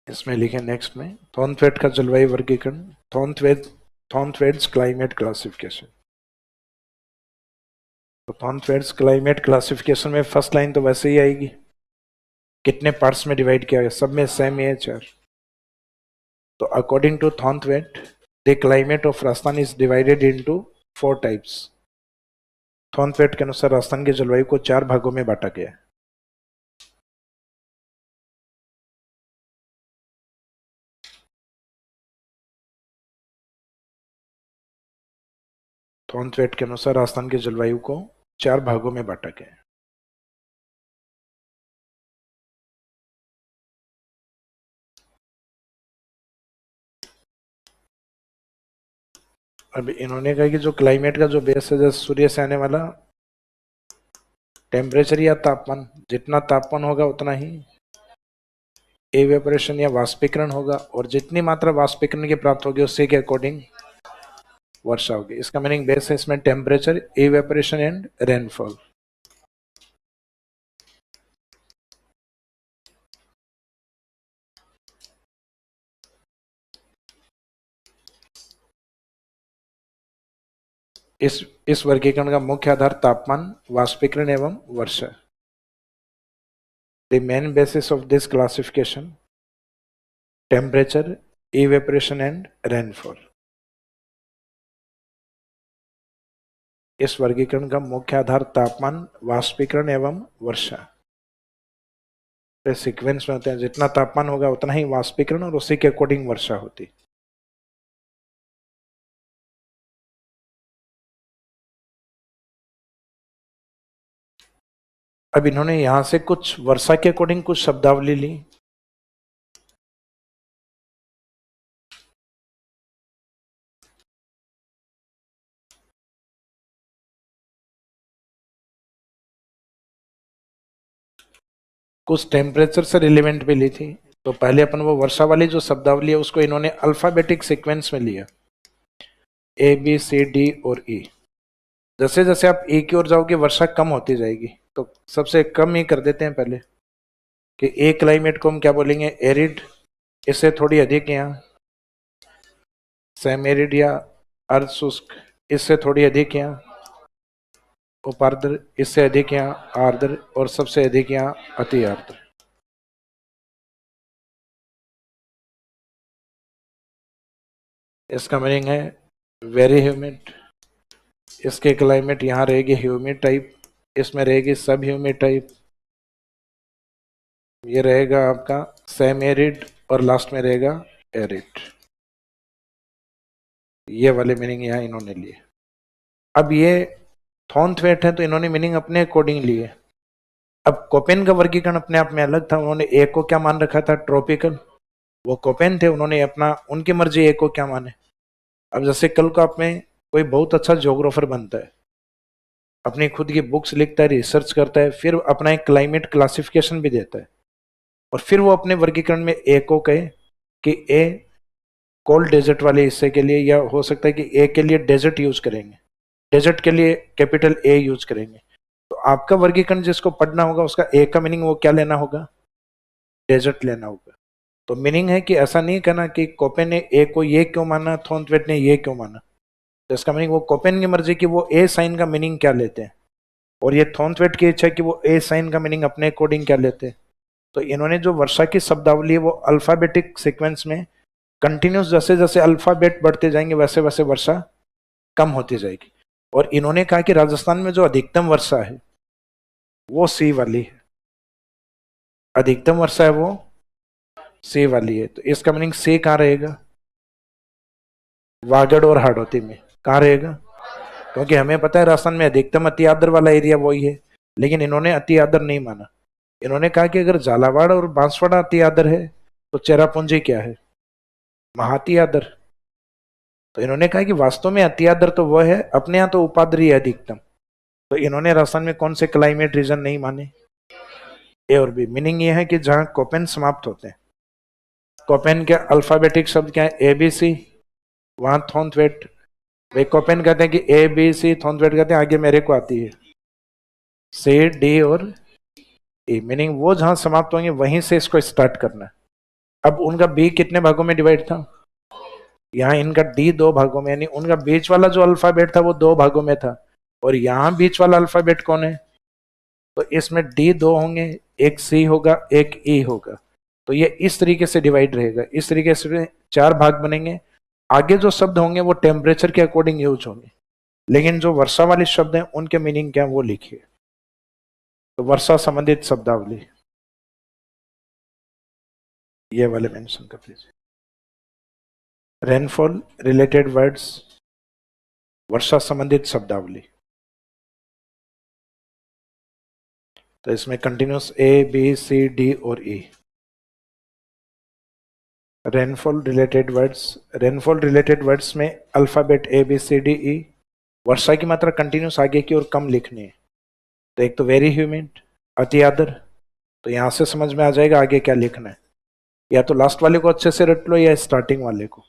इसमें लिखे नेक्स्ट में थॉर्नथवेट का जलवायु वर्गीकरण, थॉर्नथवेट्स क्लाइमेट क्लासिफिकेशन। तो थॉर्नथवेट्स क्लाइमेट क्लासिफिकेशन में फर्स्ट लाइन तो वैसे ही आएगी, कितने पार्ट्स में डिवाइड किया गया, सब में सेम है 4। तो according to Thornthwaite the climate of Rajasthan is divided into 4 types. Thornthwaite के अनुसार राजस्थान की जलवायु को 4 भागों में बांटा गया है। थॉर्नथवेट के अनुसार राजस्थान की जलवायु को 4 भागों में बांटा गया है। अब इन्होंने कहा कि जो क्लाइमेट का जो बेस है, जैसे सूर्य से आने वाला टेम्परेचर या तापमान, जितना तापमान होगा उतना ही एवेपोरेशन या वाष्पीकरण होगा, और जितनी मात्रा वाष्पीकरण की प्राप्त होगी उससे के अकॉर्डिंग वर्षा होगी। इसका मीनिंग बेस है इसमें टेम्परेचर, एवेपोरेशन एंड रेनफॉल। इस वर्गीकरण का मुख्य आधार तापमान, वाष्पीकरण एवं वर्षा। The main basis of this classification temperature, evaporation and rainfall. इस वर्गीकरण का मुख्य आधार तापमान, वाष्पीकरण एवं वर्षा। सीक्वेंस में होते हैं, जितना तापमान होगा उतना ही वाष्पीकरण और उसी के अकॉर्डिंग वर्षा होती। अब इन्होंने यहां से कुछ वर्षा के अकॉर्डिंग कुछ शब्दावली ली। कुछ टेम्परेचर से रिलेवेंट भी ली थी। तो पहले अपन वो वर्षा वाली जो शब्दावली है उसको इन्होंने अल्फाबेटिक सीक्वेंस में लिया, ए बी सी डी और ई। जैसे जैसे आप ए की ओर जाओगे वर्षा कम होती जाएगी, तो सबसे कम ही कर देते हैं पहले कि ए क्लाइमेट को हम क्या बोलेंगे, एरिड। इससे थोड़ी अधिक यहाँ सेम एरिड या अर्ध शुष्क। इससे थोड़ी अधिक यहाँ उपार्द्र। इससे अधिक यहाँ आर्द्र, और सबसे अधिक यहाँ अति आर्द्र। इसका मीनिंग है वेरी ह्यूमिड। इसके क्लाइमेट यहाँ रहेगी ह्यूमिड टाइप, इसमें रहेगी सब ह्यूमिड टाइप, ये रहेगा आपका सेम एरिड, और लास्ट में रहेगा एरिड। ये वाले मीनिंग यहाँ इन्होंने लिए। अब ये थॉर्नथवेट है तो इन्होंने मीनिंग अपने अकॉर्डिंग लिए। अब कोपेन का वर्गीकरण अपने आप में अलग था। उन्होंने ए को क्या मान रखा था, ट्रॉपिकल। वो कोपेन थे, उन्होंने अपना उनकी मर्जी ए को क्या माने। अब जैसे कल को आप में कोई बहुत अच्छा ज्योग्राफर बनता है, अपनी खुद की बुक्स लिखता है, रिसर्च करता है, फिर अपना एक क्लाइमेट क्लासिफिकेशन भी देता है, और फिर वो अपने वर्गीकरण में ए को कहे कि ए कोल्ड डेजर्ट वाले हिस्से के लिए, या हो सकता है कि ए के लिए डेजर्ट यूज करेंगे, डेजर्ट के लिए कैपिटल ए यूज करेंगे। तो आपका वर्गीकरण जिसको पढ़ना होगा उसका ए का मीनिंग वो क्या लेना होगा, डेजर्ट लेना होगा। तो मीनिंग है कि ऐसा नहीं कहना कि कोपेन ने ए को ये क्यों माना, थॉर्नथवेट ने ये क्यों माना। तो इसका मीनिंग वो कोपेन की मर्जी कि वो ए साइन का मीनिंग क्या लेते हैं, और ये थॉर्नथवेट की इच्छा है कि वो ए साइन का मीनिंग अपने अकॉर्डिंग क्या लेते हैं। तो इन्होंने जो वर्षा की शब्दावली है वो अल्फाबेटिक सीक्वेंस में कंटिन्यूस, जैसे जैसे अल्फाबेट बढ़ते जाएंगे वैसे वैसे वर्षा कम होती जाएगी। और इन्होंने कहा कि राजस्थान में जो अधिकतम वर्षा है वो सी वाली है। अधिकतम वर्षा है वो सी वाली है, तो इसका मीनिंग सी कहाँ रहेगा? वागड़ और हाड़ौती में। कहाँ रहेगा? क्योंकि हमें पता है राजस्थान में अधिकतम अति आदर वाला एरिया वही है, लेकिन इन्होंने अति आदर नहीं माना। इन्होंने कहा कि अगर झालावाड़ और बांसवाड़ा अति आदर है तो चेरापूंजी क्या है? महाअति आदर। तो इन्होंने कहा कि वास्तव में अति आदर तो वह है, अपने यहाँ तो उपाद्री है अधिकतम। तो इन्होंने राजस्थान में कौन से क्लाइमेट रीजन नहीं माने? ए और बी। मीनिंग ये है कि जहां कोपेन समाप्त होते हैं, कोपेन के अल्फाबेटिक शब्द क्या है? ए बी सी, वहां थोंथवेट। भाई कोपेन कहते हैं कि ए बी सी, थोंथवेट कहते हैं आगे मेरे को आती है सी डी और ए। मीनिंग वो जहां समाप्त होंगे वहीं से इसको स्टार्ट करना है। अब उनका बी कितने भागों में डिवाइड था? यहाँ इनका डी 2 भागों में, यानी उनका बीच वाला जो अल्फाबेट था वो 2 भागों में था, और यहाँ बीच वाला अल्फाबेट कौन है? तो इसमें डी 2 होंगे, एक सी होगा, एक ई होगा। तो ये इस तरीके से डिवाइड रहेगा, इस तरीके से 4 भाग बनेंगे। आगे जो शब्द होंगे वो टेम्परेचर के अकॉर्डिंग यूज होंगे, लेकिन जो वर्षा वाले शब्द हैं उनके मीनिंग क्या है वो लिखिए। तो वर्षा संबंधित शब्दावली ये वाले मेंशन कर दीजिए। रेनफॉल रिलेटेड वर्ड्स, वर्षा संबंधित शब्दावली। तो इसमें continuous A B C D और E. Rainfall related words, rainfall related words में alphabet A B C D E. वर्षा की मात्रा कंटिन्यूस आगे की ओर कम लिखनी है। तो एक तो वेरी ह्यूमिड, अति आदर, तो यहां से समझ में आ जाएगा आगे क्या लिखना है। या तो लास्ट वाले को अच्छे से रट लो या स्टार्टिंग वाले को।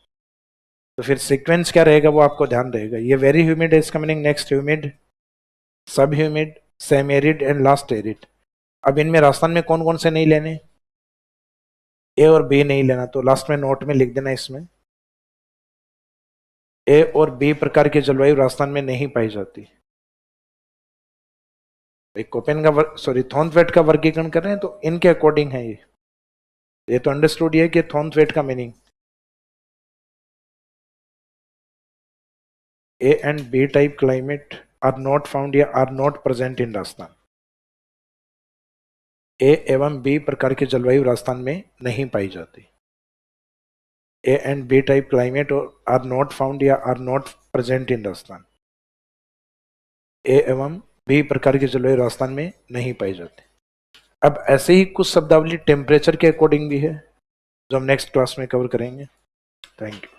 तो फिर सीक्वेंस क्या रहेगा वो आपको ध्यान रहेगा। ये वेरी ह्यूमिड है, इसका मीनिंग नेक्स्ट ह्यूमिड, सब humid, same arid and last arid. अब इनमें राजस्थान में कौन कौन से नहीं लेने? ए और बी नहीं लेना, तो लास्ट में नोट में लिख देना इसमें ए और बी प्रकार की जलवायु राजस्थान में नहीं पाई जाती। कोपेन का सॉरी थॉर्नथवेट का वर्गीकरण कर रहे हैं तो इनके अकॉर्डिंग है ये तो अंडरस्टूड है कि थॉर्नथवेट का meaning A and B type climate are not found या are not present in Rajasthan. A एवं बी प्रकार की जलवायु राजस्थान में नहीं पाई जाती। A and B type climate are not found या are not present in Rajasthan. A एवं बी प्रकार की जलवायु राजस्थान में नहीं पाई जाती। अब ऐसे ही कुछ शब्दावली टेम्परेचर के अकॉर्डिंग भी है जो हम नेक्स्ट क्लास में कवर करेंगे। Thank you.